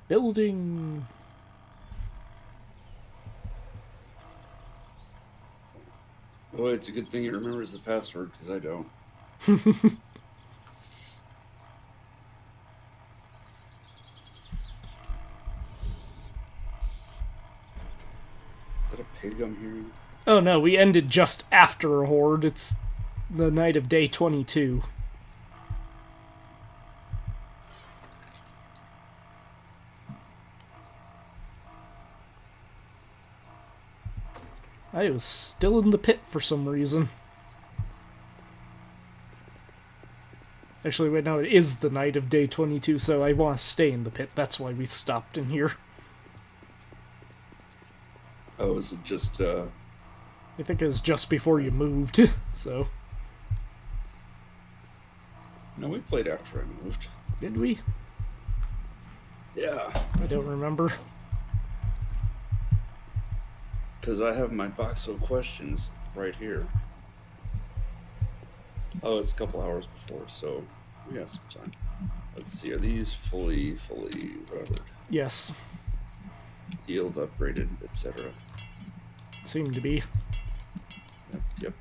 Building. Well, it's a good thing it remembers the password, because I don't. Is that a pig I'm hearing? Oh no, we ended just after a horde. It's the night of day 22. I was still in the pit for some reason. Actually, wait, no, it is the night of day 22, so I want to stay in the pit. That's why we stopped in here. Oh, is it just, I think it was just before you moved, so... No, we played after I moved. Did we? Yeah. I don't remember. Because I have my box of questions right here. Oh, it's a couple hours before, so we got some time. Let's see, are these fully rubbered? Yes. Healed, upgraded, etc. Seemed to be. Yep.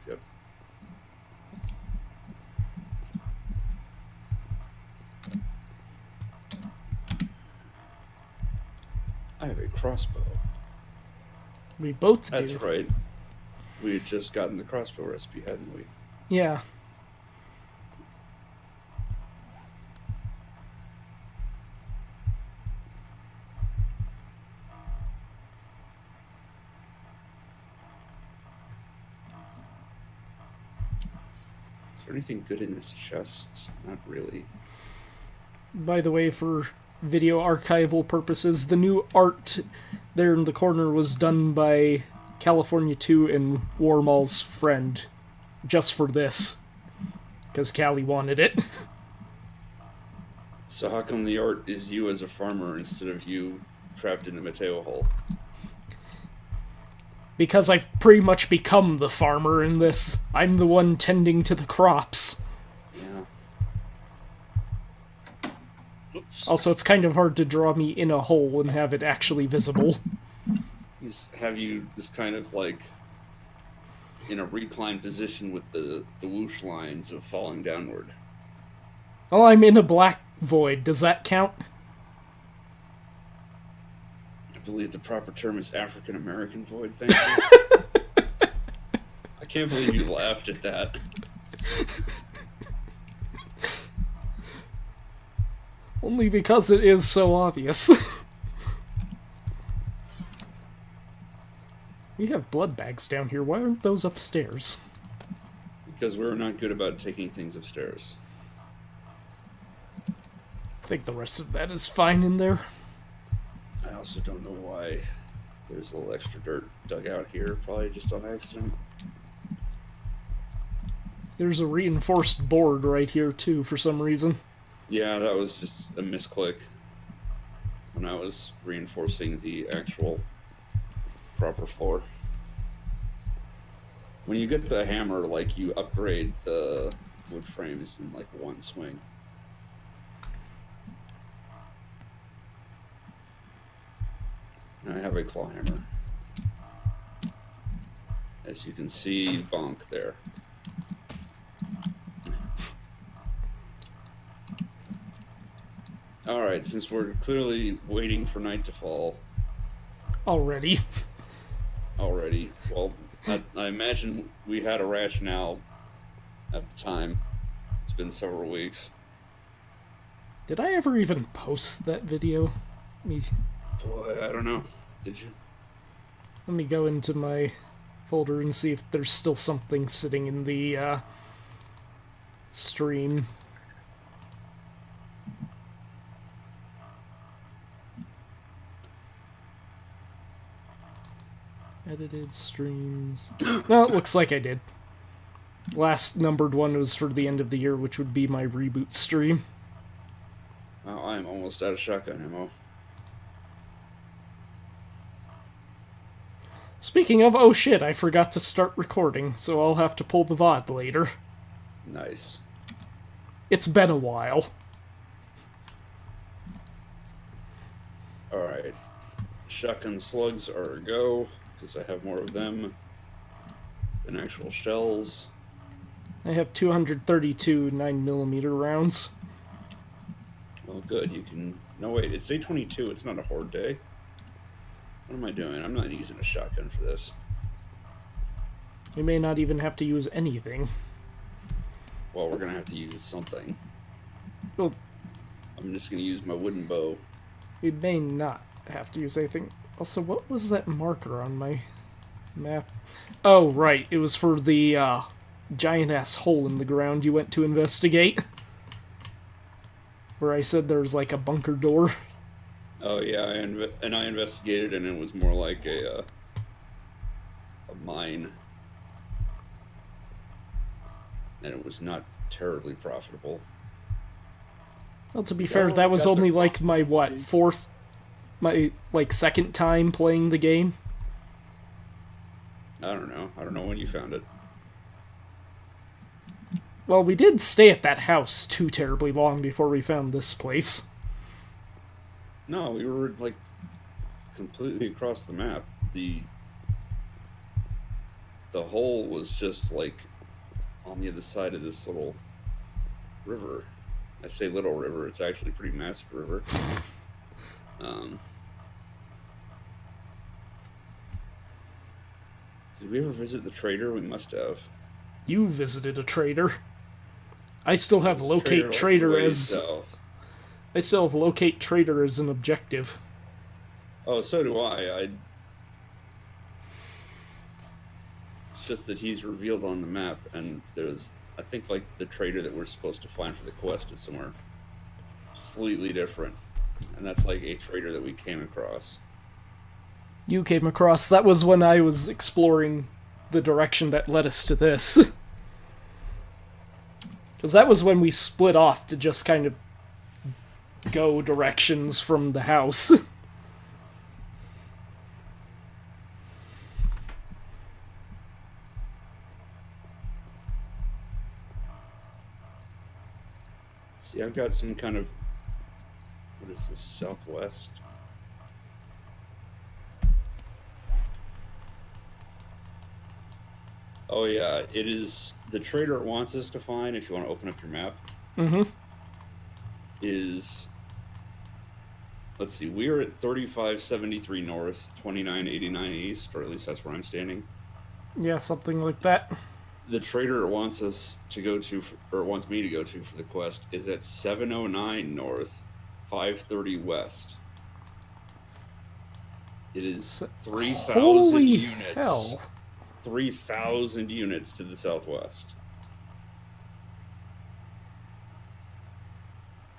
I have a crossbow. We both do. That's right. We had just gotten the crossbow recipe, hadn't we? Yeah. Is there anything good in this chest? Not really. By the way, for video archival purposes, the new art there in the corner was done by California 2 and Warmal's friend. Just for this. Because Callie wanted it. So how come the art is you as a farmer instead of you trapped in the Mateo hole? Because I've pretty much become the farmer in this. I'm the one tending to the crops. Yeah. Oops. Also, it's kind of hard to draw me in a hole and have it actually visible. Have you just kind of like in a reclined position with the whoosh lines of falling downward? Oh, I'm in a black void. Does that count? I believe the proper term is African American void. Thank you. I can't believe you laughed at that. Only because it is so obvious. We have blood bags down here. Why aren't those upstairs? Because we're not good about taking things upstairs. I think the rest of that is fine in there. I also don't know why there's a little extra dirt dug out here. Probably just on accident. There's a reinforced board right here, too, for some reason. Yeah, that was just a misclick when I was reinforcing the actual proper floor. When you get the hammer, like, you upgrade the wood frames in, like, one swing. I have a claw hammer. As you can see, bonk there. Alright, since we're clearly waiting for night to fall Already. well, I imagine we had a rationale at the time. It's been several weeks. Did I ever even post that video? Boy, I don't know. Did you? Let me go into my folder and see if there's still something sitting in the stream. Edited streams. No, it looks like I did. Last numbered one was for the end of the year, which would be my reboot stream. Well, I'm almost out of shotgun ammo. Speaking of, oh shit, I forgot to start recording, so I'll have to pull the VOD later. Nice. It's been a while. Alright. Shotgun slugs are a go, because I have more of them than actual shells. I have 232 9mm rounds. Well, good. You can... No, wait. It's day 22. It's not a horde day. What am I doing? I'm not using a shotgun for this. We may not even have to use anything. Well, we're going to have to use something. Well, I'm just going to use my wooden bow. we may not have to use anything. Also, what was that marker on my map? Oh, right. It was for the giant-ass hole in the ground you went to investigate. Where I said there's like a bunker door. Oh, yeah. I investigated, and it was more like a mine. And it was not terribly profitable. Well, to be fair, that was only like my, second time playing the game. I don't know. I don't know when you found it. Well, we did stay at that house too terribly long before we found this place. No, we were, like, completely across the map. The hole was just, like, on the other side of this little river. I say little river, it's actually a pretty massive river. Did we ever visit the trader? We must have. You visited a trader. I still have locate trader as... South. I still have locate trader as an objective. Oh, so do I. It's just that he's revealed on the map, and there's... I think, like, the trader that we're supposed to find for the quest is somewhere completely different. And that's, like, a trader that we came across. You came across... That was when I was exploring the direction that led us to this. Because that was when we split off to just kind of go directions from the house. See, I've got some kind of... What is this? Southwest? Oh, yeah. It is... The trader it wants us to find, if you want to open up your map, is... Let's see. We are at 3573 north, 2989 east, or at least that's where I'm standing. Yeah, something like that. The trader it wants us to go to, or wants me to go to for the quest, is at 709 north, 530 west. It is 3,000 units. Hell. 3,000 units to the southwest.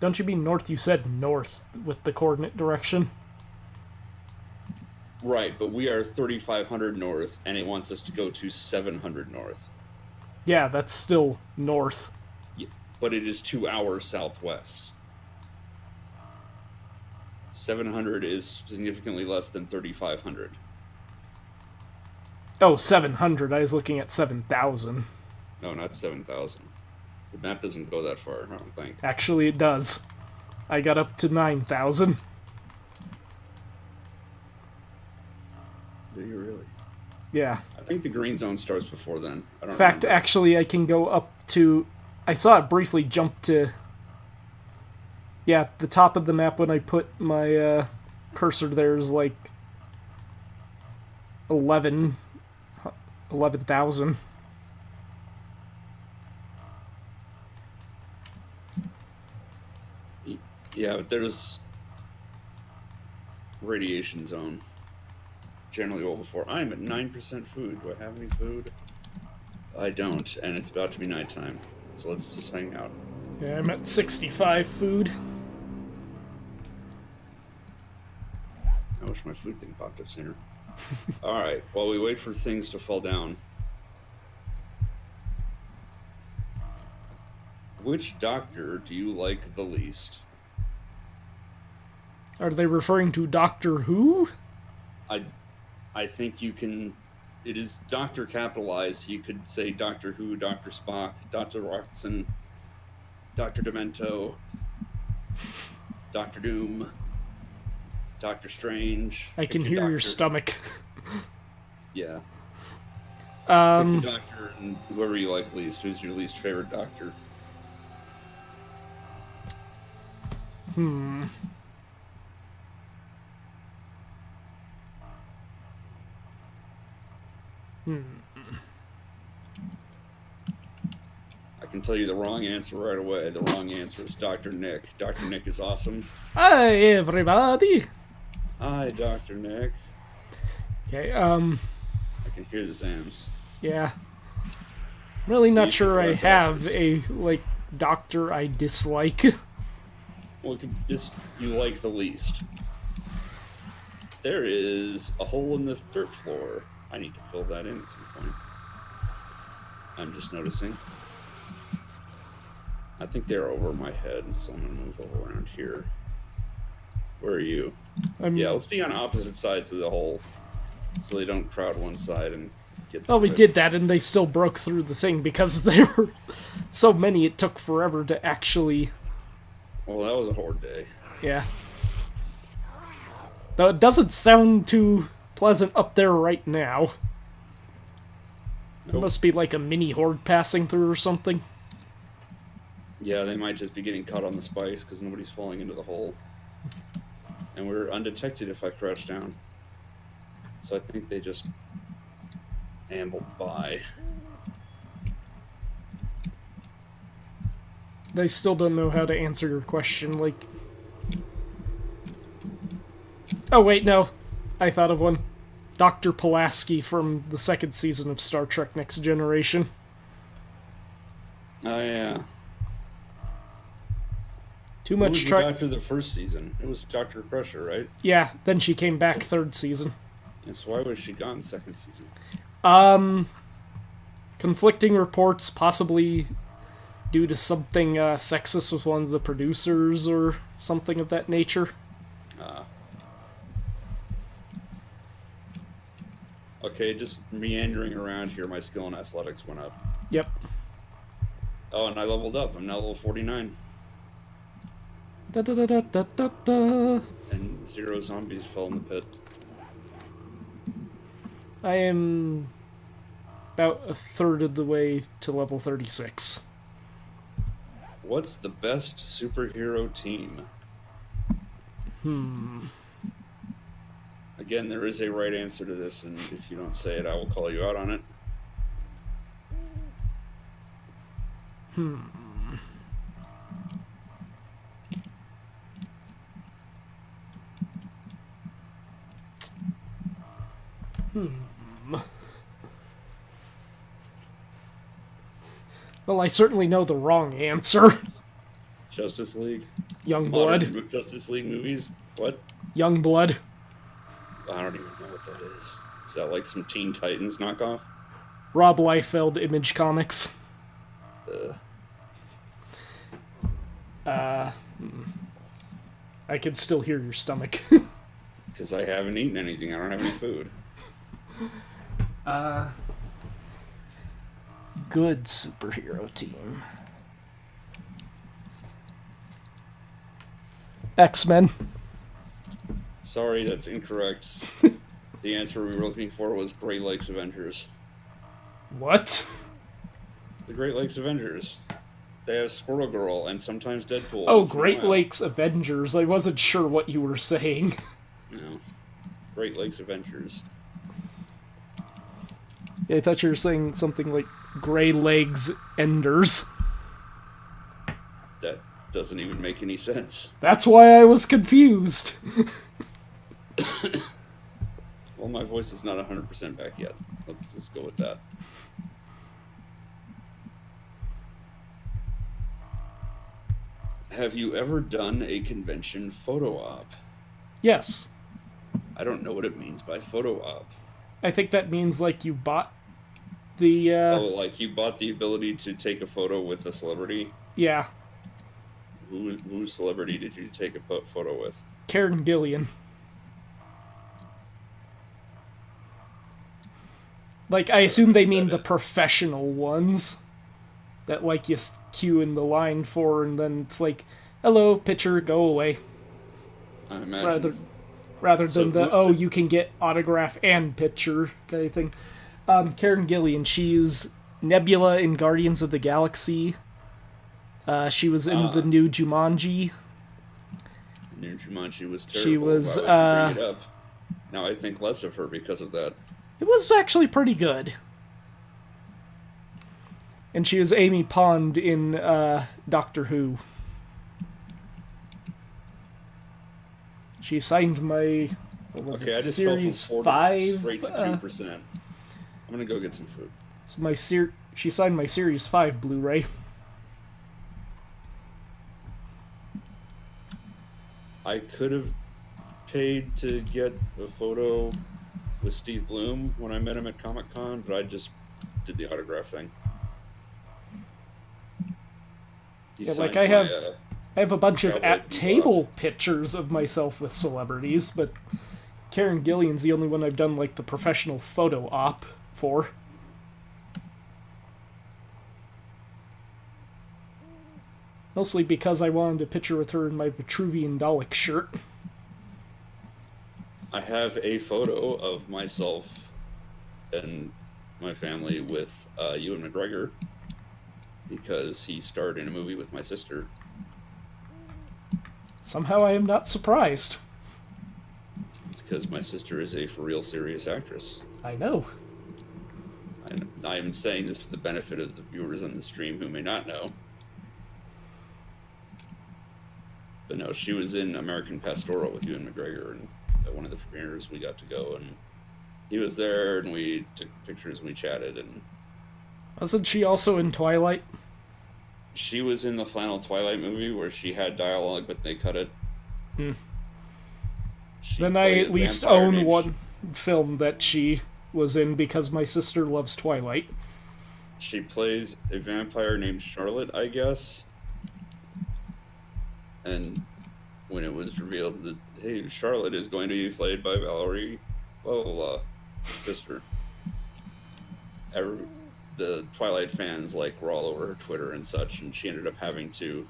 Don't you mean north? You said north with the coordinate direction. Right, but we are 3,500 north, and it wants us to go to 700 north. Yeah, that's still north. Yeah, but it is 2 hours southwest. 700 is significantly less than 3,500. Oh, 700. I was looking at 7,000. No, not 7,000. The map doesn't go that far, I don't think. Actually, it does. I got up to 9,000. Do you really? Yeah. I think the green zone starts before then. I don't In fact, remember. actually, I can go up to... I saw it briefly jump to... Yeah, the top of the map when I put my cursor there is like 11,000. Yeah, but there's radiation zone. Generally well before. I'm at 9% food. Do I have any food? I don't, and it's about to be nighttime. So let's just hang out. Yeah, I'm at 65 food. I wish my food thing popped up sooner. Alright, while we wait for things to fall down. Which doctor do you like the least? Are they referring to Doctor Who? I think you can... It is Doctor capitalized. You could say Doctor Who, Dr. Spock, Dr. Watson, Dr. Demento, Dr. Doom, Doctor Strange. I can hear your stomach. Yeah. Pick a doctor and whoever you like least. Who's your least favorite doctor? I can tell you the wrong answer right away. The wrong answer is Dr. Nick. Dr. Nick is awesome. Hi, everybody. Hi, Dr. Nick. Okay, I can hear the Zams. yeah. Really So not you sure I like have doctors. a, doctor I dislike. Well, just you like the least. There is a hole in the dirt floor. I need to fill that in at some point. I'm just noticing. I think they're over my head, so I'm gonna move over around here. Where are you? Yeah, let's be on opposite sides of the hole, so they don't crowd one side and get. Well, we it. did that, and they still broke through the thing because there were so many. It took forever to actually. Well, that was a horde day. Yeah. Though it doesn't sound too pleasant up there right now. It must be like a mini horde passing through or something. Yeah, they might just be getting caught on the spikes because nobody's falling into the hole. And we're undetected if I crouch down. So I think they just ambled by. They still don't know how to answer your question, like... Oh, wait, no. I thought of one. Dr. Pulaski from the second season of Star Trek Next Generation. Oh, yeah. Too Who much was the try. doctor the first season? It was Dr. Crusher, right? Yeah, then she came back third season. And so why was she gone second season? Conflicting reports, possibly due to something sexist with one of the producers or something of that nature. Okay, just meandering around here, my skill in athletics went up. Yep. Oh, and I leveled up. I'm now level 49. Da da da da da da da. And 0 zombies fell in the pit. I am about a third of the way to level 36. What's the best superhero team? Again, there is a right answer to this, and if you don't say it, I will call you out on it. Well, I certainly know the wrong answer. Justice League? Youngblood. Modern Justice League movies? What? Youngblood. I don't even know what that is. Is that like some Teen Titans knockoff? Rob Liefeld, Image Comics. I can still hear your stomach. Because I haven't eaten anything. I don't have any food. Good superhero team. X-Men. Sorry, that's incorrect. The answer we were looking for was Great Lakes Avengers. What? The Great Lakes Avengers. They have Squirrel Girl and sometimes Deadpool. Oh, Great Lakes Avengers. I wasn't sure what you were saying. No. Great Lakes Avengers. Yeah, I thought you were saying something like Grey Legs Enders. That doesn't even make any sense. That's why I was confused. Well, my voice is not 100% back yet. Let's just go with that. Have you ever done a convention photo op? Yes. I don't know what it means by photo op. I think that means, like, you bought the, Oh, like you bought the ability to take a photo with a celebrity? Yeah. Whose celebrity did you take a photo with? Karen Gillian. Like, I assume they mean the professional ones. That, like, you queue in the line for, and then it's like, hello, picture, go away. I imagine. rather So than the, who's it? you can get autograph and picture kind of thing. Karen Gillian, she's Nebula in Guardians of the Galaxy. She was in the new Jumanji. The new Jumanji was terrible. She was, Why would you bring it up? Now I think less of her because of that. It was actually pretty good. And she was Amy Pond in Doctor Who. She signed my Okay, I just Series fell from 5. straight to 2%. I'm gonna go get some food. So she signed my Series 5 Blu-ray. I could have paid to get a photo with Steve Bloom when I met him at Comic-Con, but I just did the autograph thing. He Yeah, like signed I have a bunch of Cowboy at-table pictures of myself with celebrities, but Karen Gillian's the only one I've done like the professional photo op for. Mostly because I wanted a picture with her in my Vitruvian Dalek shirt. I have a photo of myself and my family with Ewan McGregor because he starred in a movie with my sister. Somehow I am not surprised. It's because my sister is a for real serious actress. I know. I am saying this for the benefit of the viewers on the stream who may not know. But no, she was in American Pastoral with Ewan McGregor, and at one of the premieres we got to go, and he was there, and we took pictures, and we chatted, and Wasn't she also in Twilight? she was in the final Twilight movie where she had dialogue, but they cut it. She Then I played at a least vampire own named one film that she was in because my sister loves Twilight. She plays a vampire named Charlotte, I guess. And when it was revealed that, hey, Charlotte is going to be played by Valerie, blah, blah, blah, sister. The Twilight fans, like, were all over her Twitter and such, and she ended up having to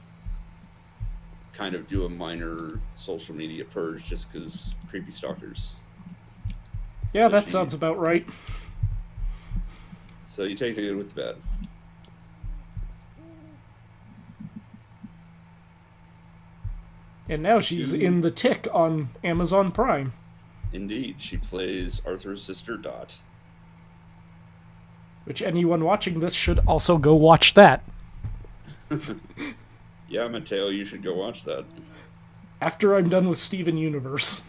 kind of do a minor social media purge just because creepy stalkers. Yeah, So that she- sounds about right. So you take the good with the bad. And now she's in The Tick on Amazon Prime. Indeed, she plays Arthur's sister, Dot. Which anyone watching this should also go watch that. Yeah, Mateo, you should go watch that. After I'm done with Steven Universe.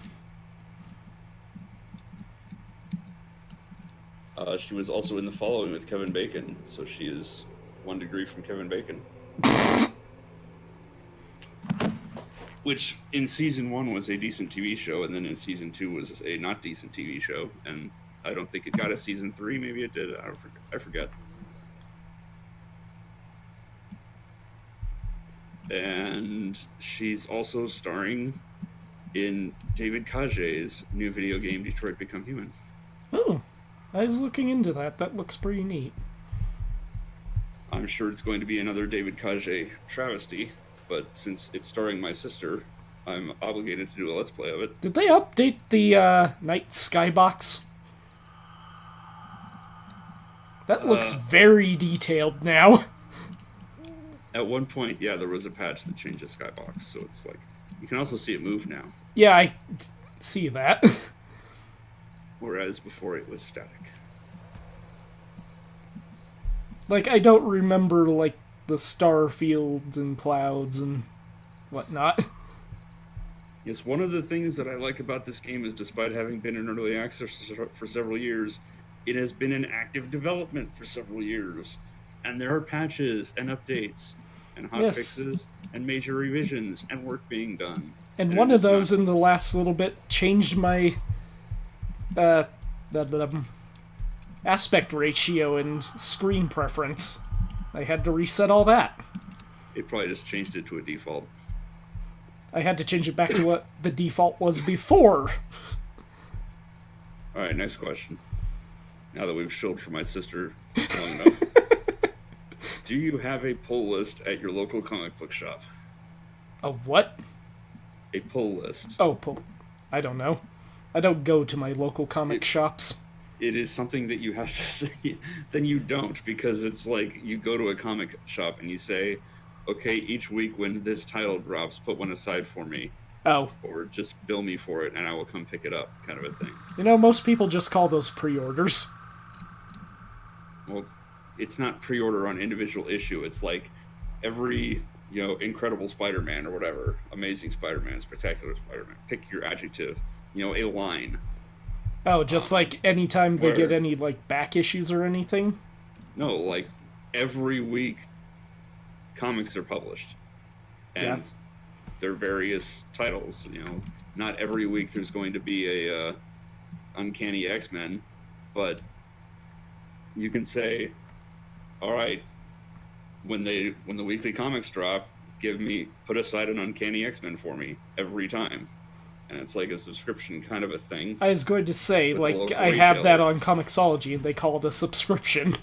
She was also in The Following with Kevin Bacon, so she is 1 degree from Kevin Bacon. Which, in Season 1 was a decent TV show, and then in Season 2 was a not decent TV show, and I don't think it got a Season 3, maybe it did, I forget. And she's also starring in David Kaje's new video game, Detroit Become Human. Oh, I was looking into that. That looks pretty neat. I'm sure it's going to be another David Kaje travesty, but since it's starring my sister, I'm obligated to do a Let's Play of it. Did they update the Night Skybox? That looks very detailed now. At one point, yeah, there was a patch that changed the skybox, so it's like, you can also see it move now, Yeah, I see that. whereas before it was static. Like, I don't remember, like, the star fields and clouds and whatnot. Yes, one of the things that I like about this game is despite having been in early access for several years, it has been in active development for several years. And there are patches and updates and hotfixes and major revisions and work being done. And one of those in the last little bit changed my aspect ratio and screen preference. I had to reset all that. It probably just changed it to a default. I had to change it back to what the default was before. Alright, next question. Now that we've shilled for my sister long enough. Do you have a pull list at your local comic book shop? A what? A pull list. Oh, I don't know. I don't go to my local comic shops. It is something that you have to say. Then you don't, because it's like you go to a comic shop and you say, okay, each week when this title drops, put one aside for me. Oh. Or just bill me for it and I will come pick it up, kind of a thing. You know, most people just call those pre-orders. Well, it's not pre-order on individual issue. It's like every, Incredible Spider-Man or whatever, Amazing Spider-Man, Spectacular Spider-Man, pick your adjective, a line. Oh, just like anytime they get any, like, back issues or anything? No, like, every week comics are published. And they're various titles, Not every week there's going to be a Uncanny X-Men, but you can say, all right, when the weekly comics drop, put aside an Uncanny X-Men for me every time. And it's like a subscription kind of a thing. I was going to say, like, I have that on Comixology, and they call it a subscription.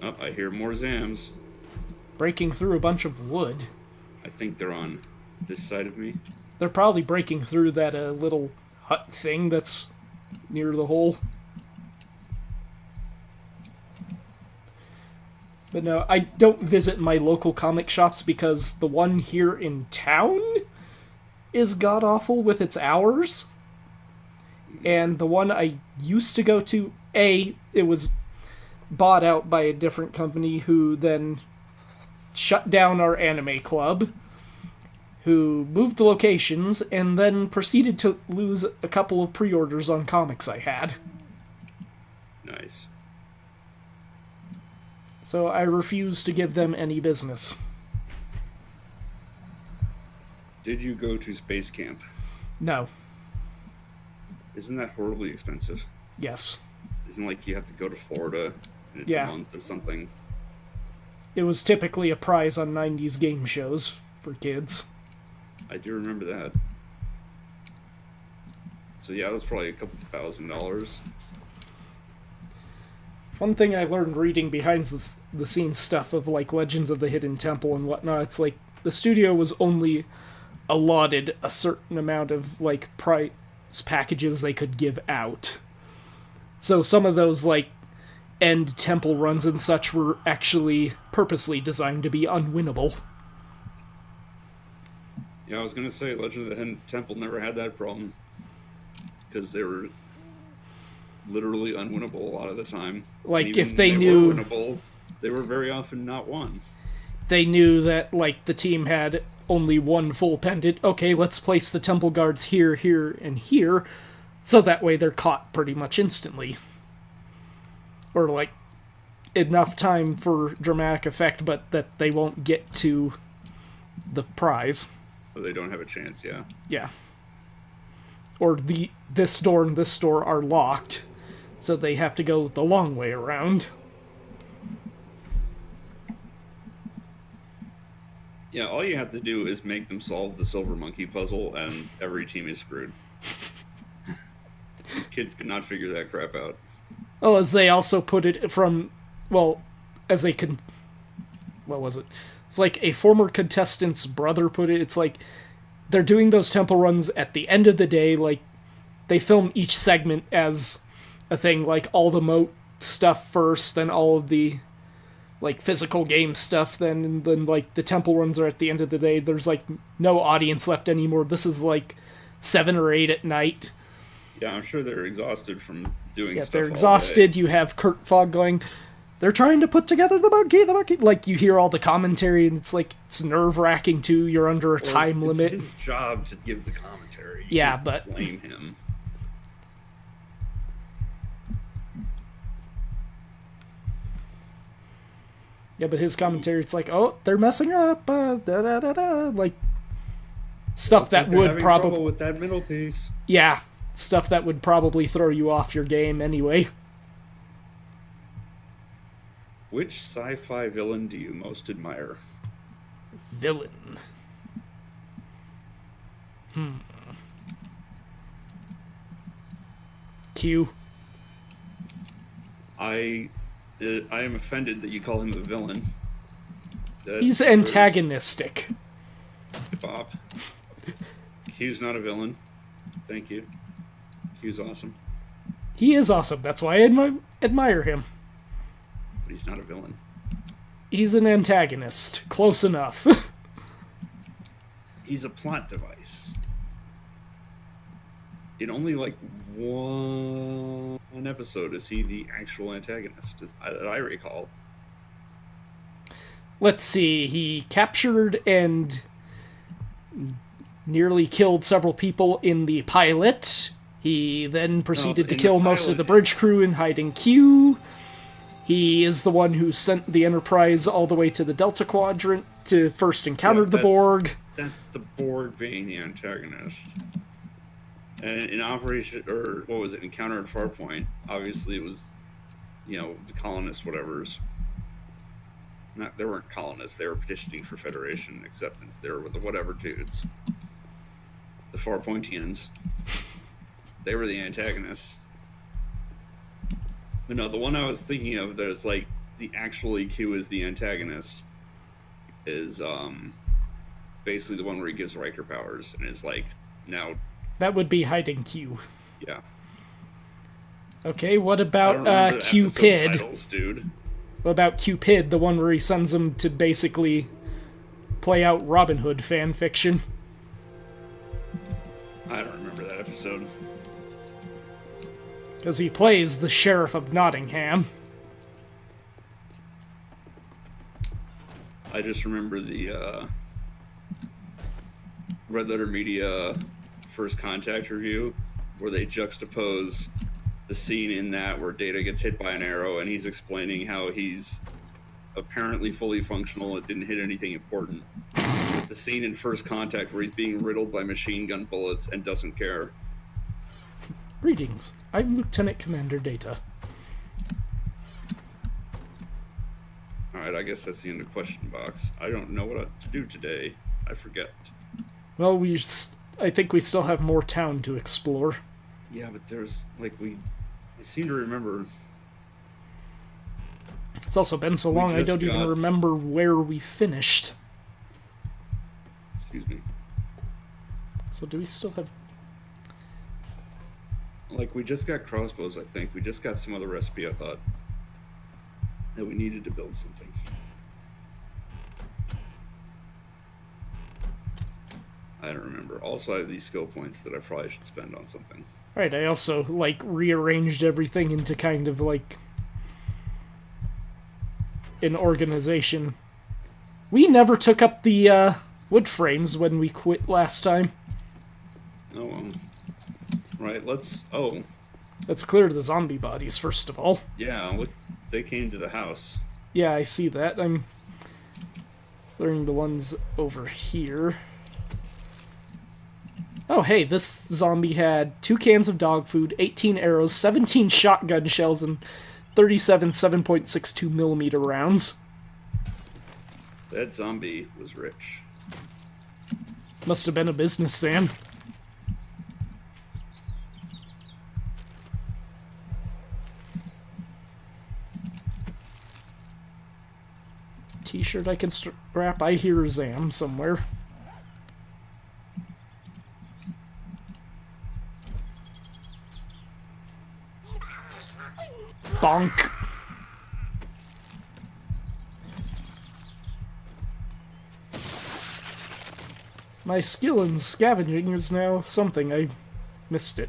Oh, I hear more Zams. Breaking through a bunch of wood. I think they're on this side of me. They're probably breaking through that little hut thing that's near the hole. But no, I don't visit my local comic shops because the one here in town is god-awful with its hours. And the one I used to go to, it was bought out by a different company who then shut down our anime club, who moved locations, and then proceeded to lose a couple of pre-orders on comics I had. Nice. So I refuse to give them any business. Did you go to space camp? No. Isn't that horribly expensive? Yes. Isn't like you have to go to Florida and it's a month or something? It was typically a prize on 90s game shows for kids. I do remember that. So yeah, it was probably a couple $1,000. One thing I learned reading behind the scenes stuff of like Legends of the Hidden Temple and whatnot, it's like the studio was only allotted a certain amount of like price packages they could give out. So some of those like end temple runs and such were actually purposely designed to be unwinnable. Yeah, I was gonna say Legend of the Hidden Temple never had that problem because they were literally unwinnable a lot of the time. Like if they knew were winnable, they were very often not won. They knew that like the team had only one full pendant. Okay, let's place the temple guards here, here, and here, so that way they're caught pretty much instantly. Or like enough time for dramatic effect, but that they won't get to the prize. So they don't have a chance, yeah. Yeah. Or this door and this door are locked, so they have to go the long way around. Yeah, all you have to do is make them solve the silver monkey puzzle, and every team is screwed. These kids could not figure that crap out. Well, as they also put it from, well, as they can, what was it? It's like a former contestant's brother put it. It's like they're doing those temple runs at the end of the day. Like they film each segment as a thing, like all the moat stuff first, then all of the like physical game stuff, then like the temple runs are at the end of the day. There's like no audience left anymore. This is like 7 or 8 at night. Yeah, I'm sure they're exhausted from doing stuff. They're exhausted. Day. You have Kurt Fogg going, they're trying to put together the monkey. Like, you hear all the commentary, and it's like, it's nerve-wracking, too. You're under a time limit. It's his job to give the commentary. You yeah, can't but blame him. Yeah, but his commentary, it's like, oh, they're messing up, like, stuff that would probably... trouble with that middle piece. Yeah, stuff that would probably throw you off your game anyway. Which sci-fi villain do you most admire? Villain. Q. I am offended that you call him a villain. He's antagonistic. Bob. Q's not a villain. Thank you. Q's awesome. He is awesome. That's why I admire him. But he's not a villain. He's an antagonist. Close enough. He's a plot device. In only like one episode is he the actual antagonist, that I recall. Let's see. He captured and nearly killed several people in the pilot. He then proceeded to kill most of the bridge crew in hiding Q. He is the one who sent the Enterprise all the way to the Delta Quadrant to first encounter the Borg. That's the Borg being the antagonist. And in Operation, or what was it, Encounter at Farpoint, obviously it was, the colonists, whatever's. They weren't colonists, they were petitioning for Federation acceptance. They were with the whatever dudes. The Farpointians. They were the antagonists. But no, the one I was thinking of that's like the actual EQ is the antagonist is basically the one where he gives Riker powers and is like now. That would be hiding Q. Yeah. Okay, what about Cupid? Titles, dude. What about Cupid, the one where he sends him to basically play out Robin Hood fan fiction? I don't remember that episode. Because he plays the Sheriff of Nottingham. I just remember the Red Letter Media First Contact review where they juxtapose the scene in that where Data gets hit by an arrow and he's explaining how he's apparently fully functional and didn't hit anything important. The scene in First Contact where he's being riddled by machine gun bullets and doesn't care. Greetings, I'm Lieutenant Commander Data. Alright, I guess that's the end of question box. I don't know what to do today. I forget. Well, I think we still have more town to explore. Yeah, but there's, I seem to remember... It's also been so long, I don't even remember where we finished. Excuse me. So do we still have... we just got crossbows, I think. We just got some other recipe, I thought. That we needed to build something. I don't remember. Also, I have these skill points that I probably should spend on something. Right, I also, rearranged everything into kind of, an organization. We never took up the, wood frames when we quit last time. Oh, well. Right, let's clear the zombie bodies, first of all. Yeah, look, they came to the house. Yeah, I see that. I'm clearing the ones over here. Oh, hey, this zombie had 2 cans of dog food, 18 arrows, 17 shotgun shells, and 37 7.62 millimeter rounds. That zombie was rich. Must have been a business, Sam. T-shirt I can strap. I hear Zam somewhere. Bonk. My skill in scavenging is now something. I missed it.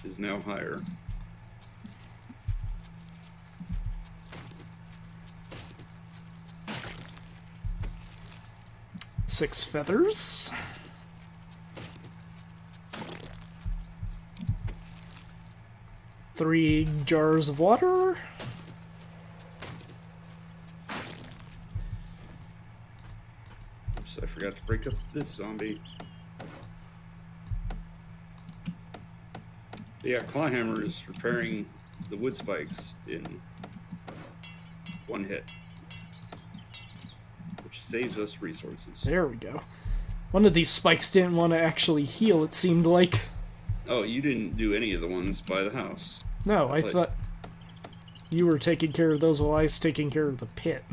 Is now higher. Six feathers. Three jars of water. Oops, I forgot to break up this zombie. Yeah, Clawhammer is repairing the wood spikes in one hit, which saves us resources. There we go. One of these spikes didn't want to actually heal, it seemed like. Oh, you didn't do any of the ones by the house. No, I thought you were taking care of those while I was taking care of the pit.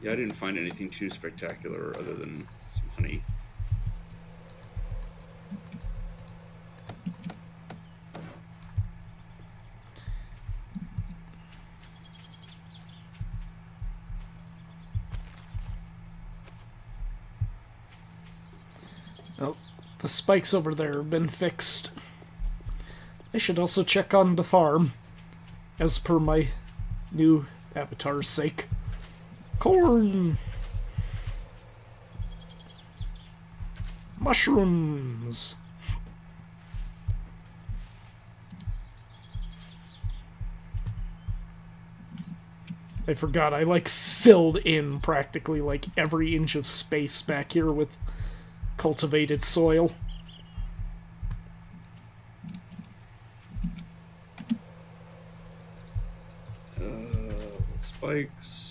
Yeah, I didn't find anything too spectacular other than some honey. Oh, the spikes over there have been fixed. I should also check on the farm, as per my new avatar's sake. Corn! Mushrooms! I forgot, I like filled in practically like every inch of space back here with cultivated soil. Spikes.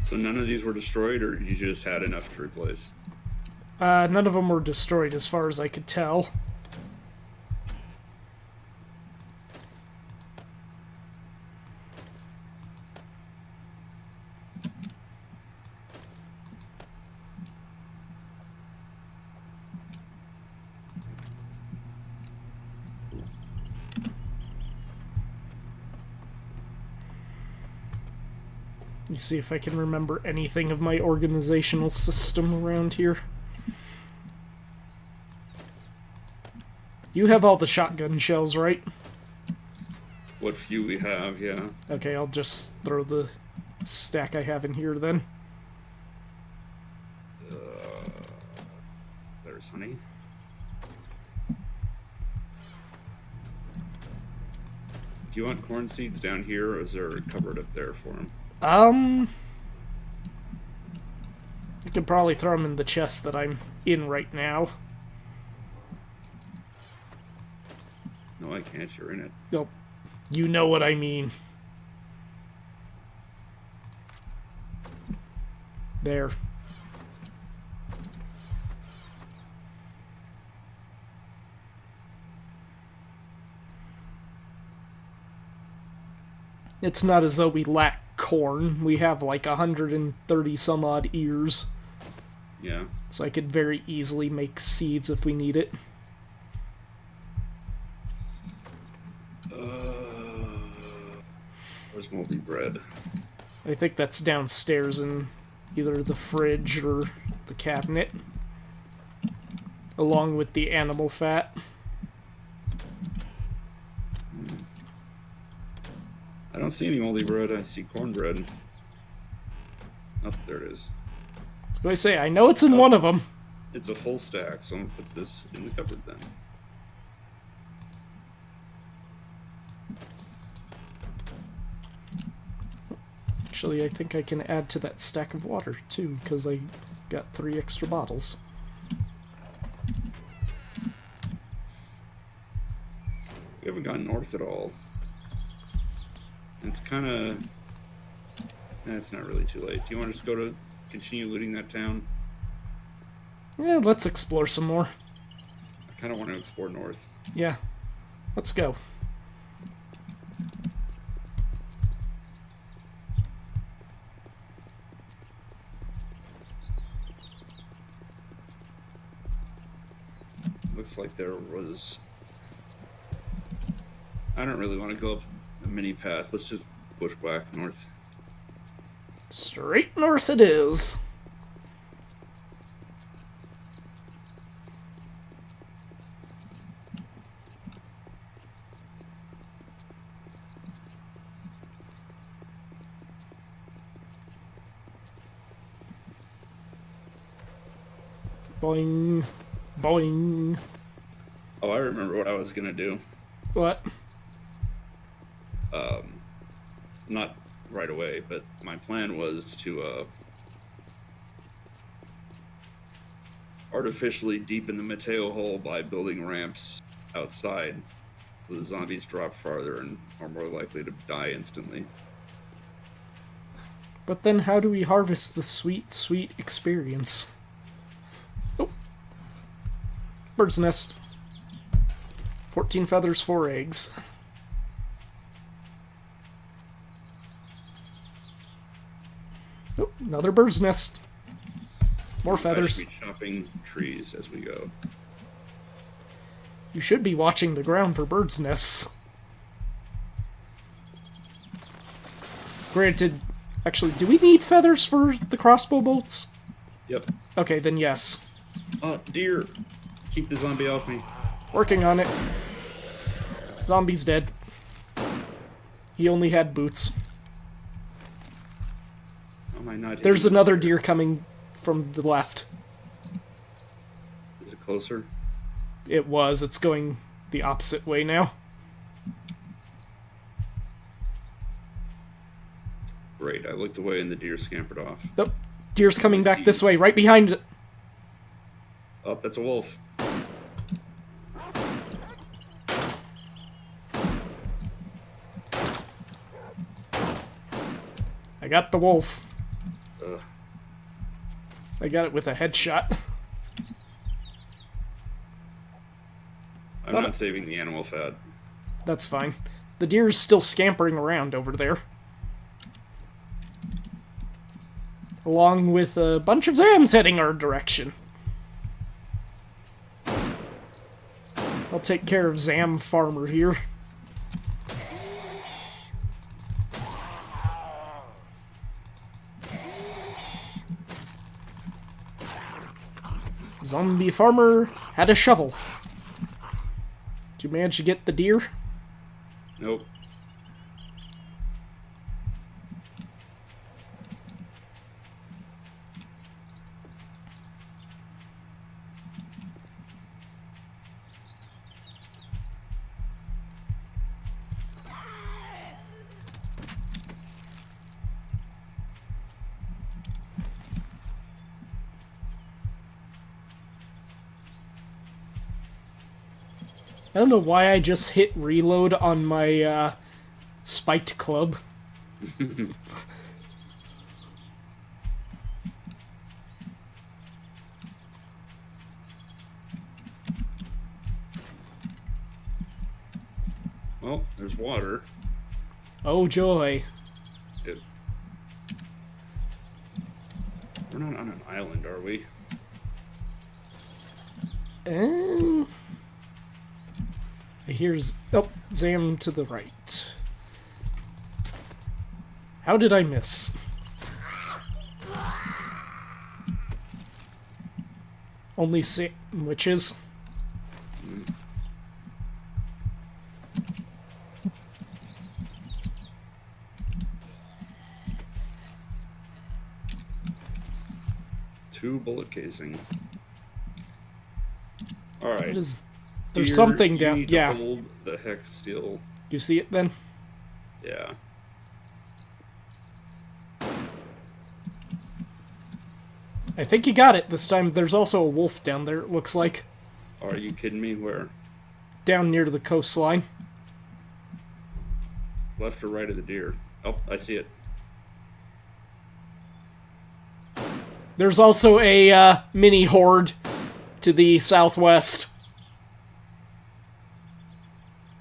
So none of these were destroyed, or you just had enough to replace? None of them were destroyed as far as I could tell. Let me see if I can remember anything of my organizational system around here. You have all the shotgun shells, right? What few we have, yeah. Okay, I'll just throw the stack I have in here then. There's honey. Do you want corn seeds down here, or is there a cupboard up there for them? You could probably throw them in the chest that I'm in right now. No, I can't. You're in it. Nope. You know what I mean. There. It's not as though we lack corn. We have like 130 some odd ears. Yeah. So I could very easily make seeds if we need it. Where's moldy bread? I think that's downstairs in either the fridge or the cabinet. Along with the animal fat. I don't see any moldy bread. I see cornbread. Oh, there it is. So I say, I know it's in one of them. It's a full stack, so I'm going to put this in the cupboard then. Actually, I think I can add to that stack of water, too, because I got 3 extra bottles. We haven't gone north at all. It's kind of... It's not really too late. Do you want to just continue looting that town? Yeah, let's explore some more. I kind of want to explore north. Yeah, let's go. Looks like there was... I don't really want to go up a mini path. Let's just bushwhack north. Straight north it is. Boing. Boing. Oh, I remember what I was going to do. What? Not right away, but my plan was to artificially deepen the Mateo hole by building ramps outside so the zombies drop farther and are more likely to die instantly. But then how do we harvest the sweet, sweet experience? Oh. Bird's nest. 14 feathers, 4 eggs. Oh, another bird's nest. More feathers. I should be chopping trees as we go. You should be watching the ground for bird's nests. Granted, actually, do we need feathers for the crossbow bolts? Yep. Okay, then yes. Oh, deer! Keep the zombie off me. Working on it. Zombie's dead. He only had boots. How am I not There's hitting another this deer coming from the left. Is it closer? It was. It's going the opposite way now. Great, I looked away and the deer scampered off. Nope. Deer's coming back this way, right behind it. Oh, that's a wolf. I got the wolf. Ugh. I got it with a headshot. I'm not saving the animal fat. That's fine. The deer's still scampering around over there. Along with a bunch of Zams heading our direction. I'll take care of Zam Farmer here. Zombie Farmer had a shovel. Did you manage to get the deer? Nope. I don't know why I just hit reload on my spiked club. Well, there's water. Oh joy. We're not on an island, are we? Here's... Oh, Zam to the right. How did I miss? Only sandwiches. Two bullet casing. All right. What is... There's something down... You need to yeah. hold the hex steel. You see it then? Yeah. I think you got it this time. There's also a wolf down there, it looks like. Are you kidding me? Where? Down near the coastline. Left or right of the deer? Oh, I see it. There's also a mini horde to the southwest.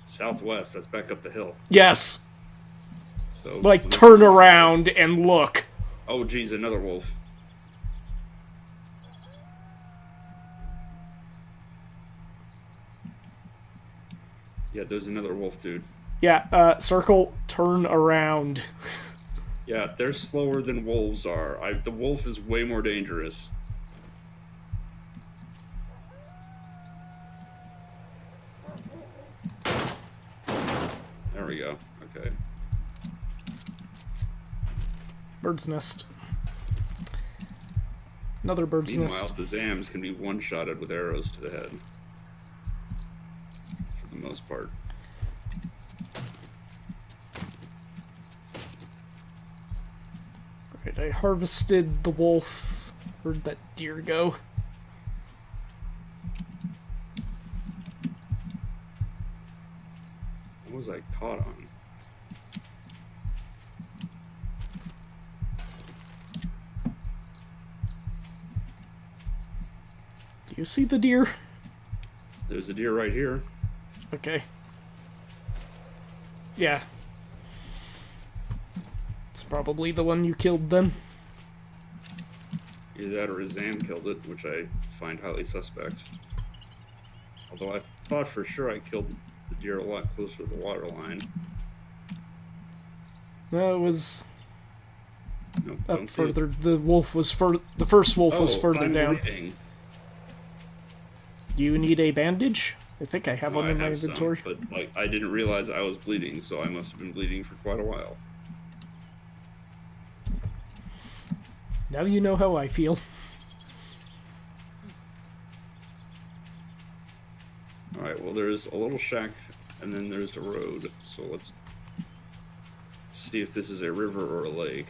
Southwest, that's back up the hill. Yes. So Like, turn around and look. Oh, geez, another wolf. Yeah, there's another wolf, dude. Yeah, circle, turn around. Yeah, they're slower than wolves are. The wolf is way more dangerous. There we go. Okay. Bird's nest. Another bird's Meanwhile, nest. the Zams can be one-shotted with arrows to the head. For the most part. Right, I harvested the wolf. Where'd that deer go? What was I caught on? You see the deer? There's a deer right here. Okay. Yeah. It's probably the one you killed then. Either that or Zam killed it, which I find highly suspect. Although I thought for sure I killed the deer a lot closer to the water line. No, it was Nope, up don't see it. further. The wolf was the first wolf was further I'm down. bleeding. Do you need a bandage? I think I have No, one I in my have some, inventory. but like I didn't realize I was bleeding, so I must have been bleeding for quite a while. Now you know how I feel. Alright, well there's a little shack and then there's a road, so let's see if this is a river or a lake.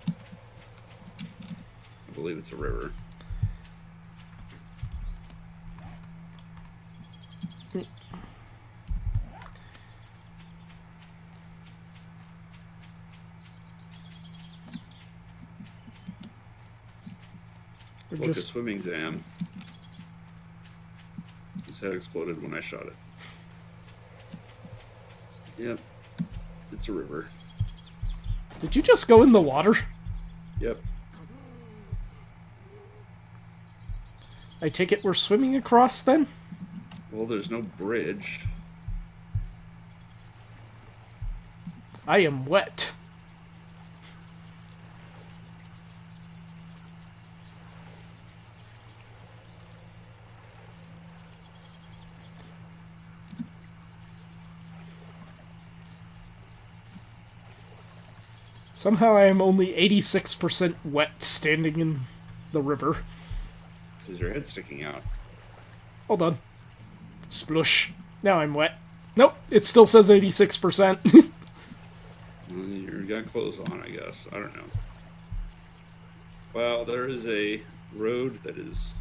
I believe it's a river. We're Look, a just swimming Zam. His head exploded when I shot it. Yep. It's a river. Did you just go in the water? Yep. I take it we're swimming across then? Well, there's no bridge. I am wet. Somehow I am only 86% wet standing in the river. Is your head sticking out? Hold on. Splush. Now I'm wet. Nope, it still says 86%. Well, you got clothes on, I guess. I don't know. Well, there is a road that is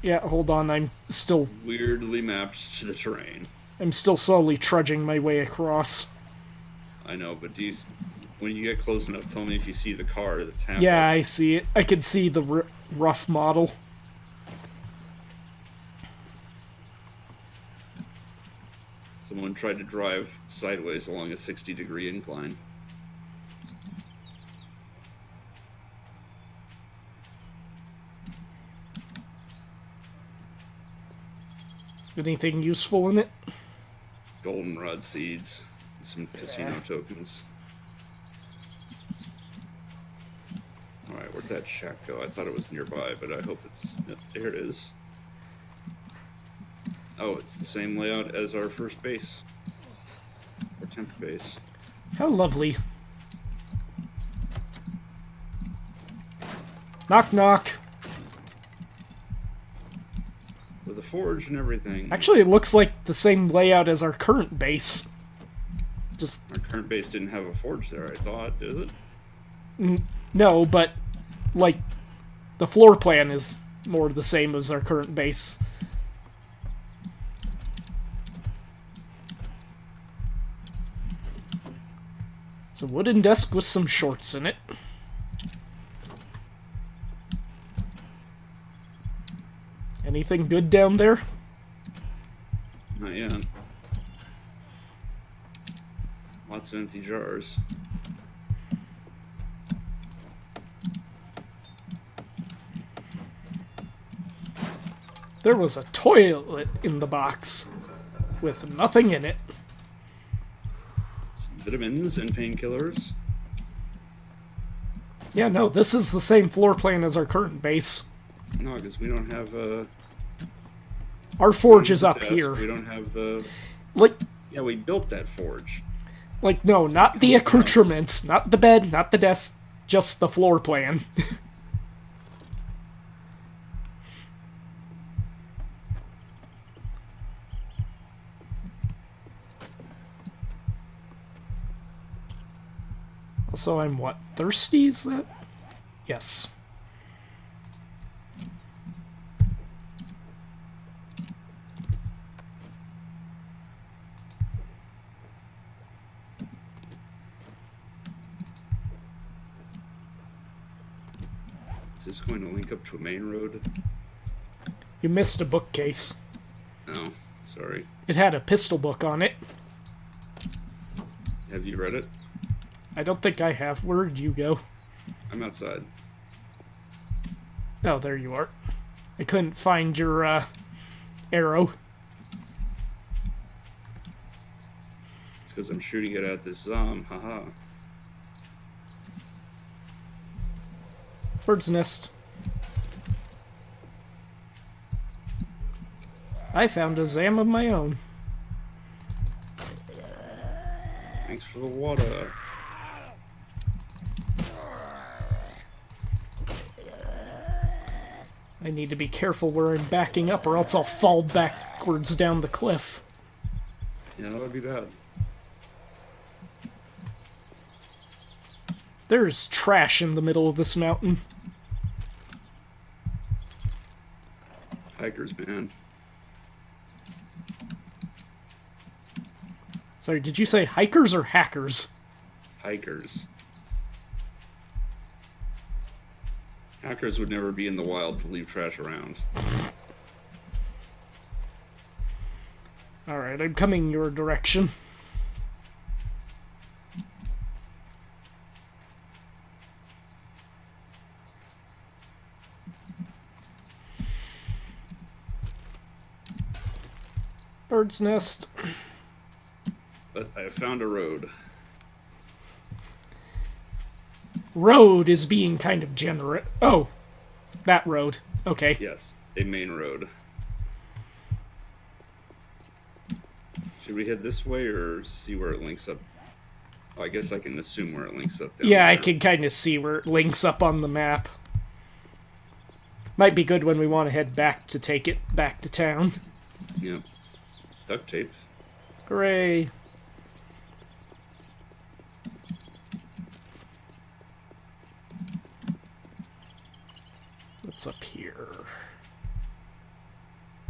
Yeah, hold on, I'm still weirdly mapped to the terrain. slowly trudging my way across. I know, but when you get close enough, tell me if you see the car that's half Yeah, up. I see it. I can see the rough model. Someone tried to drive sideways along a 60-degree incline. Anything useful in it? Goldenrod seeds, some casino tokens. Alright, where'd that shack go? I thought it was nearby, but I hope it's... There it is. Oh, it's the same layout as our first base. Or temp base. How lovely. Knock knock. With a forge and everything. Actually, it looks like the same layout as our current base. Just Our current base didn't have a forge there, I thought, does it? no, but like the floor plan is more the same as our current base. It's a wooden desk with some shorts in it. Anything good down there? Not yet. Lots of empty jars. There was a toilet in the box with nothing in it. Some vitamins and painkillers. Yeah, no, this is the same floor plan as our current base. No, because we don't have Our forge is up desk. here. We don't have the... Like, Yeah, we built that forge. no, not the accoutrements, not the bed, not the desk, just the floor plan. Also, I'm what? Thirsty, is that? Yes. Is this going to link up to a main road? You missed a bookcase. Oh, sorry. It had a pistol book on it. Have you read it? I don't think I have. Where'd you go? I'm outside. Oh, there you are. I couldn't find your, arrow. It's because I'm shooting it at this haha. Bird's nest. I found a zam of my own. Thanks for the water. I need to be careful where I'm backing up or else I'll fall backwards down the cliff. Yeah, that would be bad. There's trash in the middle of this mountain. Hikers, man. Sorry, did you say hikers or hackers? Hikers. Hackers would never be in the wild to leave trash around. Alright, I'm coming your direction. Bird's nest. But I found a road. Road is being kind of generous. Oh, that road. Okay. Yes, a main road. Should we head this way or see where it links up? Oh, I guess I can assume where it links up down Yeah, there. I can kind of see where it links up on the map. Might be good when we want to head back to take it back to town. Yep. Duct tape. Hooray. What's up here?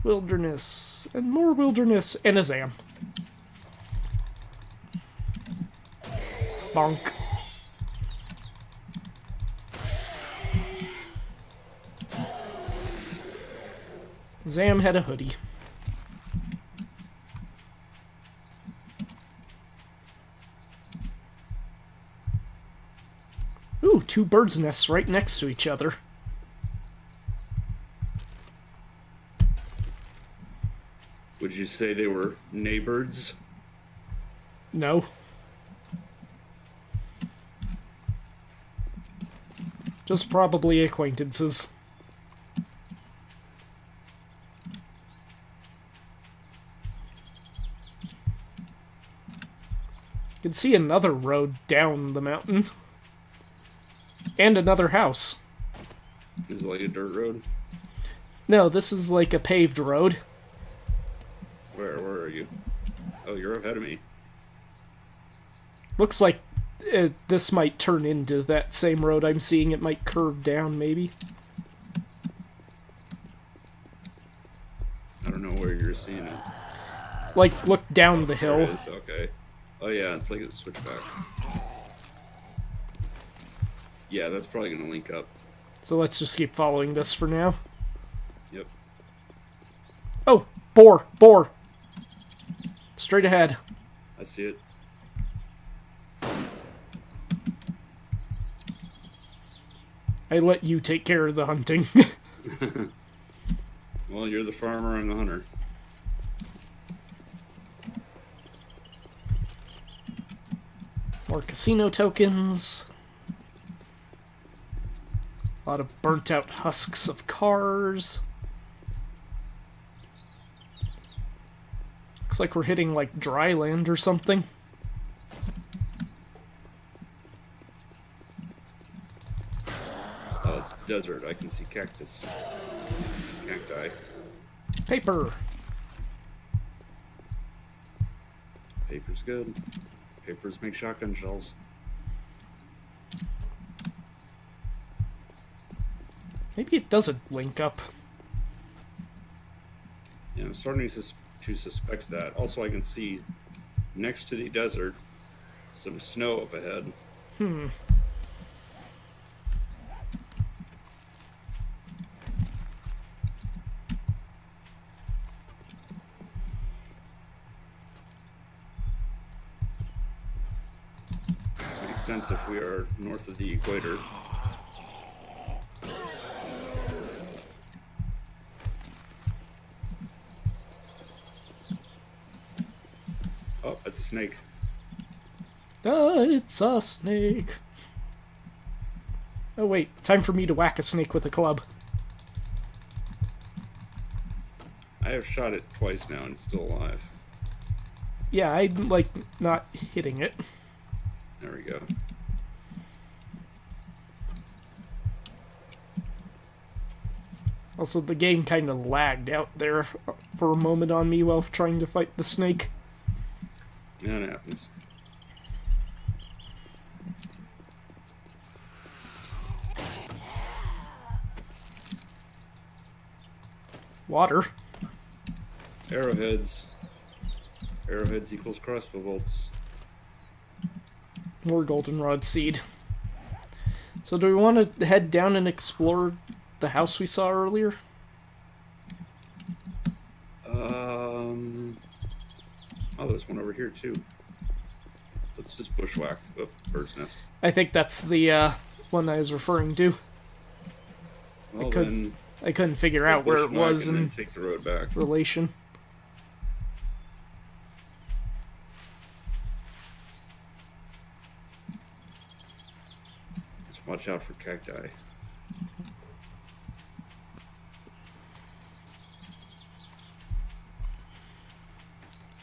Wilderness, and more wilderness, and a zam. Bonk. Zam had a hoodie. Ooh, two birds' nests right next to each other. Would you say they were neighbors? No. Just probably acquaintances. You can see another road down the mountain. And another house. Is it like a dirt road? No, this is like a paved road. Where are you? Oh, you're ahead of me. Looks like this might turn into that same road I'm seeing. It might curve down, maybe. I don't know where you're seeing it. Like, look down the There hill. it is, okay. Oh yeah, it's like a switchback. Yeah, that's probably gonna link up. So let's just keep following this for now. Yep. Oh, boar, boar. Straight ahead. I see it. I let you take care of the hunting. Well, you're the farmer and the hunter. More casino tokens. A lot of burnt out husks of cars. Looks like we're hitting like dry land or something. Oh, it's desert. I can see cactus. Cacti. Paper. Paper's good. Papers make shotgun shells. Maybe it doesn't link up. Yeah, I'm starting to suspect that. Also, I can see next to the desert some snow up ahead. sense if we are north of the equator. Oh, that's a snake. It's a snake. Oh wait, time for me to whack a snake with a club. I have shot it twice now and it's still alive. Yeah, I like not hitting it. There we go. Also, the game kind of lagged out there for a moment on me while trying to fight the snake. Yeah, it happens. Water. Arrowheads. Arrowheads equals crossbow bolts. More goldenrod seed. So do we want to head down and explore the house we saw earlier? Oh, there's one over here too. Let's just bushwhack. Oh, bird's nest. I think that's the one I was referring to. Well, I couldn't figure out where it was and in then take the road back. relation. Let's watch out for cacti.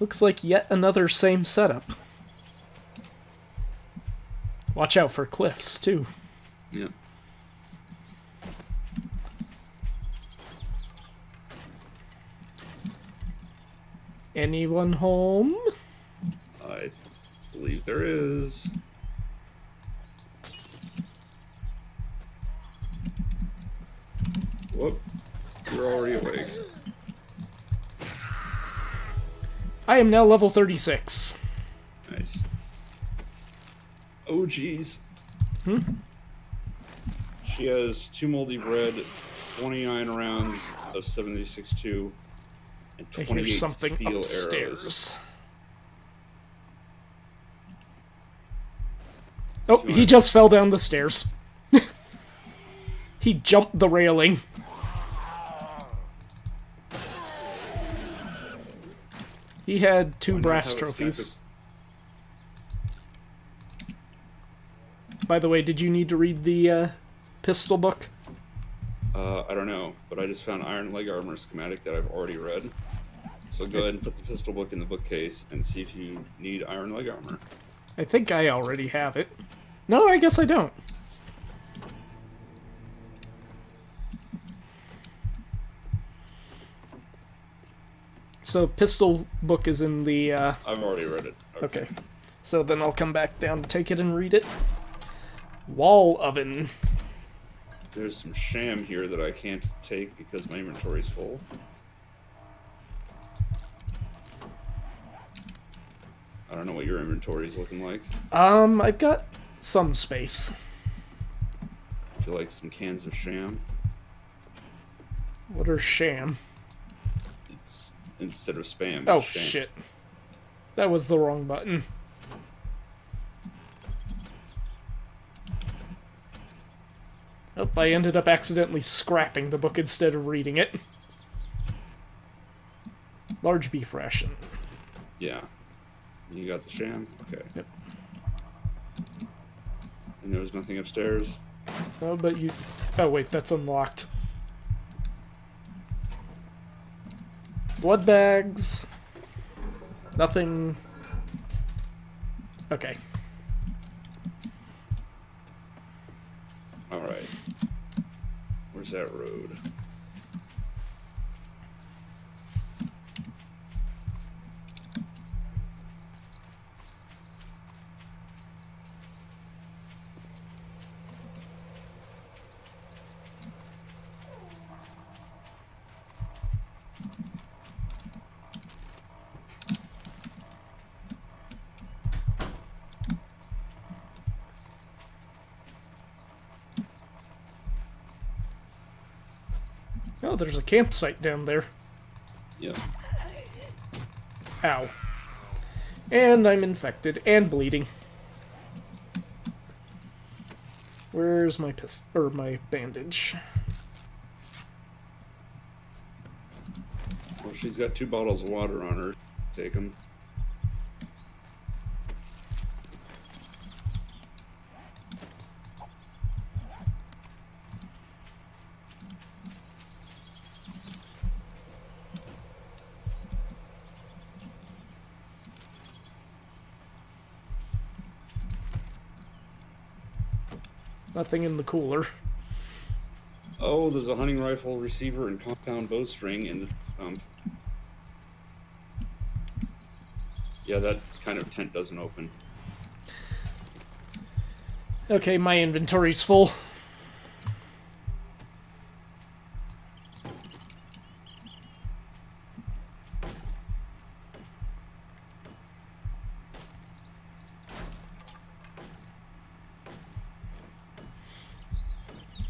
Looks like yet another same setup. Watch out for cliffs, too. Yeah. Anyone home? I believe there is. Whoop. You're already awake. I am now level 36. Nice. Oh, jeez. She has 2 moldy bread, 29 rounds of 76-2, and I 28 hear something steel upstairs. arrows. Oh, he just fell down the stairs. He jumped the railing. He had 2 brass trophies. By the way, did you need to read the pistol book? I don't know, but I just found iron leg armor schematic that I've already read. So go ahead and put the pistol book in the bookcase and see if you need iron leg armor. I think I already have it. No, I guess I don't. So, pistol book is in the, I've already read it. Okay. So then I'll come back down to take it and read it. Wall oven. There's some sham here that I can't take because my inventory's full. I don't know what your inventory's looking like. I've got some space. Would you like some cans of sham? What are sham? It's instead of spam. Oh, it's sham. shit. That was the wrong button. Oh, I ended up accidentally scrapping the book instead of reading it. Large beef ration. Yeah. You got the sham? Okay. Yep. And there was nothing upstairs? Oh, but you... Oh, wait, that's unlocked. Blood bags. Nothing... Okay. Alright. Where's that road? Oh, there's a campsite down there. Yep. Ow. And I'm infected and bleeding. Where's my my bandage? Well, she's got 2 bottles of water on her. Take them. Nothing in the cooler. Oh, there's a hunting rifle, receiver, and compound bowstring in the pump. Yeah, that kind of tent doesn't open. Okay, my inventory's full.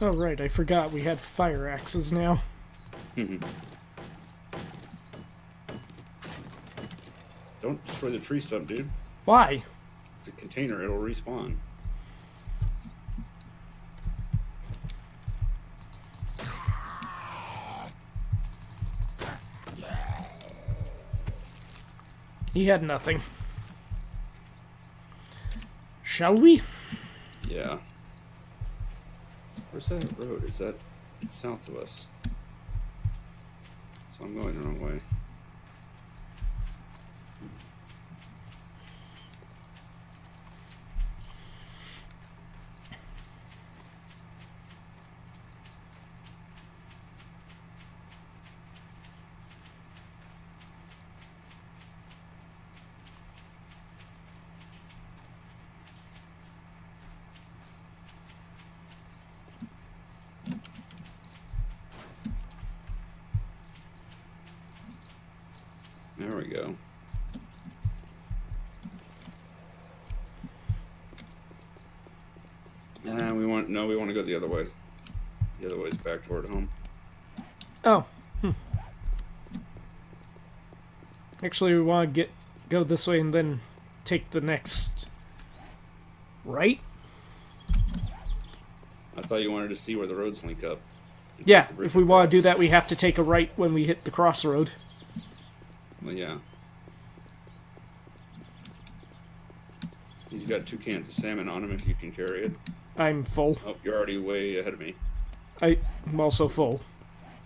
Oh right, I forgot we had fire axes now. Don't destroy the tree stump, dude. Why? It's a container, it'll respawn. He had nothing. Shall we? Yeah. Where's that road? Is that it's south of us? So I'm going the wrong way. There we go. And we want to go the other way. The other way is back toward home. Oh. Actually, we want to go this way and then take the next right? I thought you wanted to see where the roads link up. Yeah, if we want to do that, we have to take a right when we hit the crossroad. Well, yeah. He's got 2 cans of salmon on him if you can carry it. I'm full. Oh, you're already way ahead of me. I'm also full.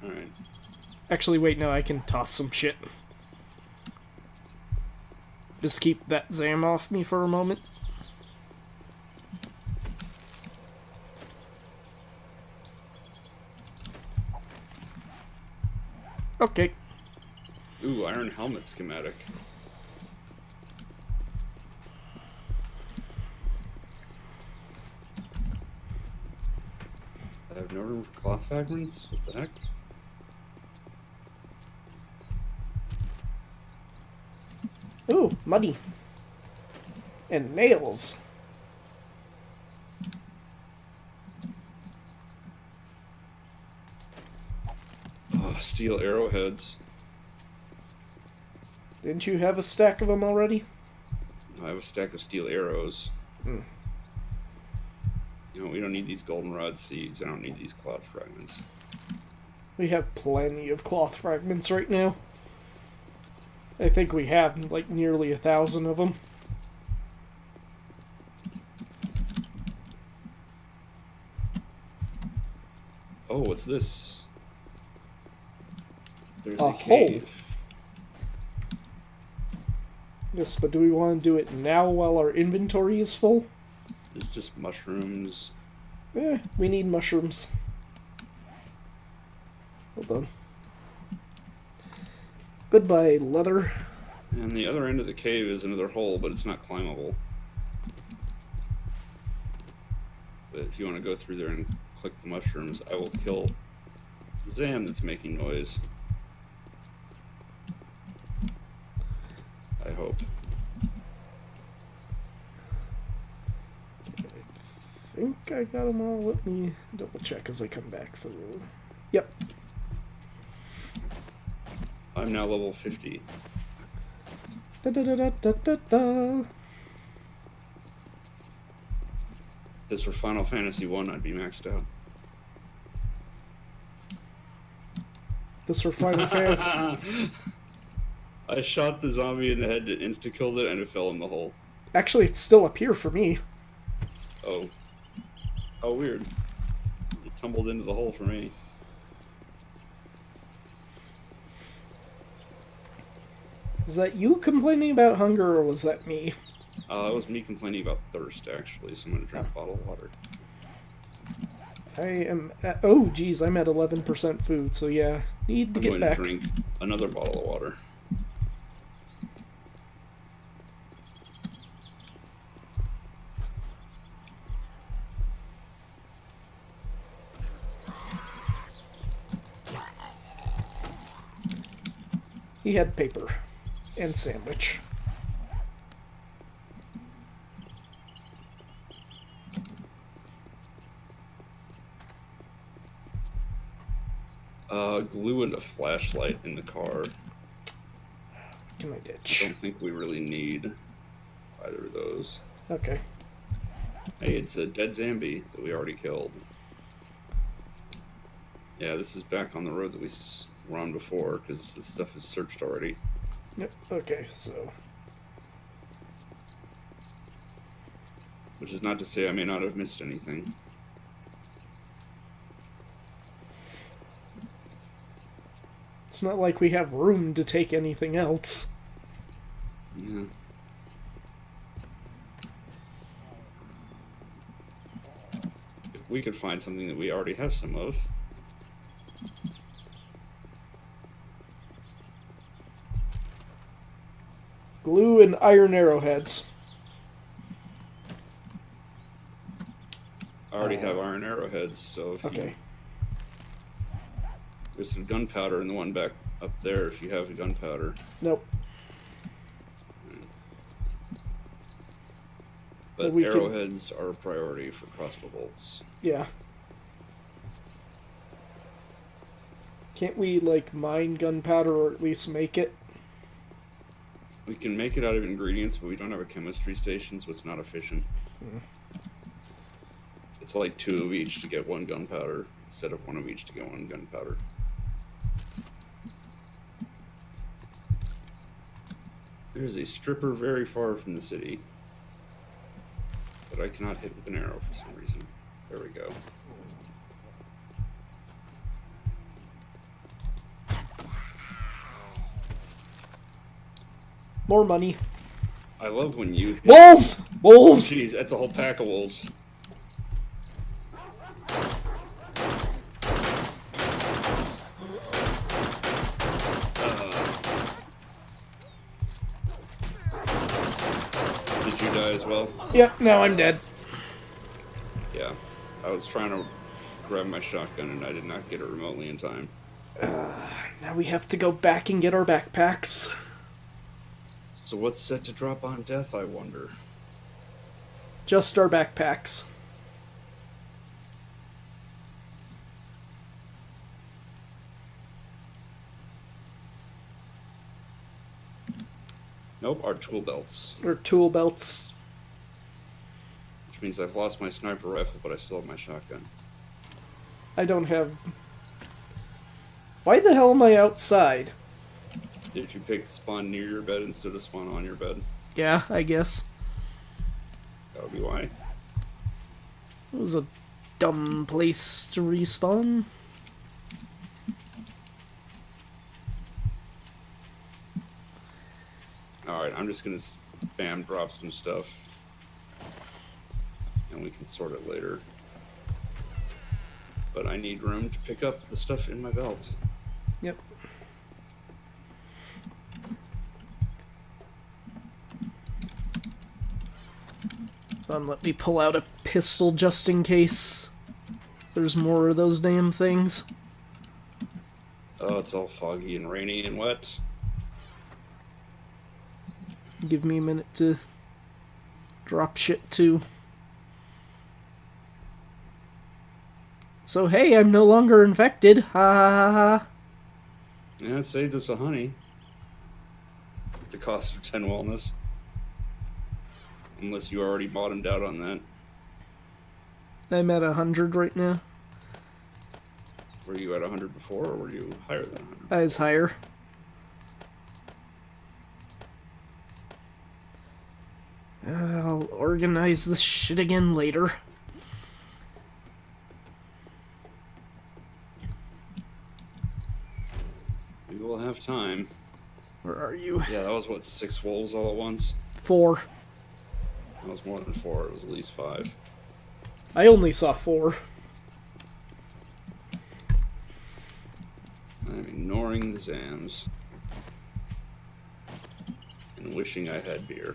Alright. Actually, wait, no, I can toss some shit. Just keep that Zam off me for a moment. Okay. Ooh, iron helmet schematic. I have no room for cloth fragments? What the heck? Ooh, muddy. And nails. Oh, steel arrowheads. Didn't you have a stack of them already? I have a stack of steel arrows. Hmm. You know, we don't need these goldenrod seeds. I don't need these cloth fragments. We have plenty of cloth fragments right now. I think we have like nearly 1,000 of them. Oh, what's this? There's A a cave. Yes, but do we want to do it now while our inventory is full? There's just mushrooms. We need mushrooms. Hold on. Goodbye, leather. And the other end of the cave is another hole, but it's not climbable. But if you want to go through there and click the mushrooms, I will kill Zam that's making noise. I hope. I think I got them all. Let me double check as I come back through. Yep. I'm now level 50. Da da da da da da da. If this were Final Fantasy 1, I'd be maxed out. This for Final Fantasy. I shot the zombie in the head, it insta-killed it, and it fell in the hole. Actually, it's still up here for me. Oh. How weird. It tumbled into the hole for me. Is that you complaining about hunger, or was that me? That was me complaining about thirst, actually, so I'm going to drink a bottle of water. I am at... Oh, geez, I'm at 11% food, so yeah. Need to get back. I'm going to drink another bottle of water. He had paper and sandwich. Glue and a flashlight in the car. Can I ditch? I don't think we really need either of those. Okay. Hey, it's a dead zombie that we already killed. Yeah, this is back on the road that we were on before, because this stuff is searched already. Yep, okay, so... Which is not to say I may not have missed anything. It's not like we have room to take anything else. Yeah. If we could find something that we already have some of. Glue and iron arrowheads. I already have iron arrowheads, so if Okay. There's some gunpowder in the one back up there if you have the gunpowder. Nope. But we arrowheads are a priority for crossbow bolts. Yeah. Can't we, like, mine gunpowder or at least make it? We can make it out of ingredients, but we don't have a chemistry station, so it's not efficient. Mm. It's like 2 of each to get 1 gunpowder, instead of 1 of each to get 1 gunpowder. There's a stripper very far from the city that I cannot hit with an arrow for some reason. There we go. More money. I love when you hit... Wolves! Wolves! Jeez, that's a whole pack of wolves. Did you die as well? Yep, now I'm dead. Yeah. I was trying to grab my shotgun and I did not get it remotely in time. Now we have to go back and get our backpacks. So what's set to drop on death, I wonder? Just our backpacks. Nope, our tool belts. Or tool belts. Which means I've lost my sniper rifle, but I still have my shotgun. I don't have... Why the hell am I outside? Did you pick spawn near your bed instead of spawn on your bed? Yeah, I guess. That would be why. It was a dumb place to respawn. Alright, I'm just gonna spam drop some stuff. And we can sort it later. But I need room to pick up the stuff in my belt. Yep. Let me pull out a pistol just in case there's more of those damn things. Oh, it's all foggy and rainy and wet. Give me a minute to drop shit too. So hey, I'm no longer infected. Ha ha ha ha. Yeah, it saved us a honey. At the cost of 10 wellness. Unless you already bottomed out on that. I'm at 100 right now. Were you at 100 before, or were you higher than 100? I was higher. I'll organize this shit again later. We will have time. Where are you? Yeah, that was what, 6 wolves all at once? 4. That was more than 4. It was at least 5. I only saw 4. I'm ignoring the Zams. And wishing I had beer.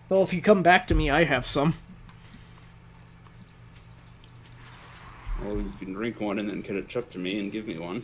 Well, if you come back to me, I have some. Well, you can drink one and then catch up to me and give me one.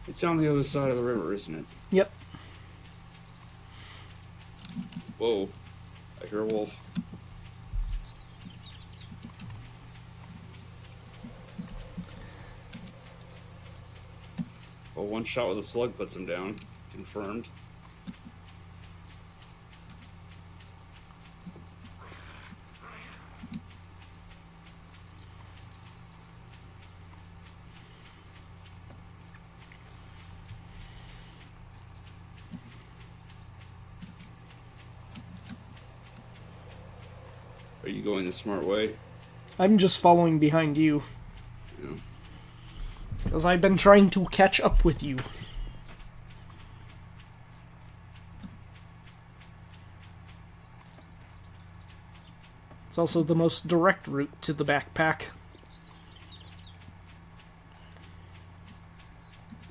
It's on the other side of the river, isn't it? Yep. Whoa. I hear a wolf. Well, one shot with a slug puts him down. Confirmed. Are you going the smart way? I'm just following behind you. Yeah. Because I've been trying to catch up with you. It's also the most direct route to the backpack.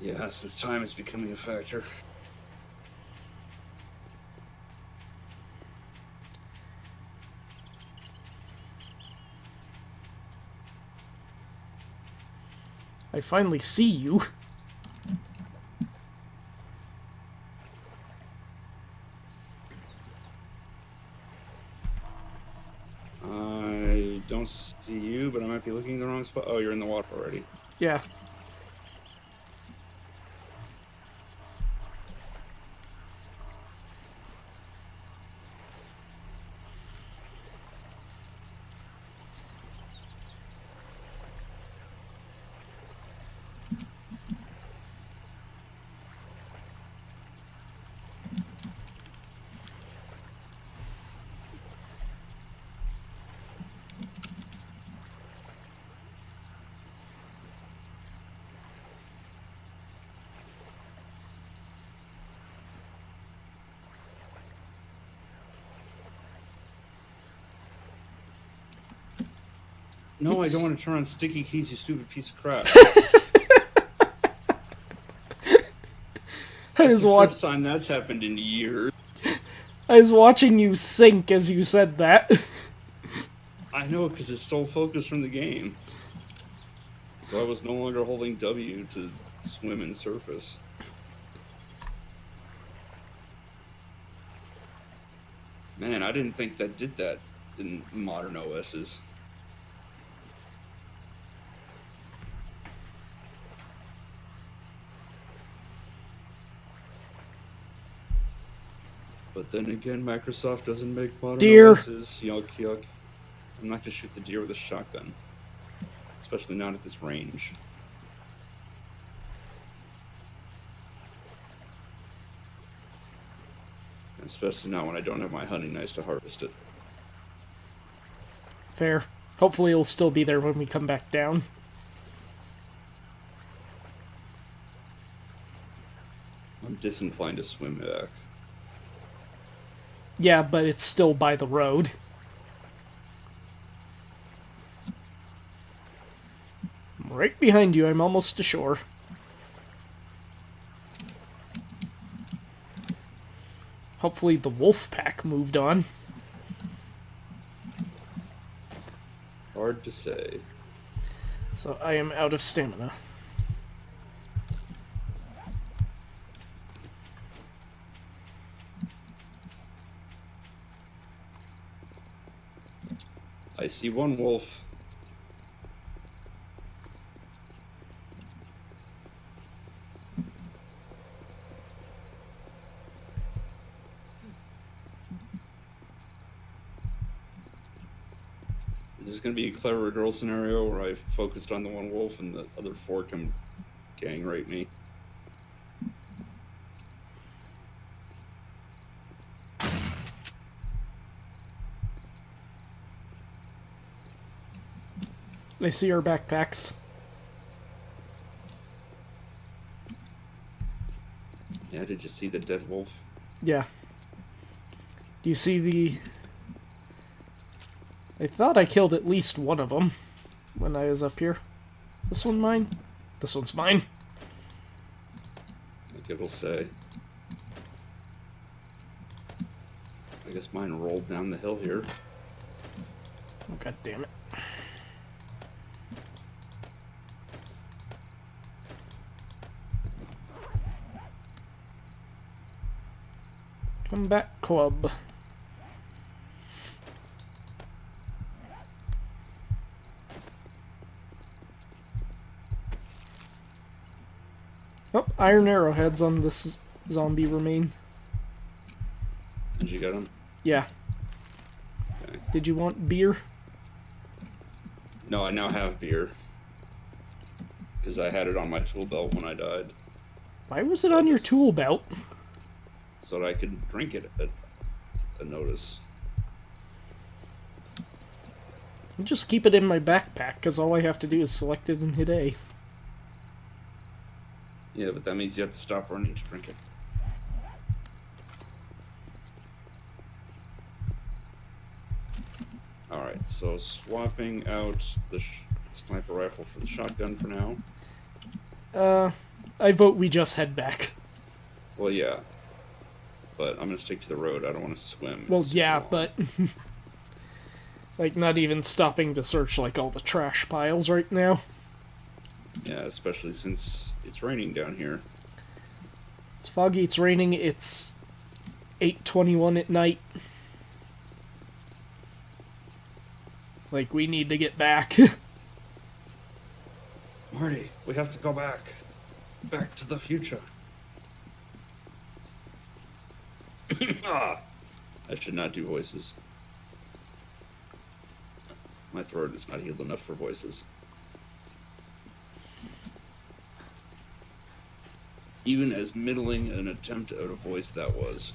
Yes, this time is becoming a factor. I finally see you. I don't see you, but I might be looking in the wrong spot. Oh, you're in the water already. Yeah. No, I don't want to turn on sticky keys, you stupid piece of crap. That's the first time that's happened in years. I was watching you sink as you said that. I know, because it stole focus from the game. So I was no longer holding W to swim and surface. Man, I didn't think that did that in modern OSs. But then again, Microsoft doesn't make modern Deer. OSs. Yuck, yuck. I'm not going to shoot the deer with a shotgun. Especially not at this range. Especially not when I don't have my hunting knives to harvest it. Fair. Hopefully it'll still be there when we come back down. I'm disinclined to swim back. Yeah, but it's still by the road. I'm right behind you. I'm almost to shore. Hopefully the wolf pack moved on. Hard to say. So I am out of stamina. I see one wolf. This is going to be a clever girl scenario where I focused on the one wolf and the other four come gang rape me. I see our backpacks. Yeah, did you see the dead wolf? Yeah. Do you see the... I thought I killed at least one of them when I was up here. This one mine? This one's mine. I think it'll say. I guess mine rolled down the hill here. Oh, God damn it. Come back, club. Oh, iron arrowheads on this zombie remain. Did you get him? Yeah. Okay. Did you want beer? No, I now have beer. Because I had it on my tool belt when I died. Why was it on your tool belt? So that I could drink it at a notice. I'll just keep it in my backpack, because all I have to do is select it and hit A. Yeah, but that means you have to stop running to drink it. Alright, so swapping out the sniper rifle for the shotgun for now. I vote we just head back. Well, yeah. But I'm gonna stick to the road. I don't want to swim. Well, It's yeah, long. but... like, not even stopping to search, like, all the trash piles right now. Yeah, especially since it's raining down here. It's foggy, it's raining, it's 8:21 at night. Like, we need to get back. Marty, we have to go back. Back to the future. I should not do voices. My throat is not healed enough for voices. Even as middling an attempt at a voice that was.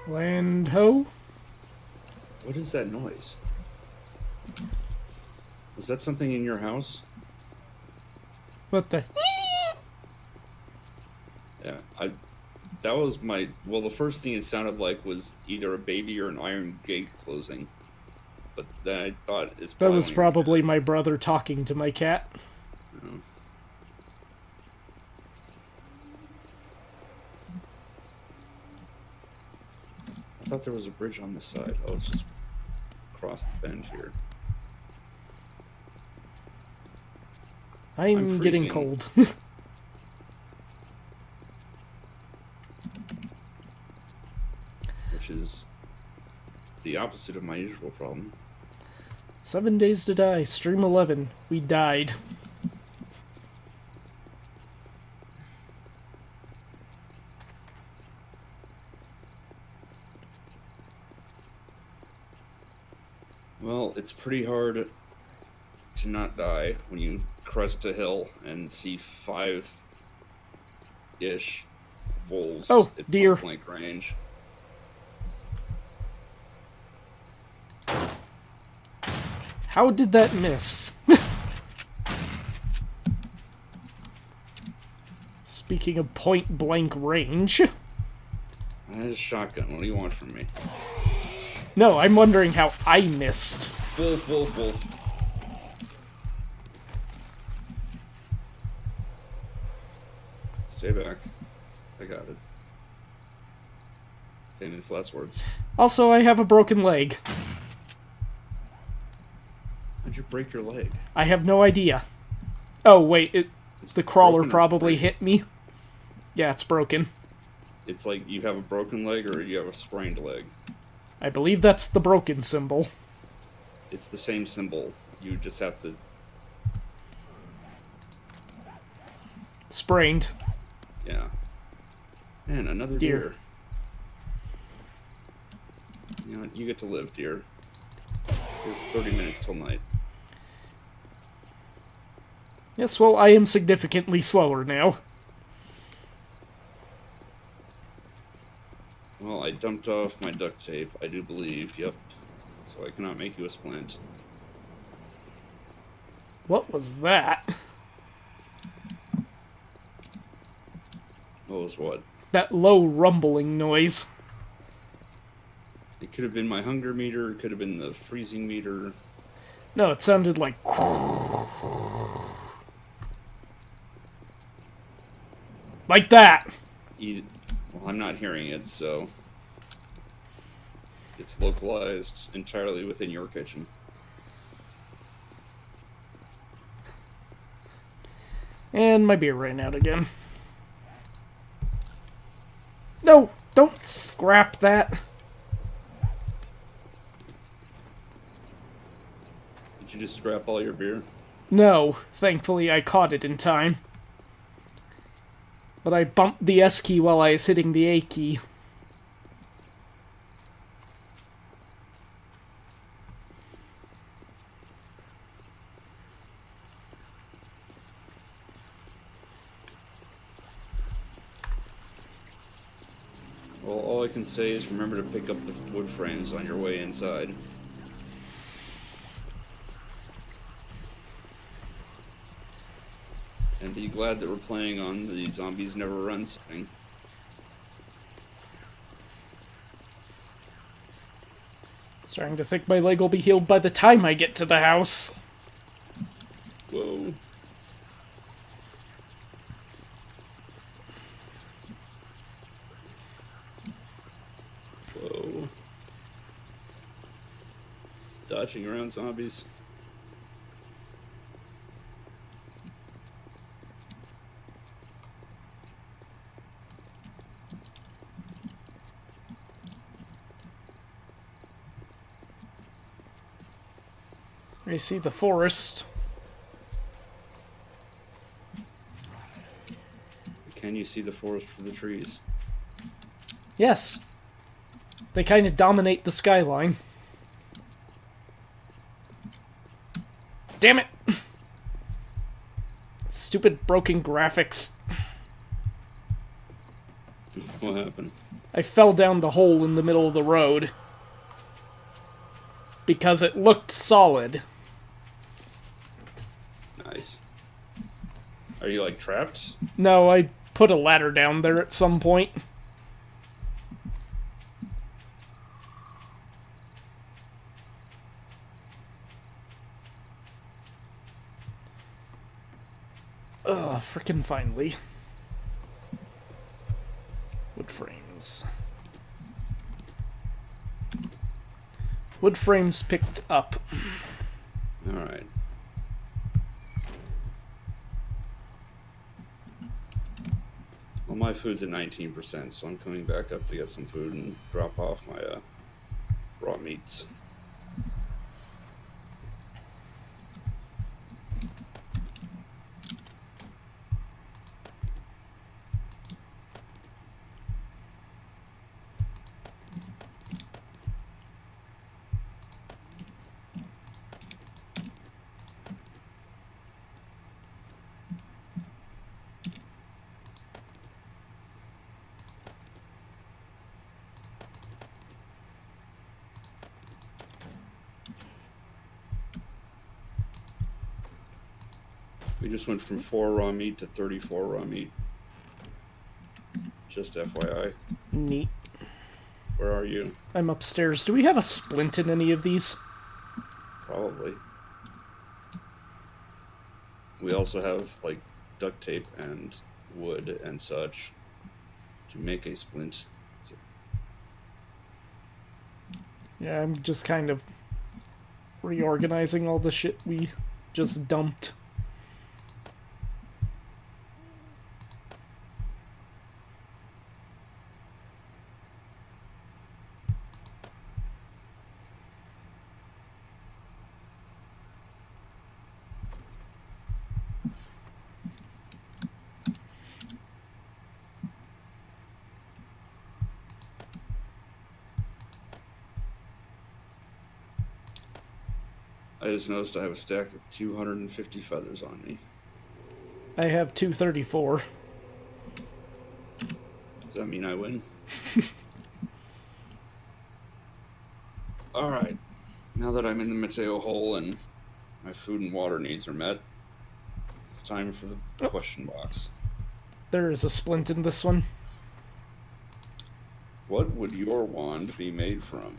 Land ho? What is that noise? Was that something in your house? What the? Yeah, that was my... Well, the first thing it sounded like was either a baby or an iron gate closing. But then I thought it's That was one of your probably cats. my brother talking to my cat. Oh. I thought there was a bridge on this side. Oh, it's just across the bend here. I'm getting freezing. cold. Which is the opposite of my usual problem. 7 days to die, stream 11. We died. Well, it's pretty hard to not die when you crest a hill and see 5-ish wolves Oh, at deer. point blank range. How did that miss? Speaking of point-blank range... I had a shotgun. What do you want from me? No, I'm wondering how I missed. Wolf, wolf, wolf. Stay back. I got it. Famous last words. Also, I have a broken leg. How'd you break your leg? I have no idea. Oh, wait, the crawler broken or probably sprained? hit me. Yeah, it's broken. It's like you have a broken leg or you have a sprained leg. I believe that's the broken symbol. It's the same symbol. You just have to... Sprained. Yeah. Man, another Deer. deer. You know what? You get to live, deer. There's 30 minutes till night. Yes, well, I am significantly slower now. Well, I dumped off my duct tape, I do believe, yep. So I cannot make you a splint. What was that? What was what? That low rumbling noise. It could have been my hunger meter, it could have been the freezing meter. No, it sounded like... Like that! Well, I'm not hearing it, so... It's localized entirely within your kitchen. And my beer ran out again. No! Don't scrap that! Did you just scrap all your beer? No, thankfully I caught it in time. But I bumped the S key while I was hitting the A key. Well, all I can say is remember to pick up the wood frames on your way inside. And be glad that we're playing on the Zombies Never Run setting. Starting to think my leg will be healed by the time I get to the house. Whoa. Whoa. Dodging around zombies. I see the forest. Can you see the forest for the trees? Yes. They kind of dominate the skyline. Damn it! Stupid broken graphics. What happened? I fell down the hole in the middle of the road. Because it looked solid. Nice. Are you, like, trapped? No, I put a ladder down there at some point. Ugh, frickin' finally. Wood frames. Wood frames picked up. Alright. Well, my food's at 19%, so I'm coming back up to get some food and drop off my raw meats. We just went from 4 raw meat to 34 raw meat. Just FYI. Neat. Where are you? I'm upstairs. Do we have a splint in any of these? Probably. We also have, like, duct tape and wood and such to make a splint. Yeah, I'm just kind of reorganizing all the shit we just dumped. I just noticed I have a stack of 250 feathers on me. I have 234. Does that mean I win? Alright. Now that I'm in the Mateo hole and my food and water needs are met, it's time for the question box. There is a splint in this one. What would your wand be made from?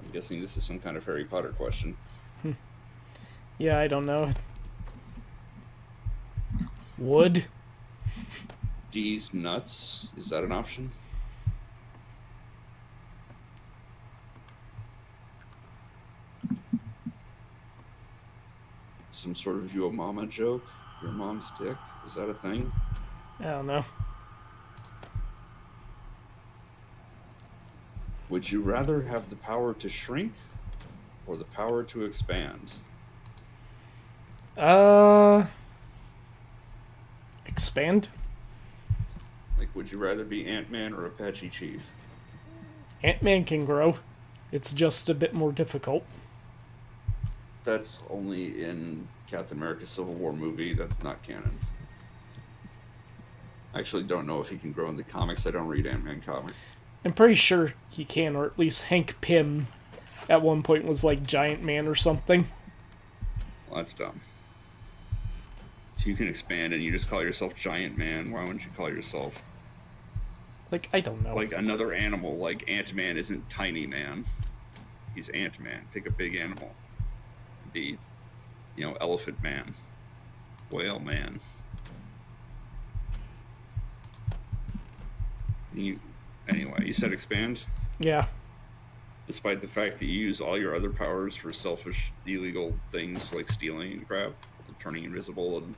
I'm guessing this is some kind of Harry Potter question. Yeah, I don't know. Wood? D's nuts? Is that an option? Some sort of your mama joke? Your mom's dick? Is that a thing? I don't know. Would you rather have the power to shrink or the power to expand? Expand? Like, would you rather be Ant-Man or Apache Chief? Ant-Man can grow. It's just a bit more difficult. That's only in Captain America Civil War movie. That's not canon. I actually don't know if he can grow in the comics. I don't read Ant-Man comics. I'm pretty sure he can, or at least Hank Pym at one point was like Giant Man or something. Well, that's dumb. So you can expand and you just call yourself Giant Man. Why wouldn't you call yourself... Like, I don't know. Like another animal, like Ant-Man isn't Tiny Man. He's Ant-Man. Pick a big animal. Be, you know, Elephant Man. Whale Man. Anyway, you said expand? Yeah. Despite the fact that you use all your other powers for selfish, illegal things like stealing and crap, and turning invisible, and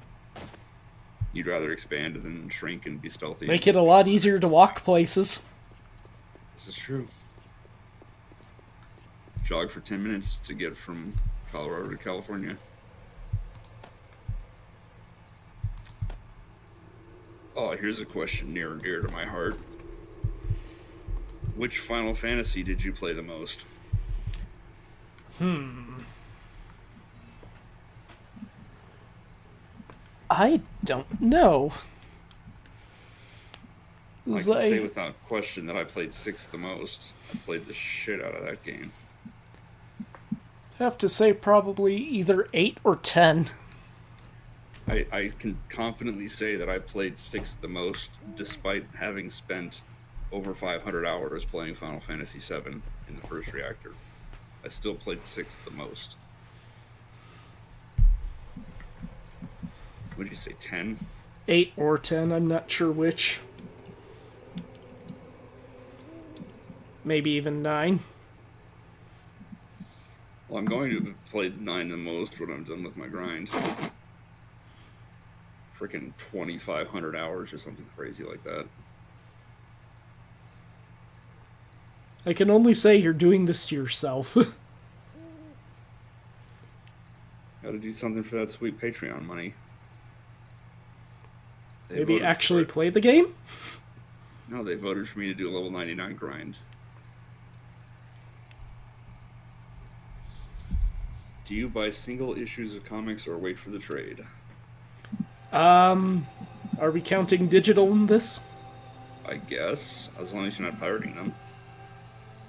you'd rather expand than shrink and be stealthy. Make it a lot easier to walk places. This is true. Jog for 10 minutes to get from Colorado to California. Oh, here's a question near and dear to my heart. Which Final Fantasy did you play the most? I don't know. I can say without question that I played 6 the most. I played the shit out of that game. I have to say probably either 8 or 10. I can confidently say that I played 6 the most, despite having spent over 500 hours playing Final Fantasy VII in the first reactor. I still played 6 the most. What did you say, 10? 8 or 10, I'm not sure which. Maybe even 9. Well, I'm going to play 9 the most when I'm done with my grind. Freaking 2,500 hours or something crazy like that. I can only say you're doing this to yourself. Gotta do something for that sweet Patreon money. They Maybe voted actually for it. play the game? No, they voted for me to do a level 99 grind. Do you buy single issues of comics or wait for the trade? Are we counting digital in this? I guess, as long as you're not pirating them.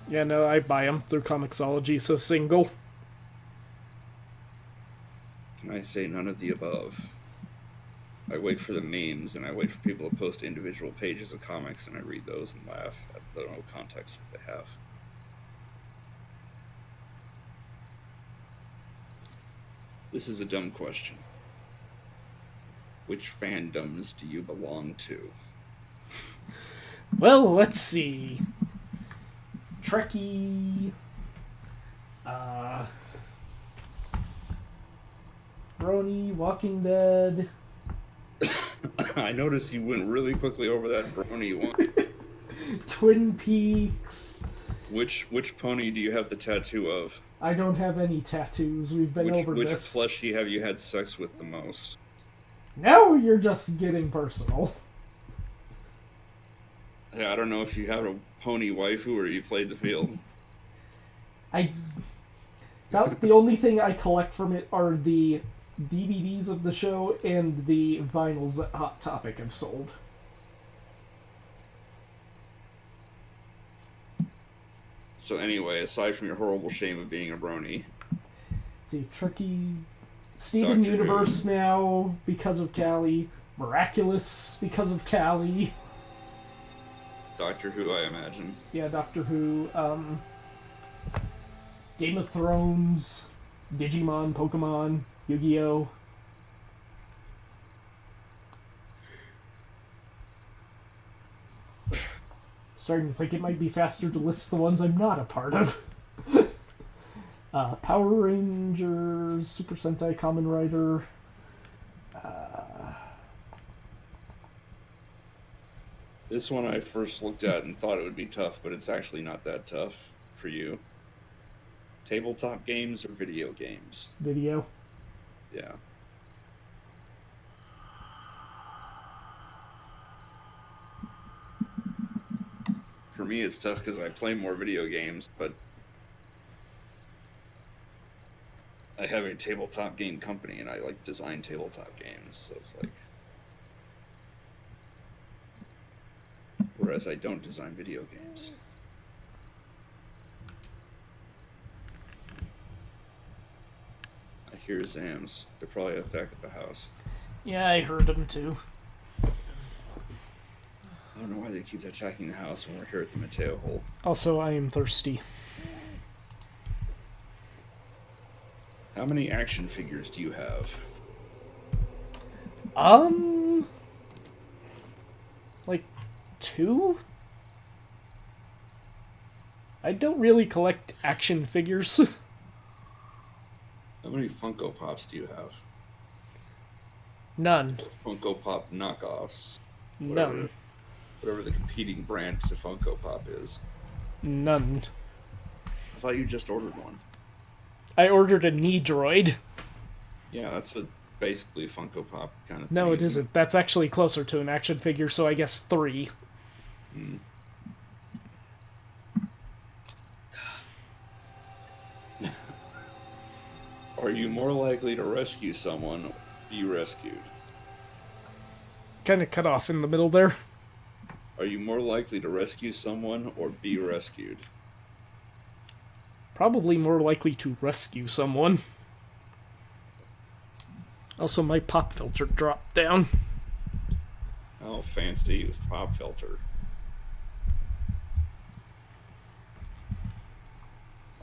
Yeah, no, I buy them through Comixology, so single. Can I say none of the above? I wait for the memes, and I wait for people to post individual pages of comics, and I read those and laugh at the no context that they have. This is a dumb question. Which fandoms do you belong to? Well, let's see. Trekkie. Brony, Walking Dead. I noticed you went really quickly over that brony one. Twin Peaks. Which pony do you have the tattoo of? I don't have any tattoos. We've been over Which this. plushie have you had sex with the most? Now you're just getting personal. Yeah, I don't know if you have a pony waifu or you played the field. About the only thing I collect from it are the DVDs of the show and the vinyls that Hot Topic have sold. So anyway, aside from your horrible shame of being a brony, Let's see, Tricky, Steven Doctor Universe Who. now because of Callie, Miraculous because of Callie. Doctor Who, I imagine. Yeah, Doctor Who, Game of Thrones, Digimon, Pokemon, Yu-Gi-Oh! Starting to think it might be faster to list the ones I'm not a part of. Power Rangers, Super Sentai Kamen Rider. This one I first looked at and thought it would be tough, but it's actually not that tough for you. Tabletop games or video games? Video. Yeah. For me, it's tough because I play more video games, but I have a tabletop game company and I like design tabletop games, so it's like. Whereas I don't design video games. I hear Zams. They're probably up back at the house. Yeah, I heard them too. I don't know why they keep attacking the house when we're here at the Mateo hole. Also, I am thirsty. How many action figures do you have? Like 2? I don't really collect action figures. How many Funko Pops do you have? None. Funko Pop knockoffs. None. Whatever the competing brand to Funko Pop is. None. I thought you just ordered one. I ordered a knee droid. Yeah, that's basically a Funko Pop kind of thing. No, it isn't. That's actually closer to an action figure, so I guess 3. Hmm. Are you more likely to rescue someone or be rescued? Kind of cut off in the middle there. Are you more likely to rescue someone or be rescued? Probably more likely to rescue someone. Also, my pop filter dropped down. Oh, fancy with pop filter.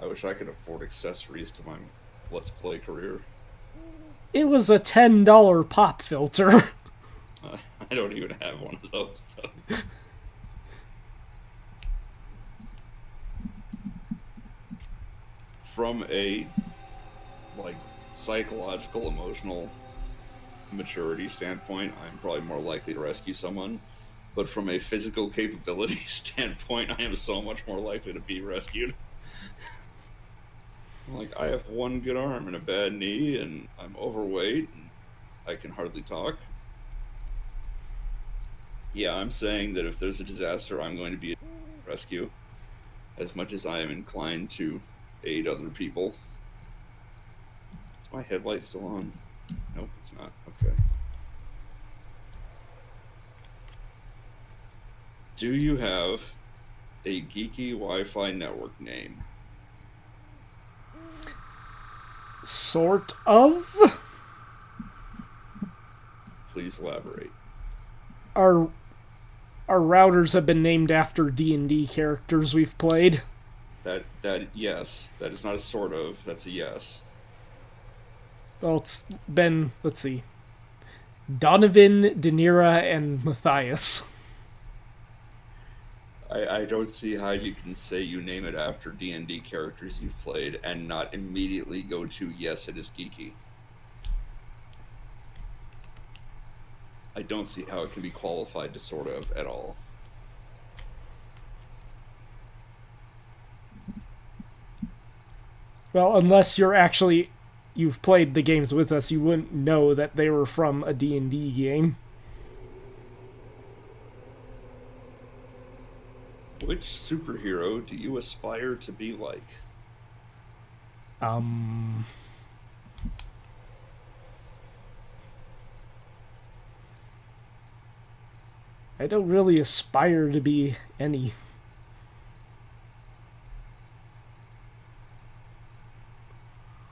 I wish I could afford accessories to my Let's Play career. It was a $10 pop filter. I don't even have one of those, though. From a, like, psychological, emotional maturity standpoint, I'm probably more likely to rescue someone. But from a physical capability standpoint, I am so much more likely to be rescued. Like, I have one good arm and a bad knee, and I'm overweight, and I can hardly talk. Yeah, I'm saying that if there's a disaster, I'm going to be a rescue, as much as I am inclined to aid other people. Is my headlight still on? Nope, it's not. Okay. Do you have a geeky Wi-Fi network name? Sort of. Please elaborate. Our routers have been named after D&D characters we've played. That yes, that is not a sort of. That's a yes. Well, it's been, let's see, Donovan, Danira, and Matthias. I don't see how you can say you name it after D&D characters you've played and not immediately go to, yes, it is geeky. I don't see how it can be qualified to sort of at all. Well, unless you've played the games with us, you wouldn't know that they were from a D&D game. Which superhero do you aspire to be like? I don't really aspire to be any.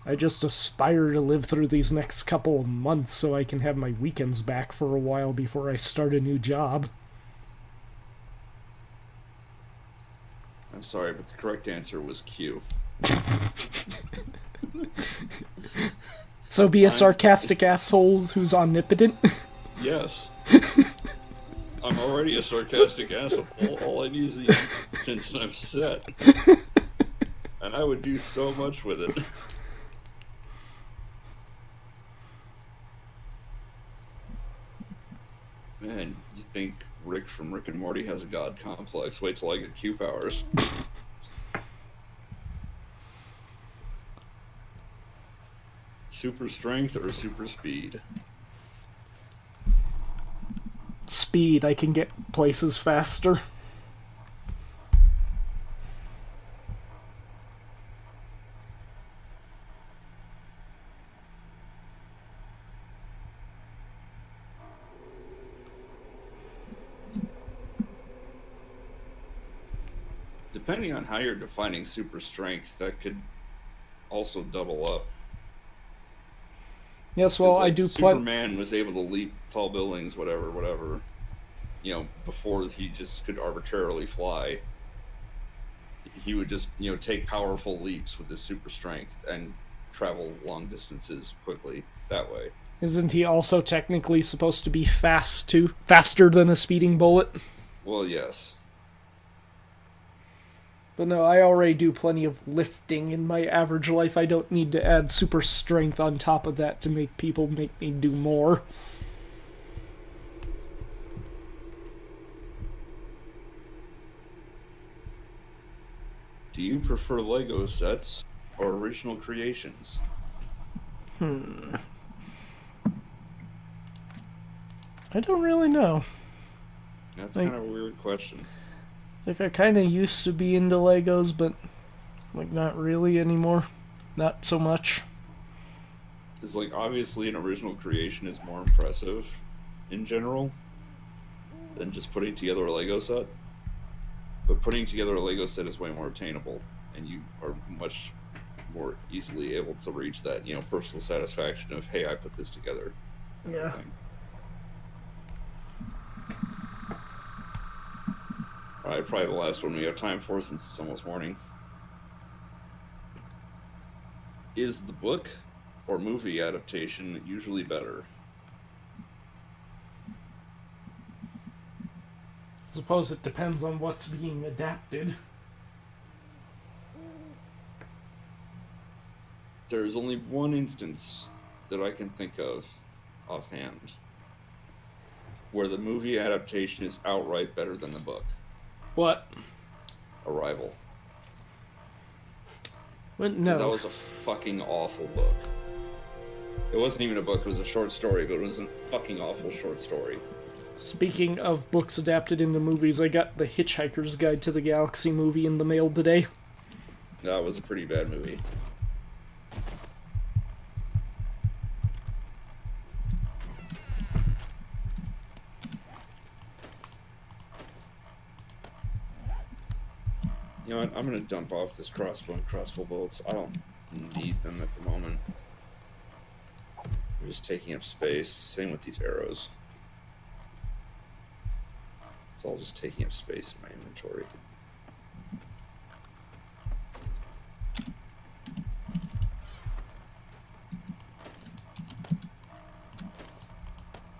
I just aspire to live through these next couple of months so I can have my weekends back for a while before I start a new job. I'm sorry, but the correct answer was Q. So be a sarcastic asshole who's omnipotent? Yes. I'm already a sarcastic asshole. All I need is the instance and I'm set. And I would do so much with it. Man, you think Rick from Rick and Morty has a god complex? Wait till I get Q powers. Super strength or super speed? Speed, I can get places faster. Depending on how you're defining super strength, that could also double up. Yes, well, like, I do Superman was able to leap tall buildings, whatever. You know, before he just could arbitrarily fly. He would just, take powerful leaps with his super strength and travel long distances quickly that way. Isn't he also technically supposed to be fast too? Faster than a speeding bullet? Well, yes. But no, I already do plenty of lifting in my average life. I don't need to add super strength on top of that to make people make me do more. Do you prefer Lego sets or original creations? I don't really know. That's kind of a weird question. Like, I kind of used to be into Legos, but, not really anymore. Not so much. Because, obviously an original creation is more impressive in general than just putting together a Lego set. But putting together a Lego set is way more attainable, and you are much more easily able to reach that, personal satisfaction of, hey, I put this together. Yeah. Alright, probably the last one we have time for since it's almost morning. Is the book or movie adaptation usually better? I suppose it depends on what's being adapted. There's only one instance that I can think of offhand where the movie adaptation is outright better than the book. What? Arrival. What? Because that No. was a fucking awful book. It wasn't even a book, it was a short story, but it was a fucking awful short story. Speaking of books adapted into movies, I got the Hitchhiker's Guide to the Galaxy movie in the mail today. That was a pretty bad movie. You know what? I'm gonna dump off this crossbow and crossbow bolts. I don't need them at the moment. They're just taking up space. Same with these arrows. It's all just taking up space in my inventory.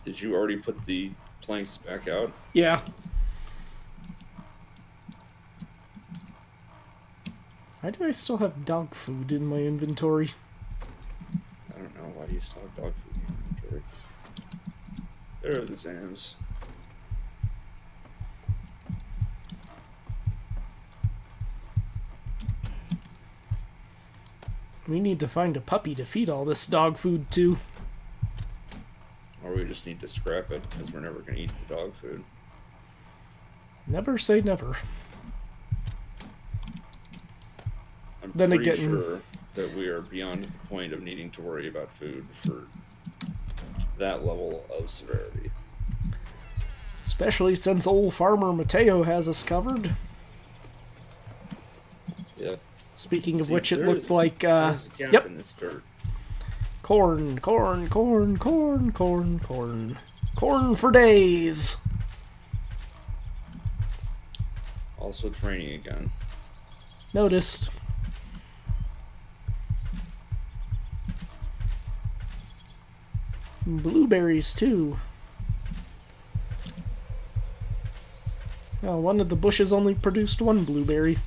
Did you already put the planks back out? Yeah. Why do I still have dog food in my inventory? I don't know. Why do you still have dog food in your inventory? There are the Zams. We need to find a puppy to feed all this dog food to. Or we just need to scrap it, because we're never going to eat the dog food. Never say never. I'm Then pretty again, sure that we are beyond the point of needing to worry about food for that level of severity. especially since old farmer Mateo has us covered. Yeah. Speaking of See, which, it there looked is- like, there's a gap yep, in this dirt. corn, corn, corn, corn, corn, corn. Corn for days. Also training again. Noticed. Blueberries, too. Oh, one of the bushes only produced one blueberry.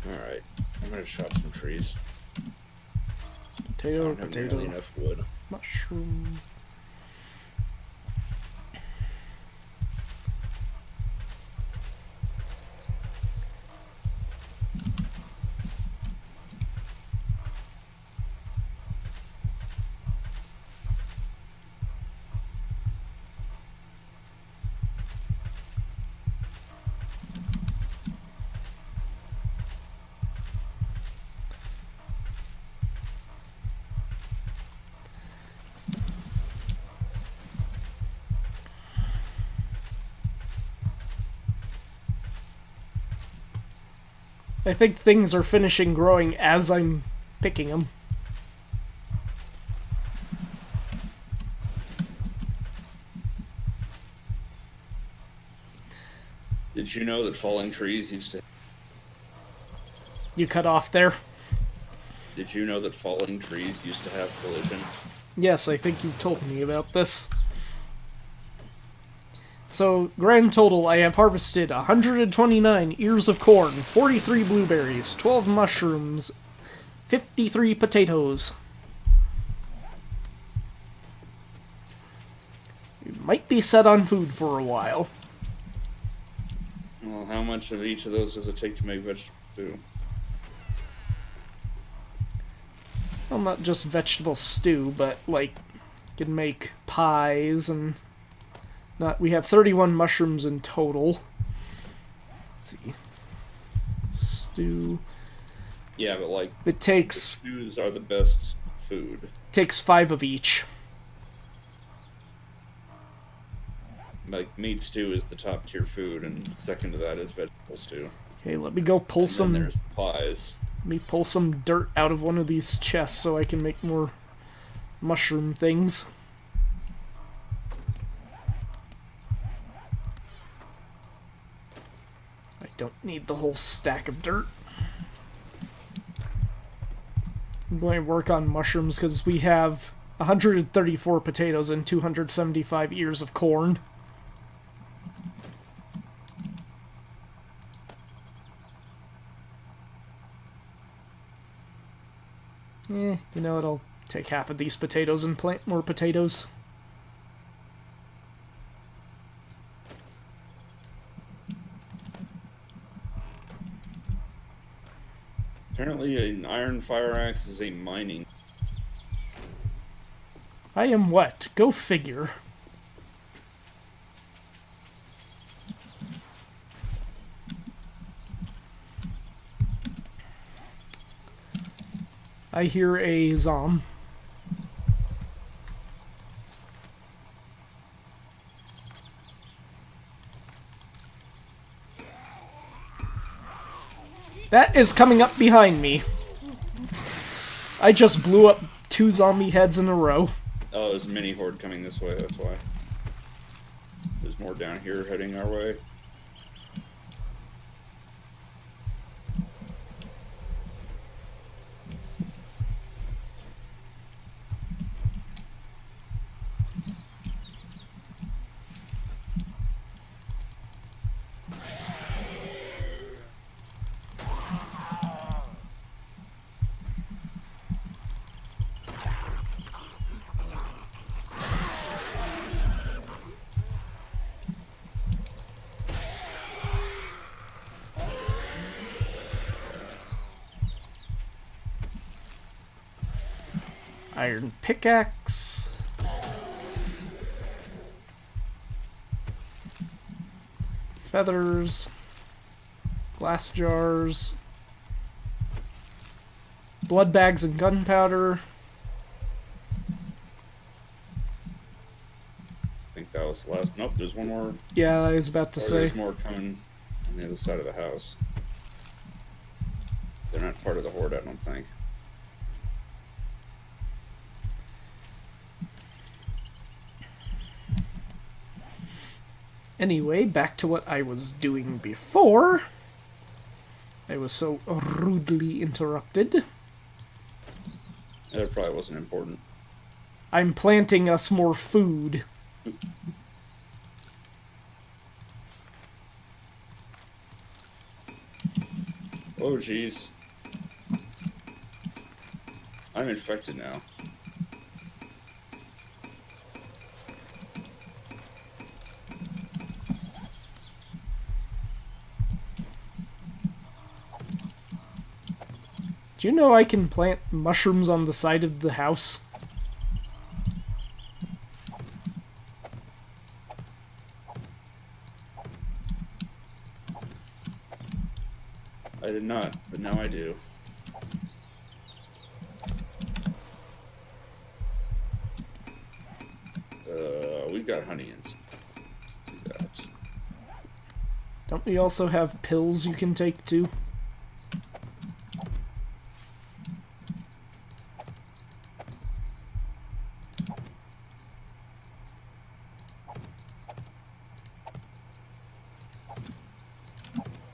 Alright, I'm going to chop some trees. I Potato, don't have potato, nearly enough wood. mushroom. I think things are finishing growing as I'm picking them. Did you know that falling trees used to... You cut off there? Did you know that falling trees used to have collision? Yes, I think you told me about this. So, grand total, I have harvested 129 ears of corn, 43 blueberries, 12 mushrooms, 53 potatoes. We might be set on food for a while. Well, how much of each of those does it take to make vegetable stew? Well, not just vegetable stew, but, like, can make pies and... Not, we have 31 mushrooms in total. Let's see. Stew. Yeah, but like, It takes stews are the best food. 5 of each. Like, meat stew is the top tier food, and second to that is vegetable stew. Okay, let me go pull And some... then there's the pies. Let me pull some dirt out of one of these chests so I can make more mushroom things. I don't need the whole stack of dirt. I'm going to work on mushrooms because we have 134 potatoes and 275 ears of corn. You know what, I'll take half of these potatoes and plant more potatoes. Apparently, an iron fire axe is a mining. I am what? Go figure. I hear a zom. That is coming up behind me. I just blew up 2 zombie heads in a row. Oh, there's a mini horde coming this way, that's why. There's more down here heading our way. Iron pickaxe. Feathers. Glass jars. Blood bags and gunpowder. I think that was the last. Nope, there's one more. Yeah, I was about to say. There's more coming on the other side of the house. They're not part of the horde, I don't think. Anyway, back to what I was doing before. I was so rudely interrupted. That probably wasn't important. I'm planting us more food. Oh, jeez. I'm infected now. Do you know I can plant mushrooms on the side of the house? I did not, but now I do. We've got honey in. Let's do that. Don't we also have pills you can take too?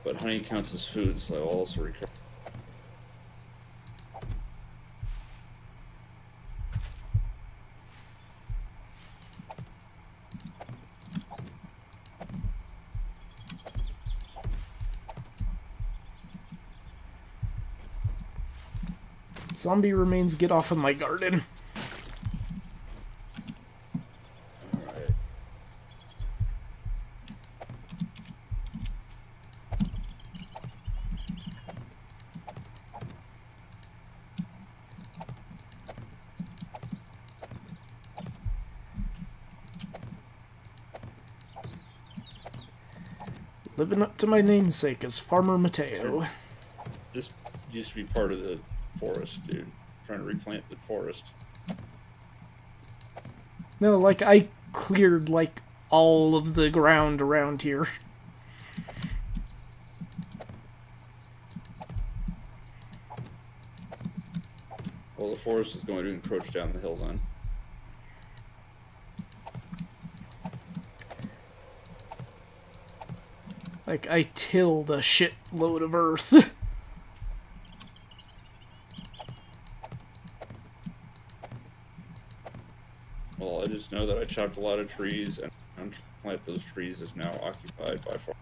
But honey counts as food, so I'll also recover. Zombie remains, get off of my garden. Alright. Living up to my namesake as Farmer Mateo. This used to be part of the forest, dude. Trying to replant the forest. No, like, I cleared, like, all of the ground around here. Well, the forest is going to encroach down the hill then. Like, I tilled a shitload of earth. Well, I just know that I chopped a lot of trees, and I'm trying to plant those trees is now occupied by farm.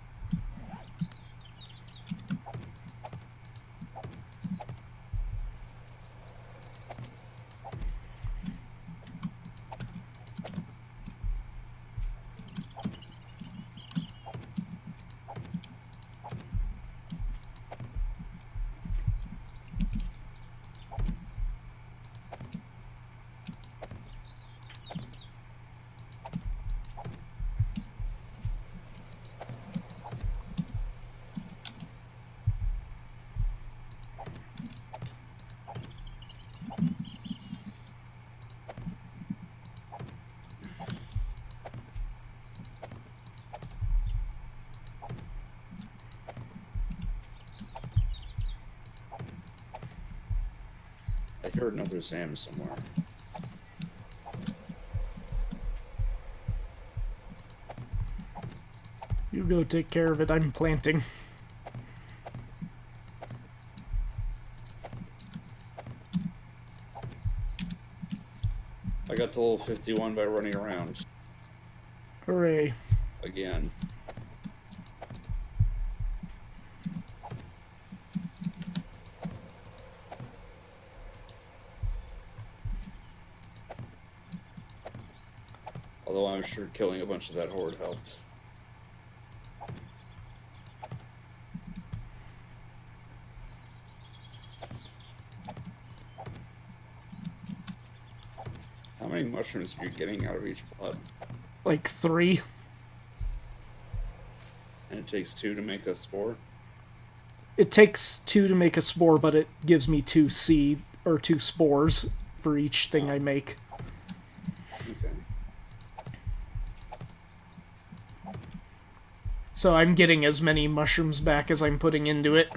heard another Sam somewhere. You go take care of it. I'm planting. I got to level 51 by running around. Hooray. Again. Although I'm sure killing a bunch of that horde helped. How many mushrooms are you getting out of each plot? Like 3. And it takes 2 to make a spore? It takes 2 to make a spore, but it gives me 2 seed or 2 spores for each thing I make. Okay. So I'm getting as many mushrooms back as I'm putting into it.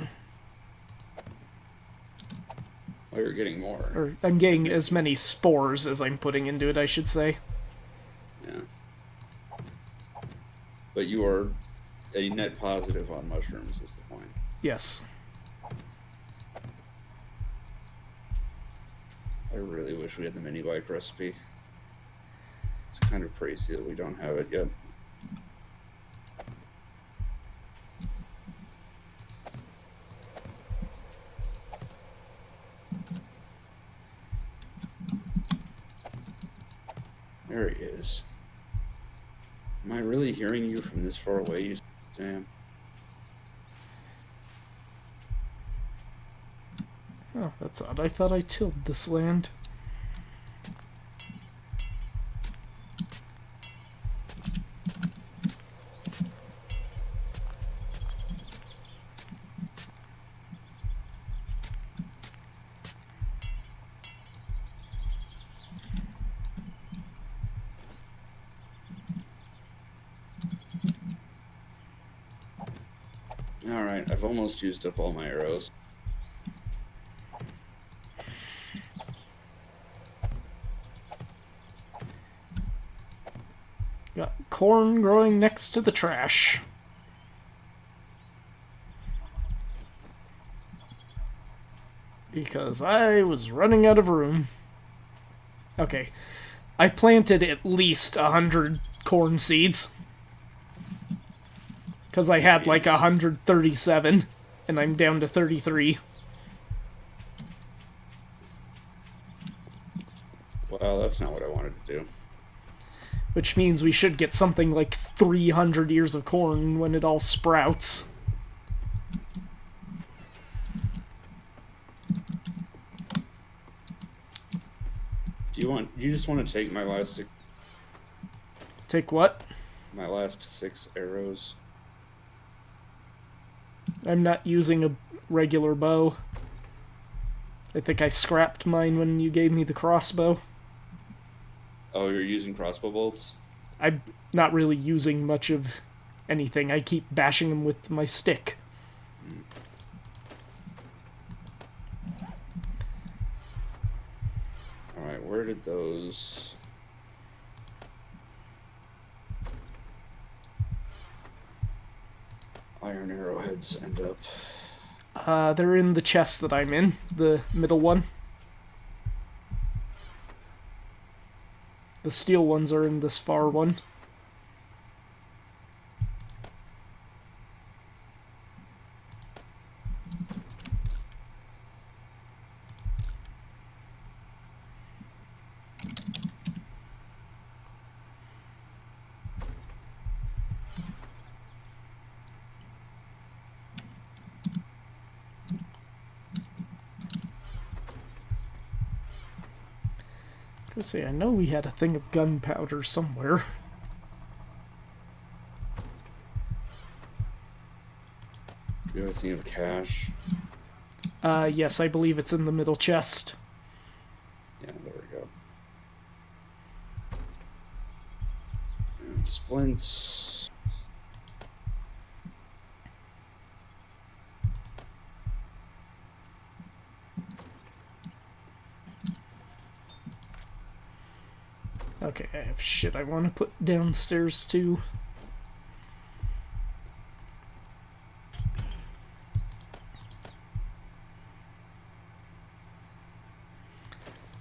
Oh, you're getting more. Or I'm getting as many spores as I'm putting into it, I should say. Yeah. But you are a net positive on mushrooms, is the point. Yes. I really wish we had the mini bike recipe. It's kind of crazy that we don't have it yet. There he is. Am I really hearing you from this far away, Sam? Oh, that's odd. I thought I tilled this land. Alright, I've almost used up all my arrows. Got corn growing next to the trash. Because I was running out of room. Okay. I planted at least 100 corn seeds. Because I had like 137, and I'm down to 33. Well, that's not what I wanted to do. Which means we should get something like 300 ears of corn when it all sprouts. You just want to take my last 6... Take what? My last 6 arrows. I'm not using a regular bow. I think I scrapped mine when you gave me the crossbow. Oh, you're using crossbow bolts? I'm not really using much of anything. I keep bashing them with my stick. Alright, where did those... iron arrowheads end up? They're in the chest that I'm in, the middle one. The steel ones are in this far one. Let's see, I know we had a thing of gunpowder somewhere. Do you have a thing of cash? Yes, I believe it's in the middle chest. Yeah, there we go. And splints. Okay, I have shit I want to put downstairs too.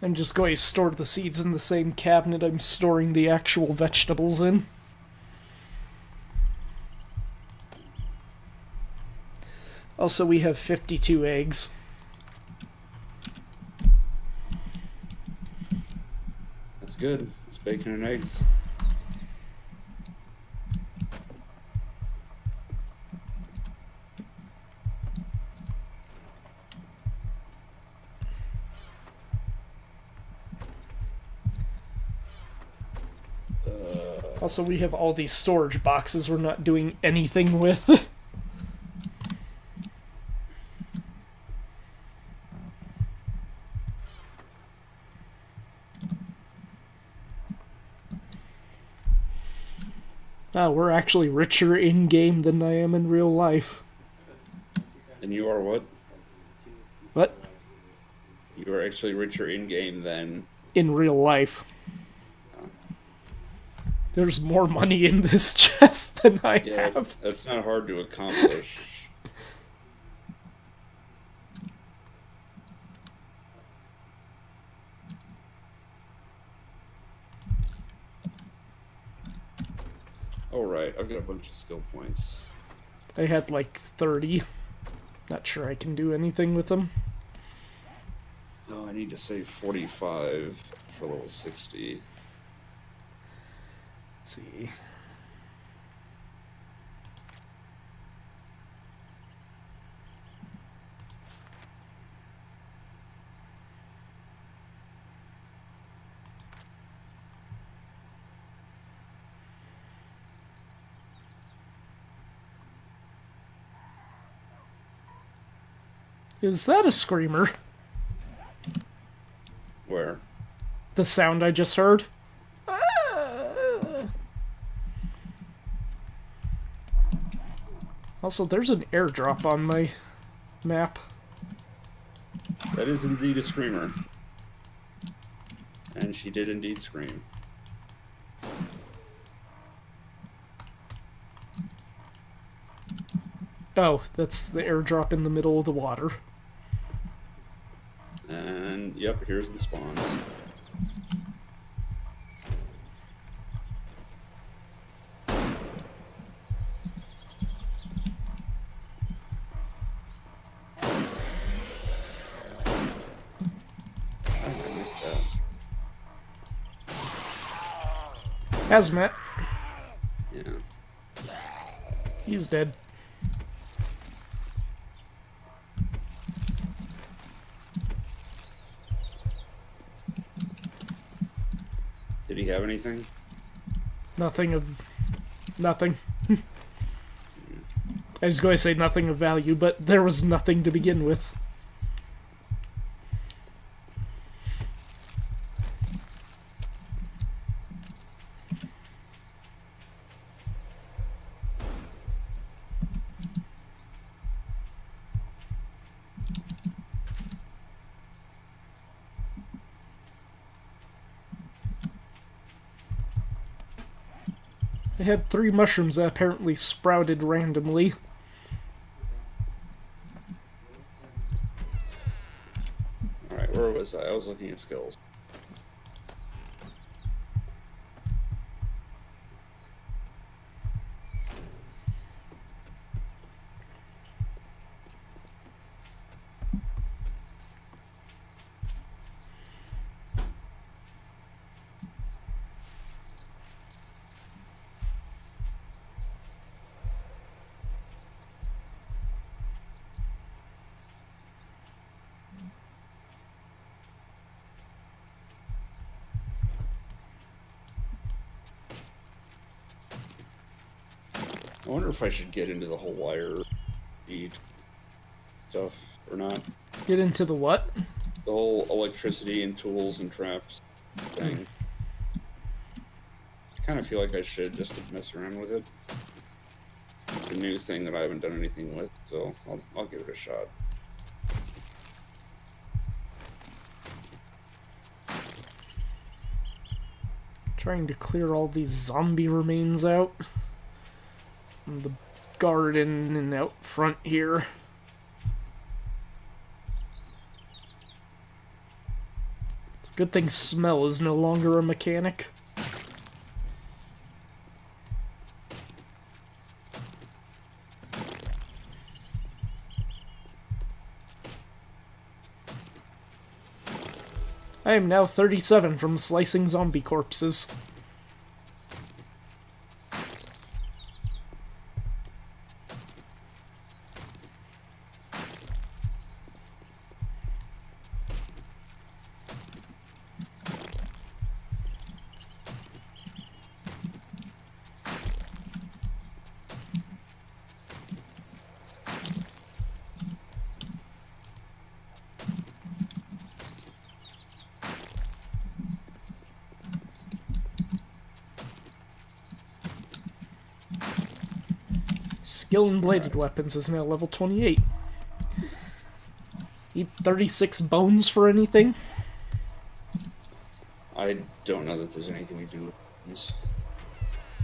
I'm just going to store the seeds in the same cabinet I'm storing the actual vegetables in. Also, we have 52 eggs. That's good. It's bacon and eggs. Also, we have all these storage boxes we're not doing anything with. Wow, we're actually richer in-game than I am in real life. And you are what? What? You are actually richer in-game than... In real life. There's more money in this chest than I have. That's not hard to accomplish. Alright, I've got a bunch of skill points. I had like 30. Not sure I can do anything with them. Oh, I need to save 45 for level 60. Let's see. Is that a screamer? Where? The sound I just heard? Also, there's an airdrop on my map. That is indeed a screamer. And she did indeed scream. Oh, that's the airdrop in the middle of the water. And, yep, here's the spawns. I missed that. Hazmat. Yeah. He's dead. Did he have anything? Nothing. I was going to say nothing of value, but there was nothing to begin with. I had 3 mushrooms that apparently sprouted randomly. Alright, where was I? I was looking at skills. I wonder if I should get into the whole wire feed stuff or not. Get into the what? The whole electricity and tools and traps thing. I kind of feel like I should just to mess around with it. It's a new thing that I haven't done anything with, so I'll give it a shot. Trying to clear all these zombie remains out. And the garden and out front here. It's a good thing smell is no longer a mechanic. I am now 37 from slicing zombie corpses. Skill in bladed weapons is now level 28. Eat 36 bones for anything? I don't know that there's anything we do with this.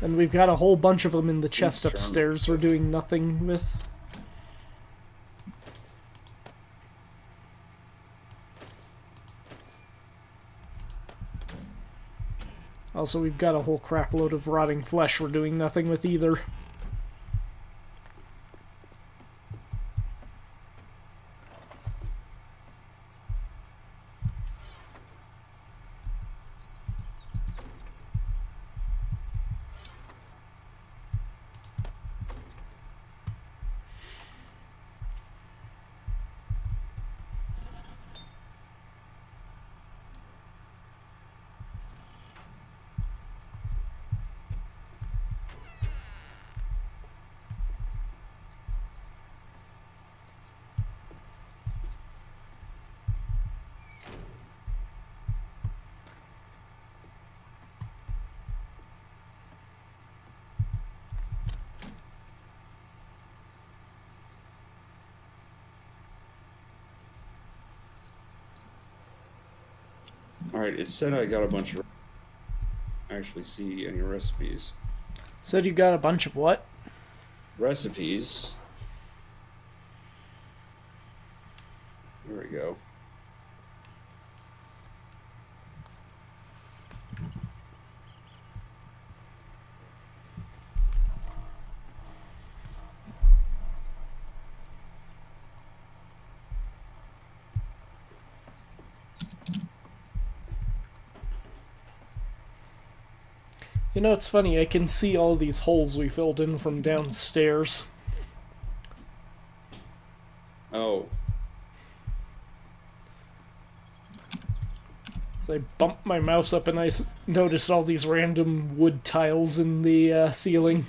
And we've got a whole bunch of them in the chest upstairs we're doing nothing with. Also, we've got a whole crap load of rotting flesh we're doing nothing with either. Alright, it said I got a bunch of... actually see any recipes. Said you got a bunch of what? Recipes. There we go. You know, it's funny, I can see all these holes we filled in from downstairs. Oh. So I bumped my mouse up and I noticed all these random wood tiles in the ceiling.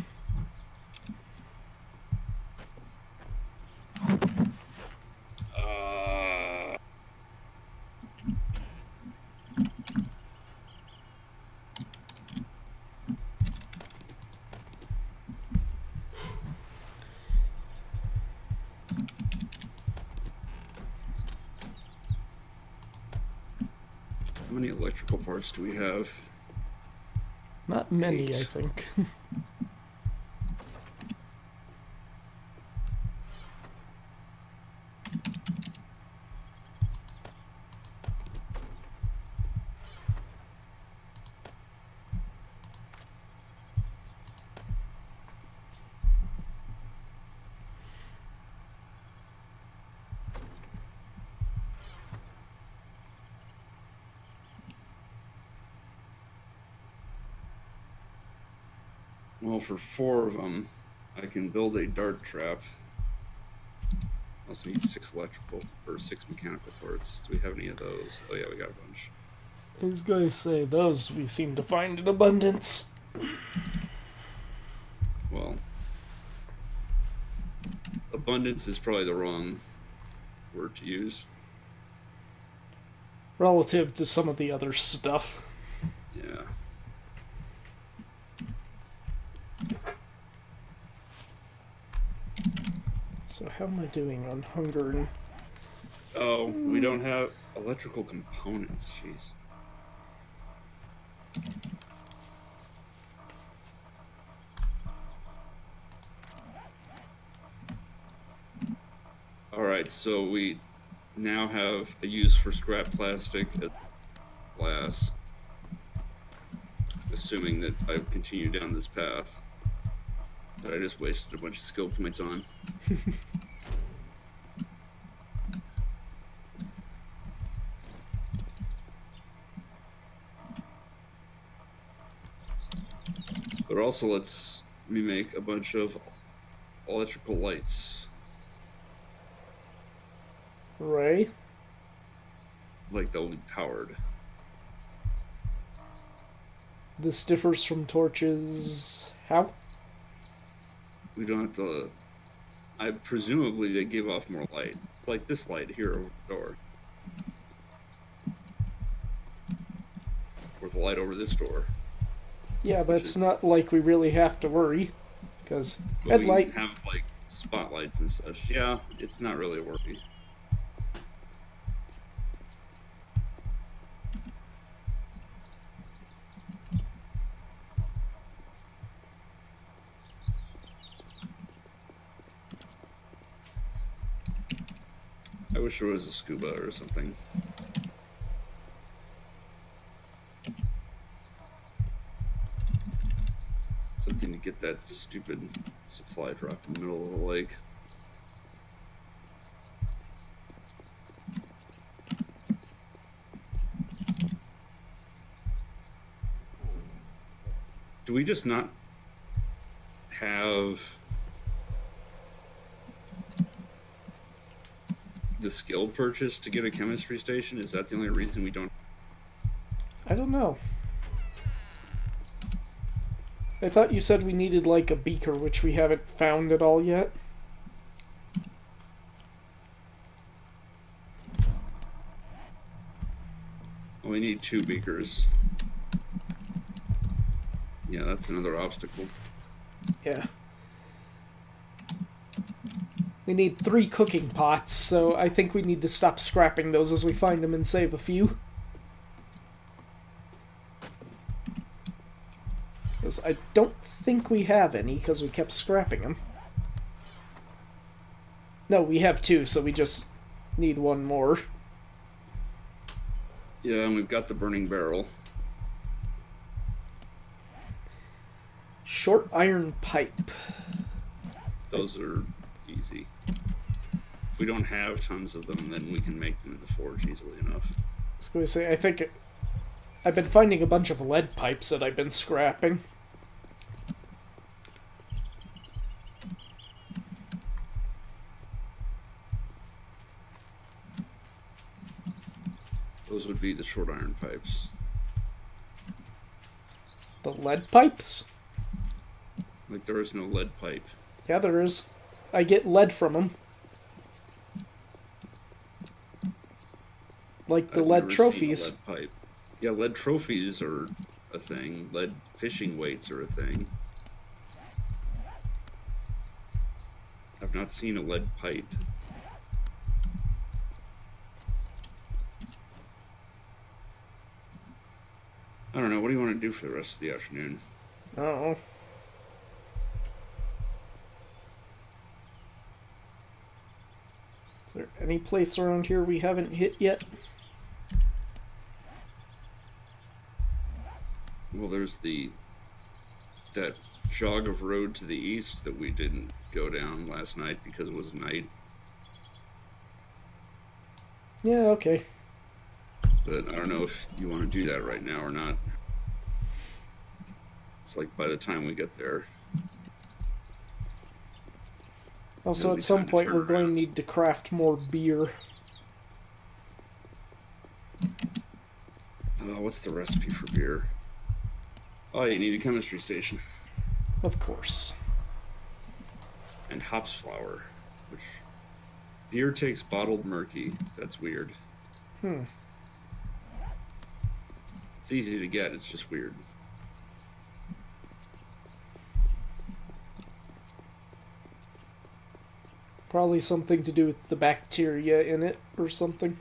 How many electrical parts do we have? Not many, 8. I think. Well, for 4 of them, I can build a dart trap. I also need 6 electrical or 6 mechanical parts. Do we have any of those? Oh yeah, we got a bunch. I was gonna say, those we seem to find in abundance. Well, abundance is probably the wrong word to use. Relative to some of the other stuff. Yeah. So how am I doing on hunger and... Oh, we don't have electrical components. Jeez. Alright, so we now have a use for scrap plastic as glass. Assuming that I continue down this path that I just wasted a bunch of skill points on. But also lets me make a bunch of electrical lights. Right. Like they'll be powered. This differs from torches. How? We don't have to... presumably they give off more light. Like this light here over the door. Or the light over this door. Yeah, but it's not like we really have to worry. Because But headlight... we have, like, spotlights and such. Yeah, it's not really a worry. I wish there was a scuba or something. Something to get that stupid supply drop in the middle of the lake. Do we just not have the skill purchase to get a chemistry station? Is that the only reason we don't? I don't know. I thought you said we needed, like, a beaker, which we haven't found at all yet. Well, we need 2 beakers. Yeah, that's another obstacle. Yeah. We need 3 cooking pots, so I think we need to stop scrapping those as we find them and save a few. Because I don't think we have any, because we kept scrapping them. No, we have 2, so we just need 1 more. Yeah, and we've got the burning barrel. Short iron pipe. Those are easy. If we don't have tons of them, then we can make them in the forge easily enough. I was going to say, I think I've been finding a bunch of lead pipes that I've been scrapping. Those would be the short iron pipes. The lead pipes? Like, there is no lead pipe. Yeah, there is. I get lead from them. Like the I've lead never trophies. seen a lead pipe. Yeah, lead trophies are a thing. Lead fishing weights are a thing. I've not seen a lead pipe. I don't know. What do you want to do for the rest of the afternoon? Oh. Is there any place around here we haven't hit yet? Well, there's that jog of road to the east that we didn't go down last night because it was night. Yeah, okay. But I don't know if you want to do that right now or not. It's like by the time we get there. Also, It'll at be some time to point, turn we're going to around. need to craft more beer. What's the recipe for beer? Oh, you need a chemistry station. Of course. And hops flour, which... Beer takes bottled murky. That's weird. It's easy to get, it's just weird. Probably something to do with the bacteria in it or something.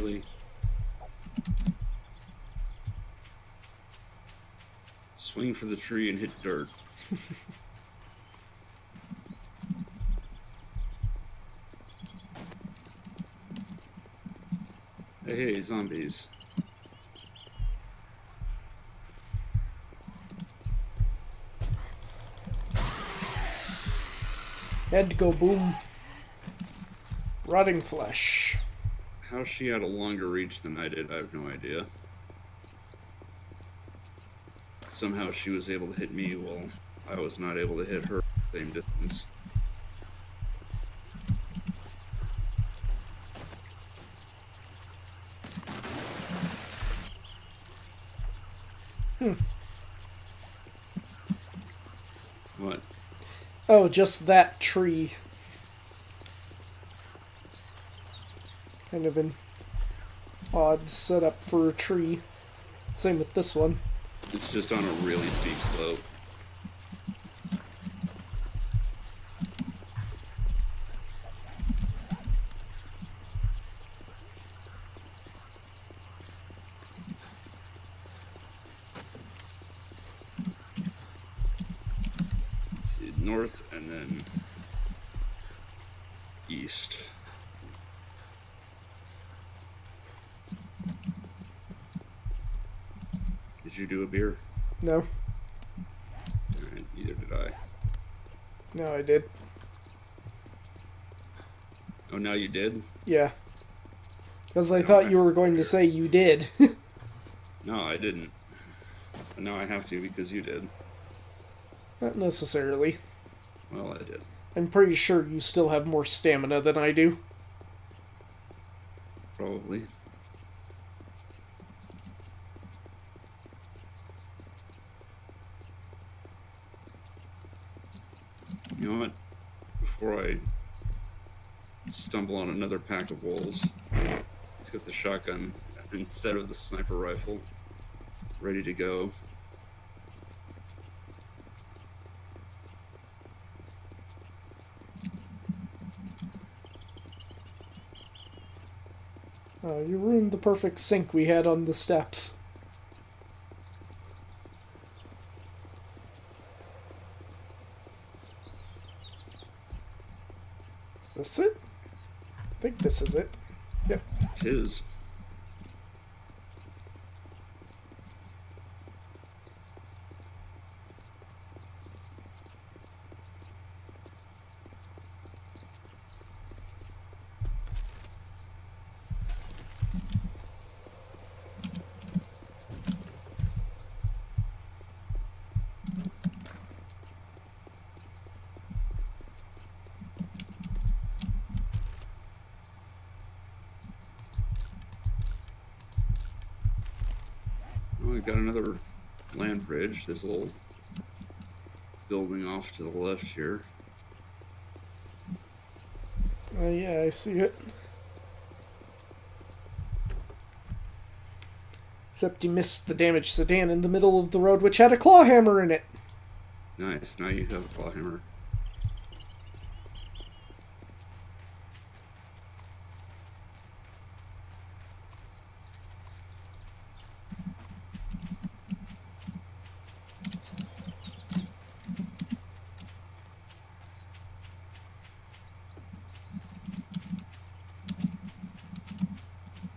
really. Swing for the tree and hit dirt. Hey, zombies. Head go boom. Rotting flesh. How she had a longer reach than I did, I have no idea. Somehow she was able to hit me while I was not able to hit her same distance. What? Oh, just that tree. Kind of an odd setup for a tree. Same with this one. It's just on a really steep slope. Let's see, north and then east. Did you do a beer? No. Alright, neither did I. No, I did. Oh, now you did? Yeah. Because I No, thought I you were have going to beer. say you did. No, I didn't. But now I have to because you did. Not necessarily. Well, I did. I'm pretty sure you still have more stamina than I do. Probably. You know what? Before I stumble on another pack of wolves, let's get the shotgun instead of the sniper rifle ready to go. Oh, you ruined the perfect sync we had on the steps. Is this it? I think this is it. Yep. Tis. Oh, we got another land bridge. There's a little building off to the left here. Yeah, I see it. Except you missed the damaged sedan in the middle of the road, which had a claw hammer in it. Nice. Now you have a claw hammer.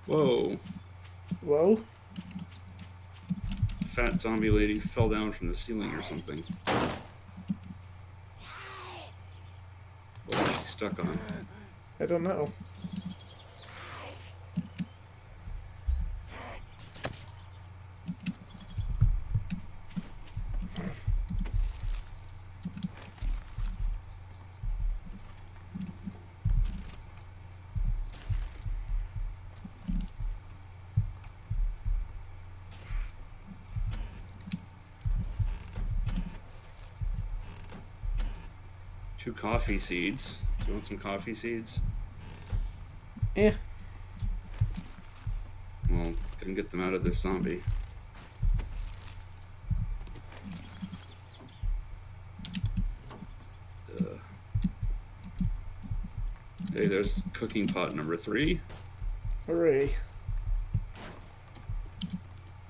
Whoa. Whoa. Fat zombie lady fell down from the ceiling or something. What is she stuck on? I don't know. Two coffee seeds. Do you want some coffee seeds? Eh. Well, can get them out of this zombie. Hey, there's cooking pot number 3. Hooray.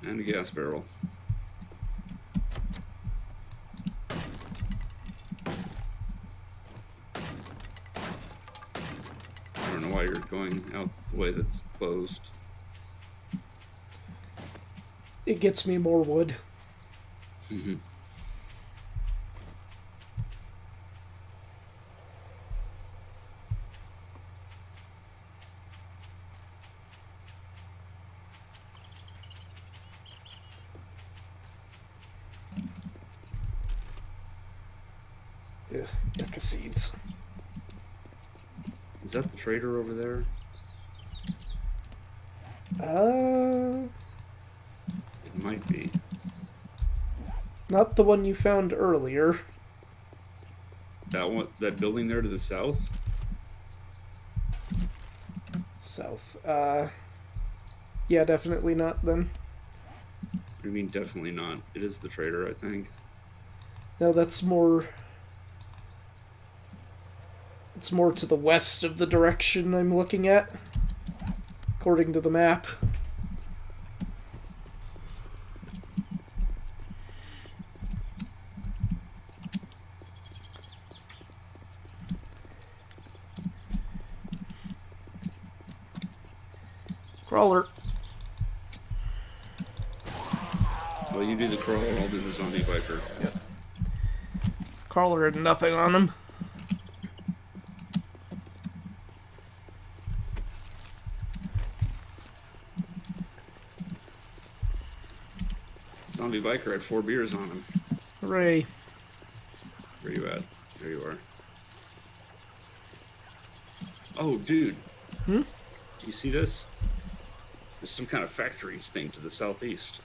And a gas barrel. I don't know why you're going out the way that's closed. It gets me more wood. Mm-hmm. Ugh, yucca seeds. Is that the trader over there? It might be. Not the one you found earlier. That one, that building there to the south? South. Yeah, definitely not then. What do you mean, definitely not? It is the trader, I think. No, that's more... It's more to the west of the direction I'm looking at, according to the map. Crawler. Well, you do the crawl, I'll do the zombie biker. Yep. Crawler had nothing on him. Zombie biker had 4 beers on him. Hooray. Where you at? There you are. Oh, dude. Hmm? Do you see this? There's some kind of factory thing to the southeast.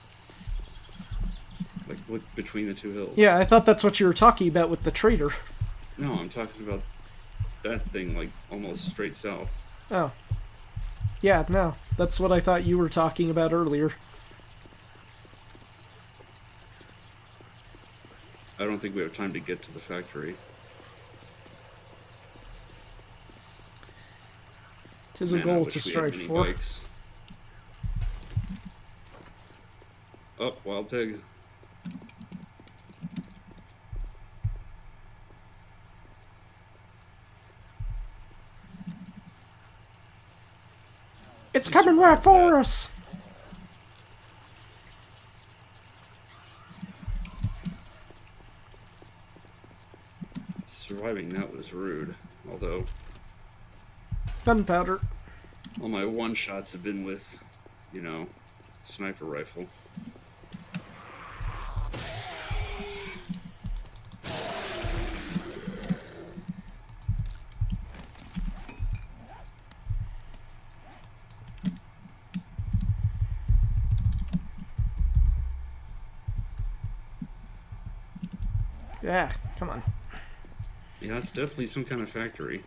Like, look between the two hills. Yeah, I thought that's what you were talking about with the trader. No, I'm talking about that thing, like, almost straight south. Oh. Yeah, no. That's what I thought you were talking about earlier. I don't think we have time to get to the factory. 'Tis a Man, I goal wish to we had strive mini for. bikes. Oh, wild pig. It's coming right for us! Surviving that was rude, although Gunpowder. all my one-shots have been with, you know, sniper rifle. Yeah, come on. Yeah, it's definitely some kind of factory.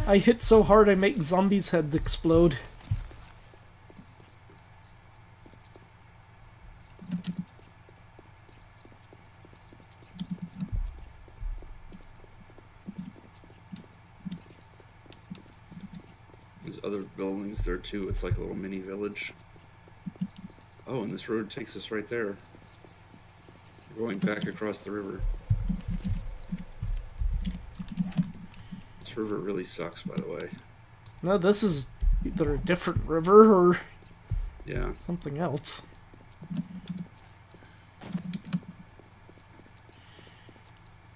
I hit so hard I make zombies' heads explode. There's other buildings there too. It's like a little mini village. Oh, and this road takes us right there. We're going back across the river. This river really sucks, by the way. No, this is either a different river or Yeah. something else.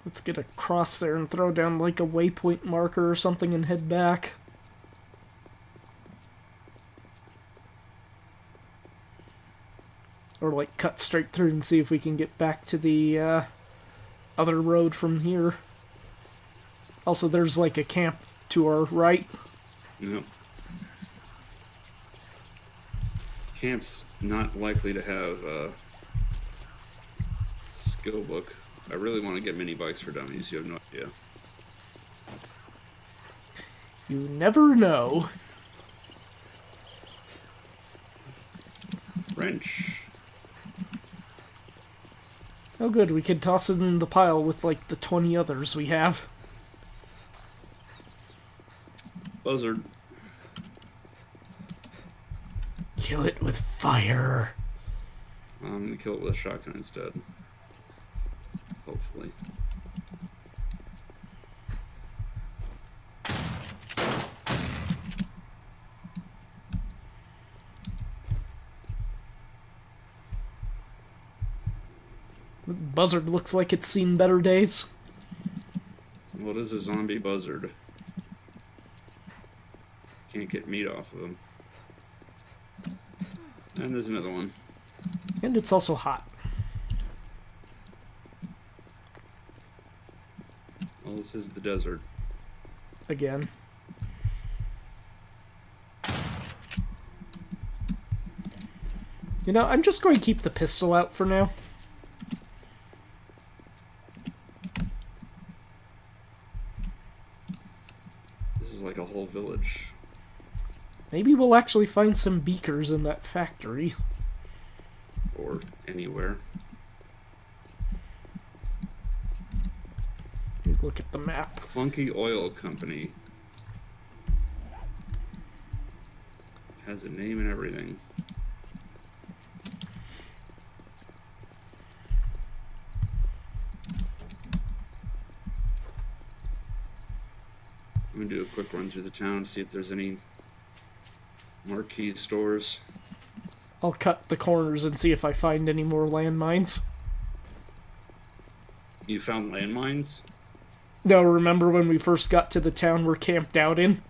Let's get across there and throw down like a waypoint marker or something and head back. Or like cut straight through and see if we can get back to the other road from here. Also, there's like a camp to our right. Yep. Camp's not likely to have a skill book I really want to get mini bikes for dummies. You have no idea. You never know. Wrench. Oh good, we could toss it in the pile with like the 20 others we have. Buzzard. Kill it with fire. I'm gonna kill it with a shotgun instead. Hopefully. Buzzard looks like it's seen better days. What is a zombie buzzard? Can't get meat off of them. And there's another one. And it's also hot. Well, this is the desert. Again. You know, I'm just going to keep the pistol out for now. This is like a whole village. Maybe we'll actually find some beakers in that factory. Or anywhere. Look at the map. Funky Oil Company. Has a name and everything. I'm gonna do a quick run through the town, see if there's any marquee stores. I'll cut the corners and see if I find any more landmines. You found landmines? No, remember when we first got to the town we're camped out in?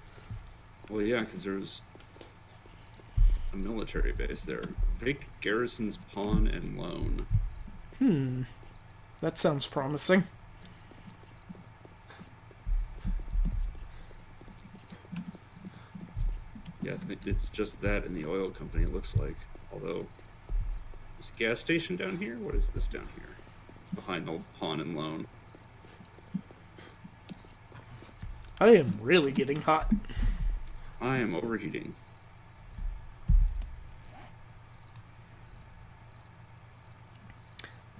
Well, yeah, because there's a military base there. Vic Garrison's Pawn and Loan. That sounds promising. Yeah, I think it's just that in the oil company, it looks like. Although, there's a gas station down here? What is this down here? Behind the Pawn and Loan. I am really getting hot. I am overheating.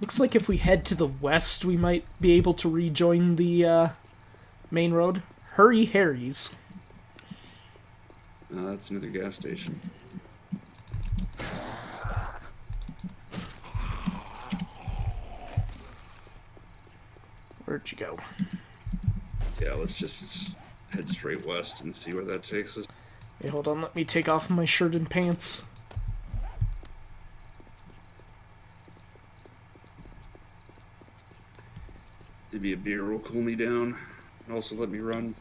Looks like if we head to the west, we might be able to rejoin the main road. Hurry Harry's. That's another gas station. Where'd you go? Yeah, let's just head straight west and see where that takes us. Hey, hold on, let me take off my shirt and pants. Maybe a beer will cool me down and also let me run.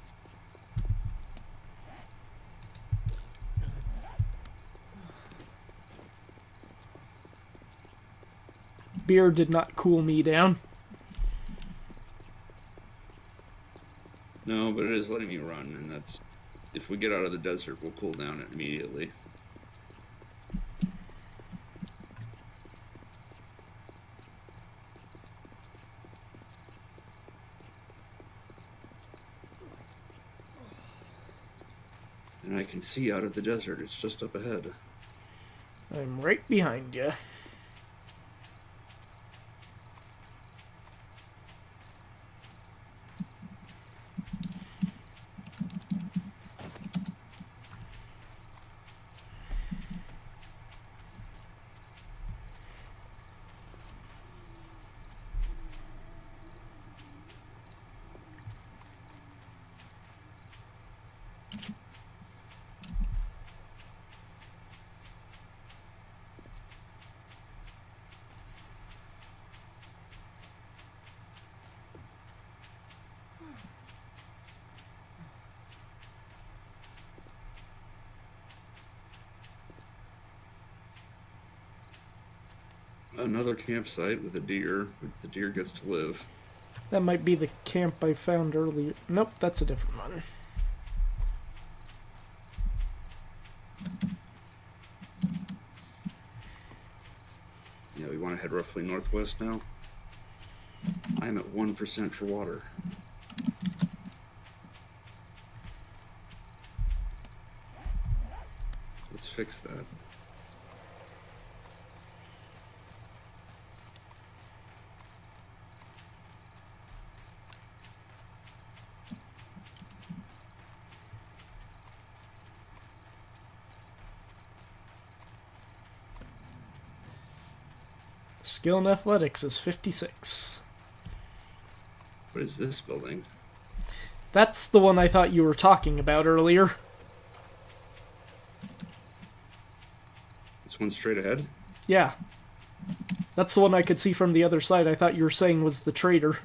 Beer did not cool me down. No, but it is letting me run, and that's... If we get out of the desert, we'll cool down immediately. And I can see out of the desert. It's just up ahead. I'm right behind you. Another campsite with a deer. The deer gets to live. That might be the camp I found earlier. Nope, that's a different one. Yeah, we want to head roughly northwest now. I'm at 1% for water. Let's fix that. Skill in athletics is 56. What is this building? That's the one I thought you were talking about earlier. This one straight ahead? Yeah. That's the one I could see from the other side. I thought you were saying was the trader.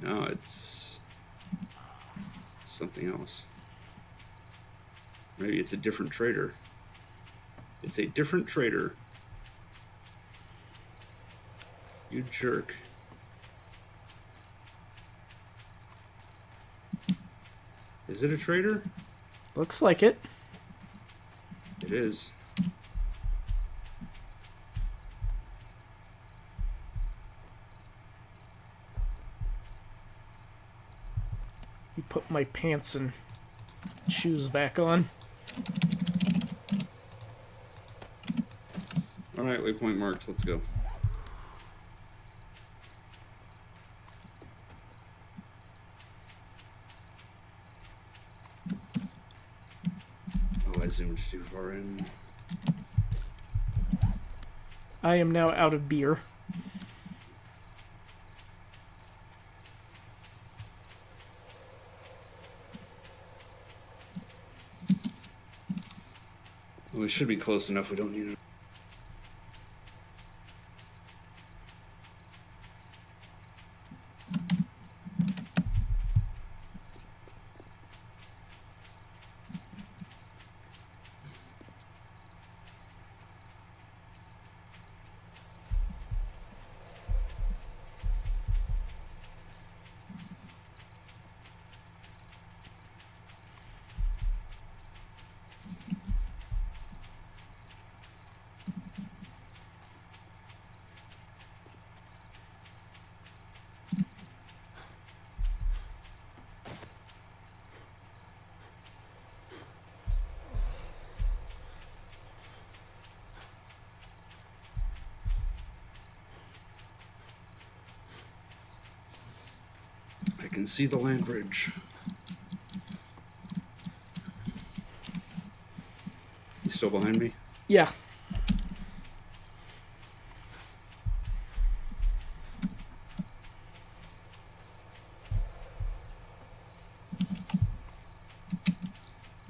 No, it's something else. Maybe it's a different trader. It's a different trader. You jerk. Is it a trader? Looks like it. It is. You put my pants and shoes back on. Alright, waypoint marked. Let's go. Oh, I zoomed too far in. I am now out of beer. Well, we should be close enough. We don't need it. I can see the land bridge. You still behind me? Yeah.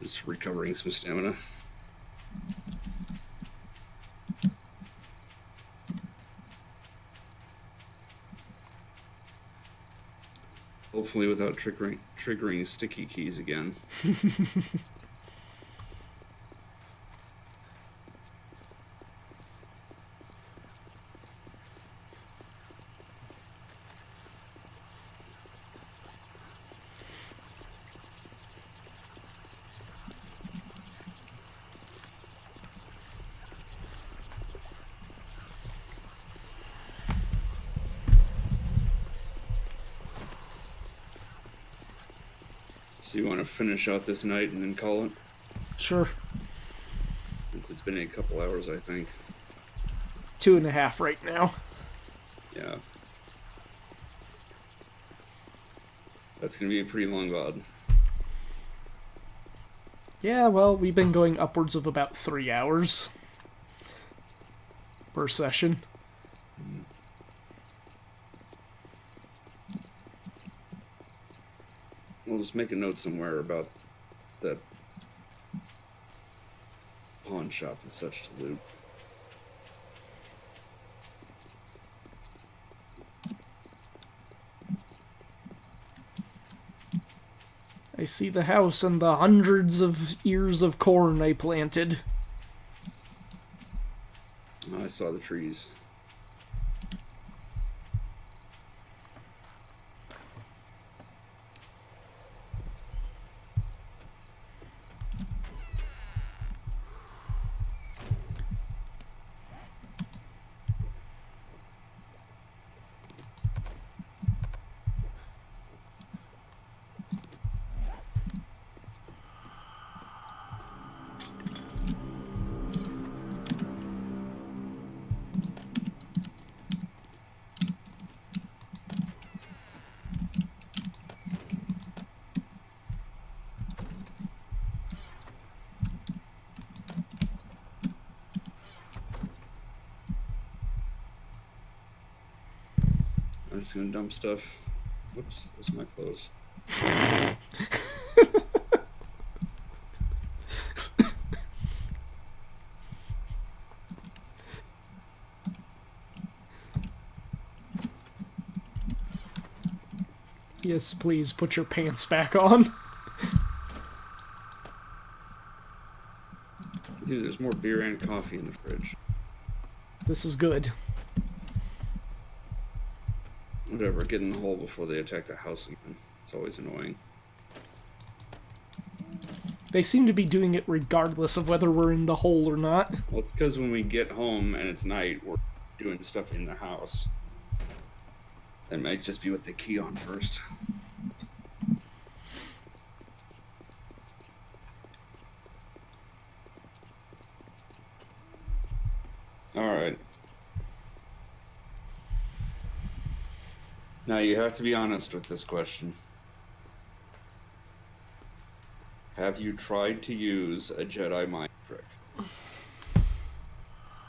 Just recovering some stamina. Hopefully without triggering sticky keys again. So you want to finish out this night and then call it? Sure. Since it's been a couple hours, I think. 2.5 right now. Yeah. That's going to be a pretty long VOD. Yeah, well, we've been going upwards of about 3 hours per session. We'll just make a note somewhere about that pawn shop and such to loot. I see the house and the hundreds of ears of corn I planted. Oh, I saw the trees. just gonna dump stuff. Whoops, those are my clothes. Yes, please put your pants back on. Dude, there's more beer and coffee in the fridge. This is good. Whatever, get in the hole before they attack the house again. It's always annoying. They seem to be doing it regardless of whether we're in the hole or not. Well, it's because when we get home and it's night, we're doing stuff in the house. That might just be what they key on first. Alright. Now you have to be honest with this question. Have you tried to use a Jedi mind trick?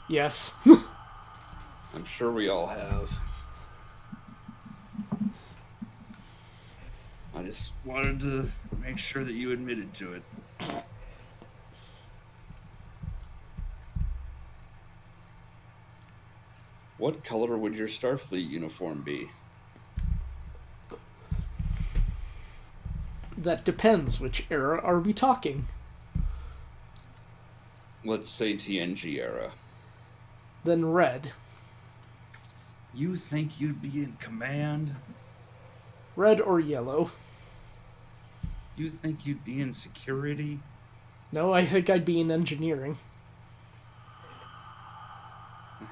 Yes. I'm sure we all have. I just wanted to make sure that you admitted to it. What color would your Starfleet uniform be? That depends. Which era are we talking? Let's say TNG era. Then red. You think you'd be in command? Red or yellow? You think you'd be in security? No, I think I'd be in engineering.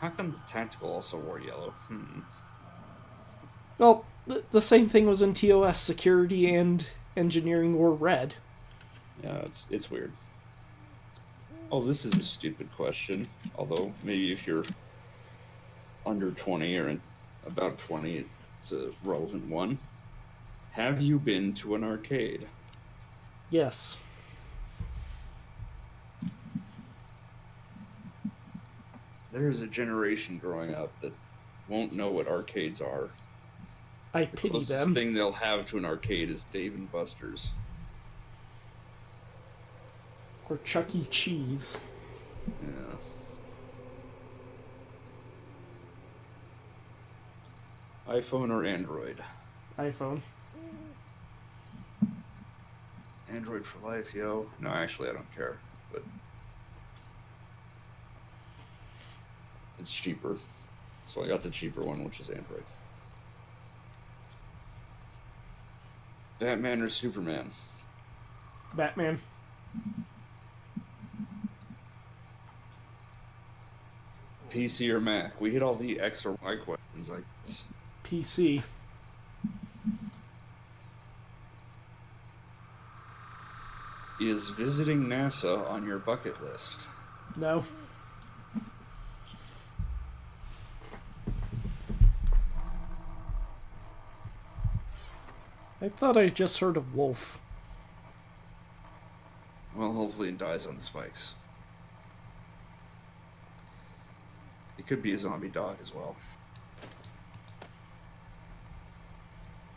How come the tactical also wore yellow? Well, the same thing was in TOS. Security and engineering were red. Yeah, it's weird. Oh, this is a stupid question. Although, maybe if you're under 20 or about 20, it's a relevant one. Have you been to an arcade? Yes. There is a generation growing up that won't know what arcades are. I The pity closest them. thing they'll have to an arcade is Dave and Buster's. Or Chuck E. Cheese. Yeah. iPhone or Android? iPhone. Android for life, yo. No, actually, I don't care. But it's cheaper. So I got the cheaper one, which is Android. Batman or Superman? Batman. PC or Mac? We hit all the X or Y questions, I guess. PC. Is visiting NASA on your bucket list? No. I thought I just heard a wolf. Well, hopefully it dies on the spikes. It could be a zombie dog as well.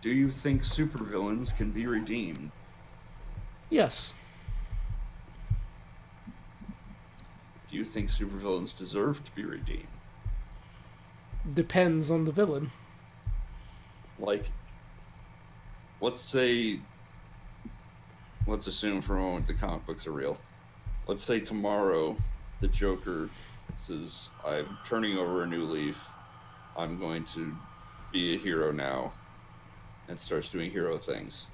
Do you think supervillains can be redeemed? Yes. Do you think supervillains deserve to be redeemed? Depends on the villain. Like, let's assume for a moment the comic books are real. Let's say tomorrow the Joker says, I'm turning over a new leaf. I'm going to be a hero now. And starts doing hero things.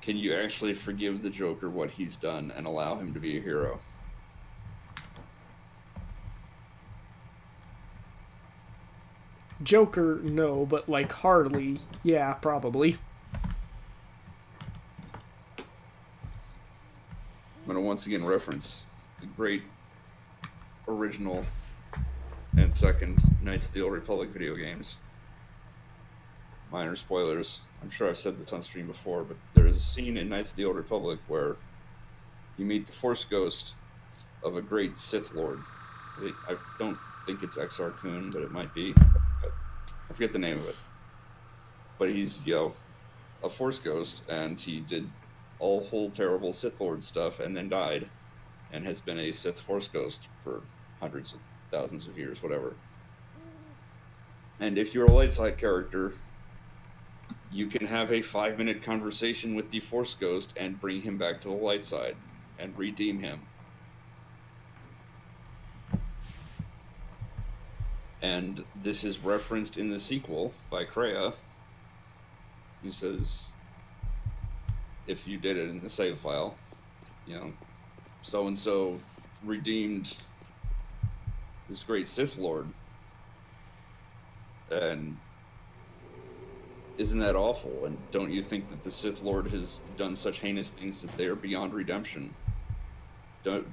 Can you actually forgive the Joker what he's done and allow him to be a hero? Joker, no, but like Harley, yeah, probably. I'm going to once again reference the great original and second Knights of the Old Republic video games. Minor spoilers. I'm sure I've said this on stream before, but there is a scene in Knights of the Old Republic where you meet the Force ghost of a great Sith Lord. I don't think it's Exar Kun, but it might be. But I forget the name of it. But he's, a Force ghost, and he did awful, terrible Sith Lord stuff and then died, and has been a Sith Force ghost for hundreds of thousands of years, whatever. And if you're a light side character, you can have a 5-minute conversation with the Force ghost and bring him back to the light side and redeem him. And this is referenced in the sequel by Kreia, who says, if you did it in the save file, so-and-so redeemed this great Sith Lord. And isn't that awful? And don't you think that the Sith Lord has done such heinous things that they are beyond redemption?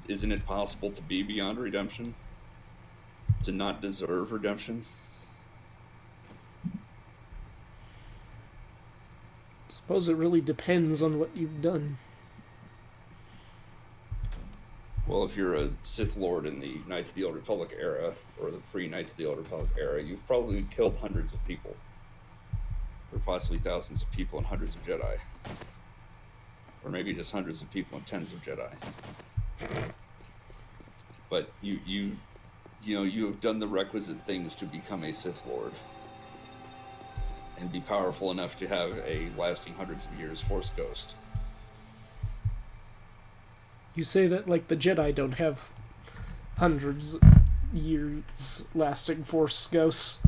Isn't it possible to be beyond redemption? To not deserve redemption? Suppose it really depends on what you've done. Well, if you're a Sith Lord in the Knights of the Old Republic era, or the pre-Knights of the Old Republic era, you've probably killed hundreds of people. Or possibly thousands of people and hundreds of Jedi. Or maybe just hundreds of people and tens of Jedi. But you have done the requisite things to become a Sith Lord. And be powerful enough to have a lasting hundreds of years Force ghost. You say that like the Jedi don't have hundreds years lasting Force ghosts.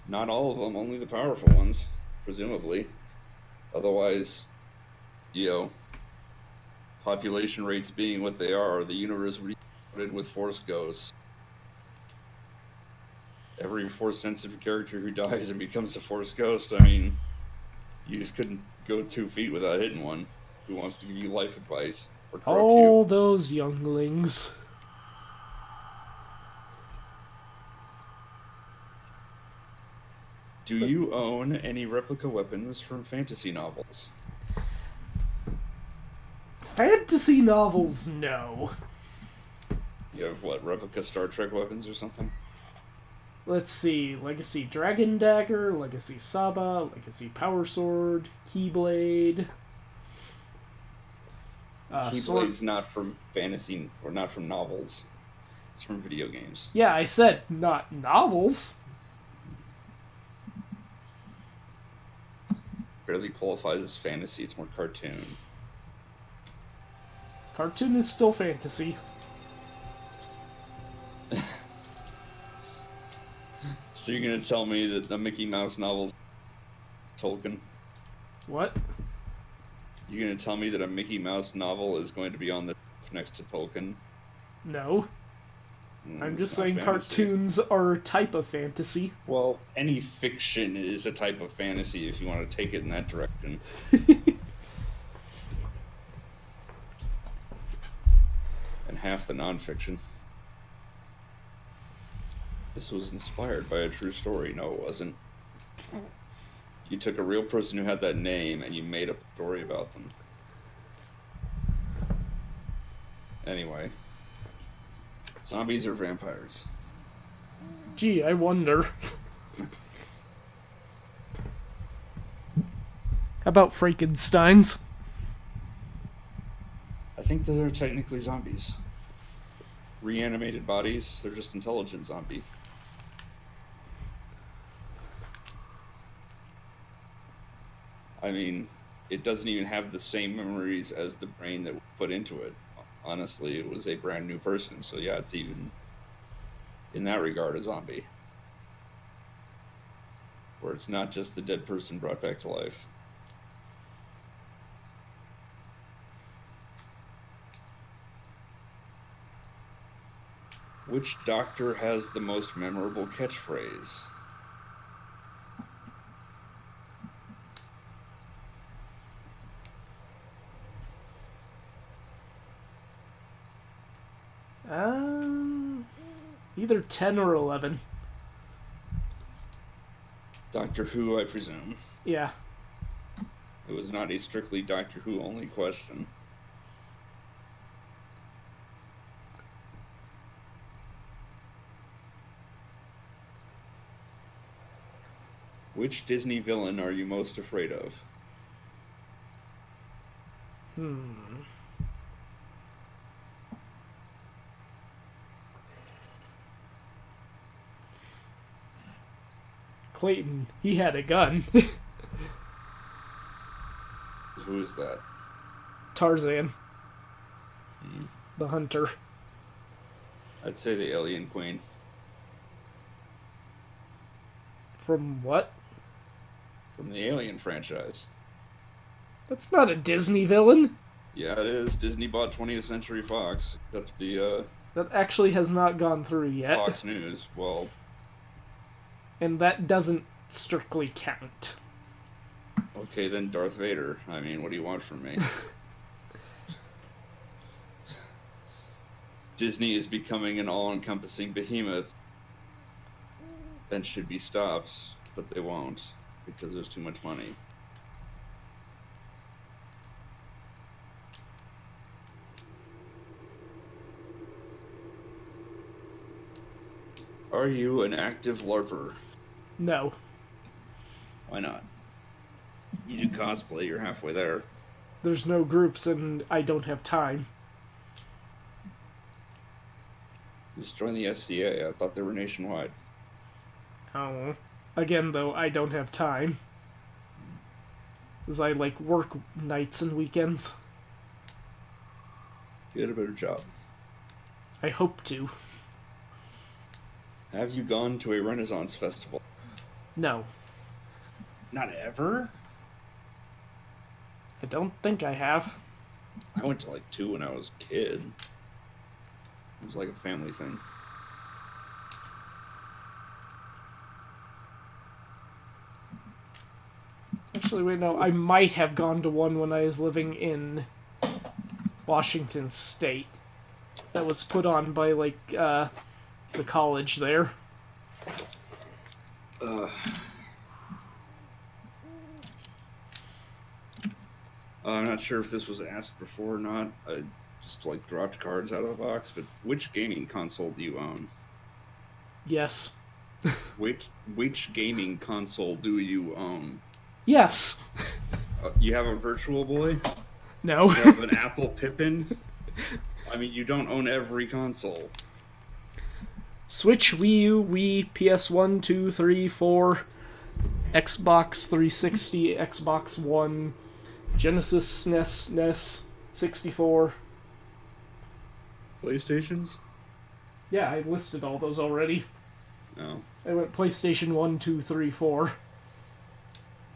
Not all of them, only the powerful ones, presumably. Otherwise, population rates being what they are, the universe reloaded with Force ghosts. Every Force-sensitive character who dies and becomes a Force ghost, I mean, you just couldn't go 2 feet without hitting one who wants to give you life advice or corrupt All you. those younglings. Do you own any replica weapons from fantasy novels? Fantasy novels, no. You have, replica Star Trek weapons or something? Let's see, Legacy Dragon Dagger, Legacy Saba, Legacy Power Sword, Keyblade. Keyblade's not from fantasy, or not from novels. It's from video games. Yeah, I said not novels. Barely qualifies as fantasy, it's more cartoon. Cartoon is still fantasy. So you're gonna tell me that the Mickey Mouse novels Tolkien? What? You're gonna tell me that a Mickey Mouse novel is going to be on the next to Tolkien? No. I'm It's just not saying fantasy. cartoons are a type of fantasy. Well, any fiction is a type of fantasy if you want to take it in that direction. And half the nonfiction. This was inspired by a true story. No, it wasn't. You took a real person who had that name and you made up a story about them. Anyway. Zombies or vampires? Gee, I wonder. How about Frankensteins? I think they're technically zombies. Reanimated bodies, they're just intelligent zombie. I mean, it doesn't even have the same memories as the brain that we put into it. Honestly, it was a brand new person, so yeah, it's even, in that regard, a zombie. Where it's not just the dead person brought back to life. Which doctor has the most memorable catchphrase? Either 10 or 11. Doctor Who, I presume. Yeah. It was not a strictly Doctor Who only question. Which Disney villain are you most afraid of? Clayton, he had a gun. Who is that? Tarzan. The hunter. I'd say the Alien Queen. From what? From the Alien franchise. That's not a Disney villain. Yeah, it is. Disney bought 20th Century Fox. That's the That actually has not gone through yet. Fox News. Well, and that doesn't strictly count. okay, then Darth Vader. I mean, what do you want from me? Disney is becoming an all-encompassing behemoth and should be stopped, but they won't because there's too much money. Are you an active LARPer? No. Why not? You do cosplay, you're halfway there. There's no groups and I don't have time. Just join the SCA. I thought they were nationwide. Oh. Again, though, I don't have time. Because I, work nights and weekends. Get a better job. I hope to. Have you gone to a Renaissance festival? No. Not ever? I don't think I have. I went to 2 when I was a kid. It was like a family thing. Actually, wait, no. I might have gone to one when I was living in Washington State. That was put on by, the college there. I'm not sure if this was asked before or not. I just dropped cards out of the box, but which gaming console do you own? Yes. Which gaming console do you own? Yes. You have a Virtual Boy? No. You have an Apple Pippin? I mean, you don't own every console. Switch, Wii U, Wii, PS1, 2, 3, 4, Xbox 360, Xbox One, Genesis, SNES, NES, 64. PlayStations? Yeah, I listed all those already. No. I went PlayStation 1, 2, 3, 4.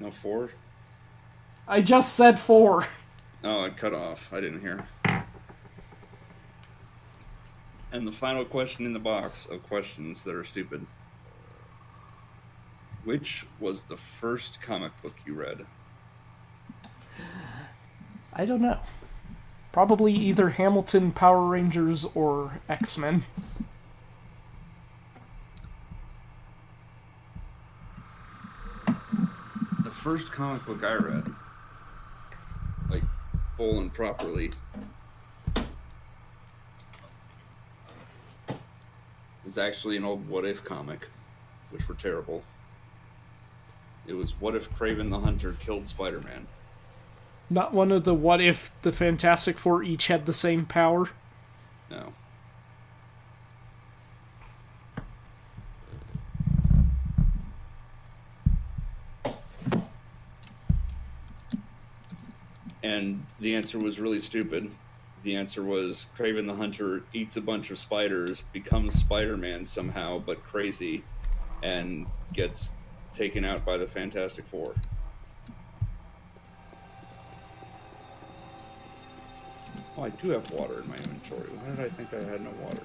No, 4? I just said 4. Oh, it cut off. I didn't hear. And the final question in the box of questions that are stupid. Which was the first comic book you read? I don't know. Probably either Hamilton, Power Rangers, or X-Men. The first comic book I read, full and properly, was actually an old What If comic, which were terrible. It was What If Kraven the Hunter killed Spider-Man. Not one of the what if the Fantastic Four each had the same power? No. And the answer was really stupid. The answer was Kraven the Hunter eats a bunch of spiders, becomes Spider-Man somehow, but crazy, and gets taken out by the Fantastic Four. Oh, I do have water in my inventory. Why did I think I had no water?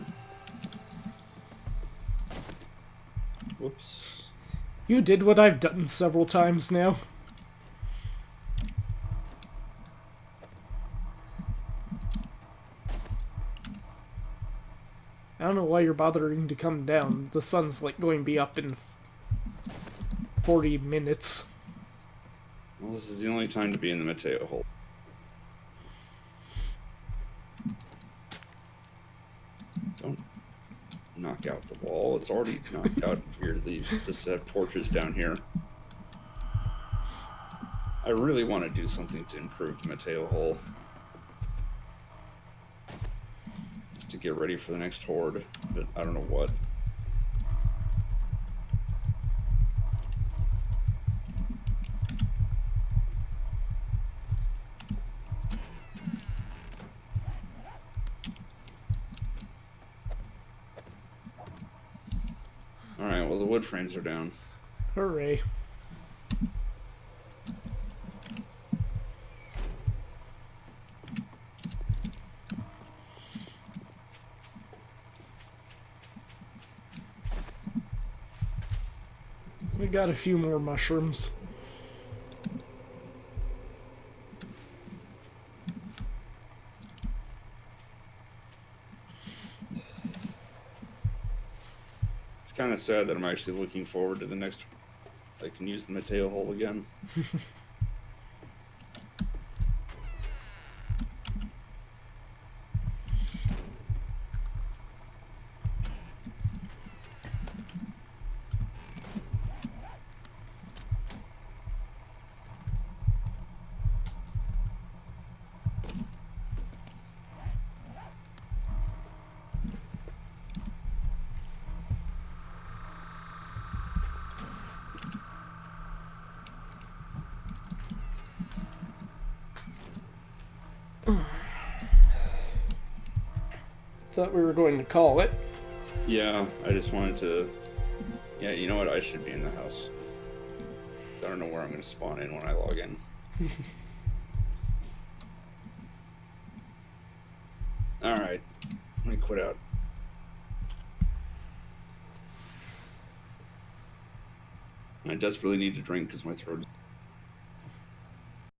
Whoops. You did what I've done several times now. I don't know why you're bothering to come down. The sun's going to be up in 40 minutes. Well, this is the only time to be in the Mateo hole. Don't knock out the wall. It's already knocked out. Weird leaves just to have torches down here. I really want to do something to improve the Mateo hole. Just to get ready for the next horde, but I don't know what. Alright, well the wood frames are down. Hooray. We got a few more mushrooms. It's kind of sad that I'm actually looking forward to the next. I can use the Mateo hole again. Thought we were going to call it. Yeah, I just wanted to. Yeah, you know what? I should be in the house. So I don't know where I'm going to spawn in when I log in. Alright. Let me quit out. I desperately need to drink because my throat is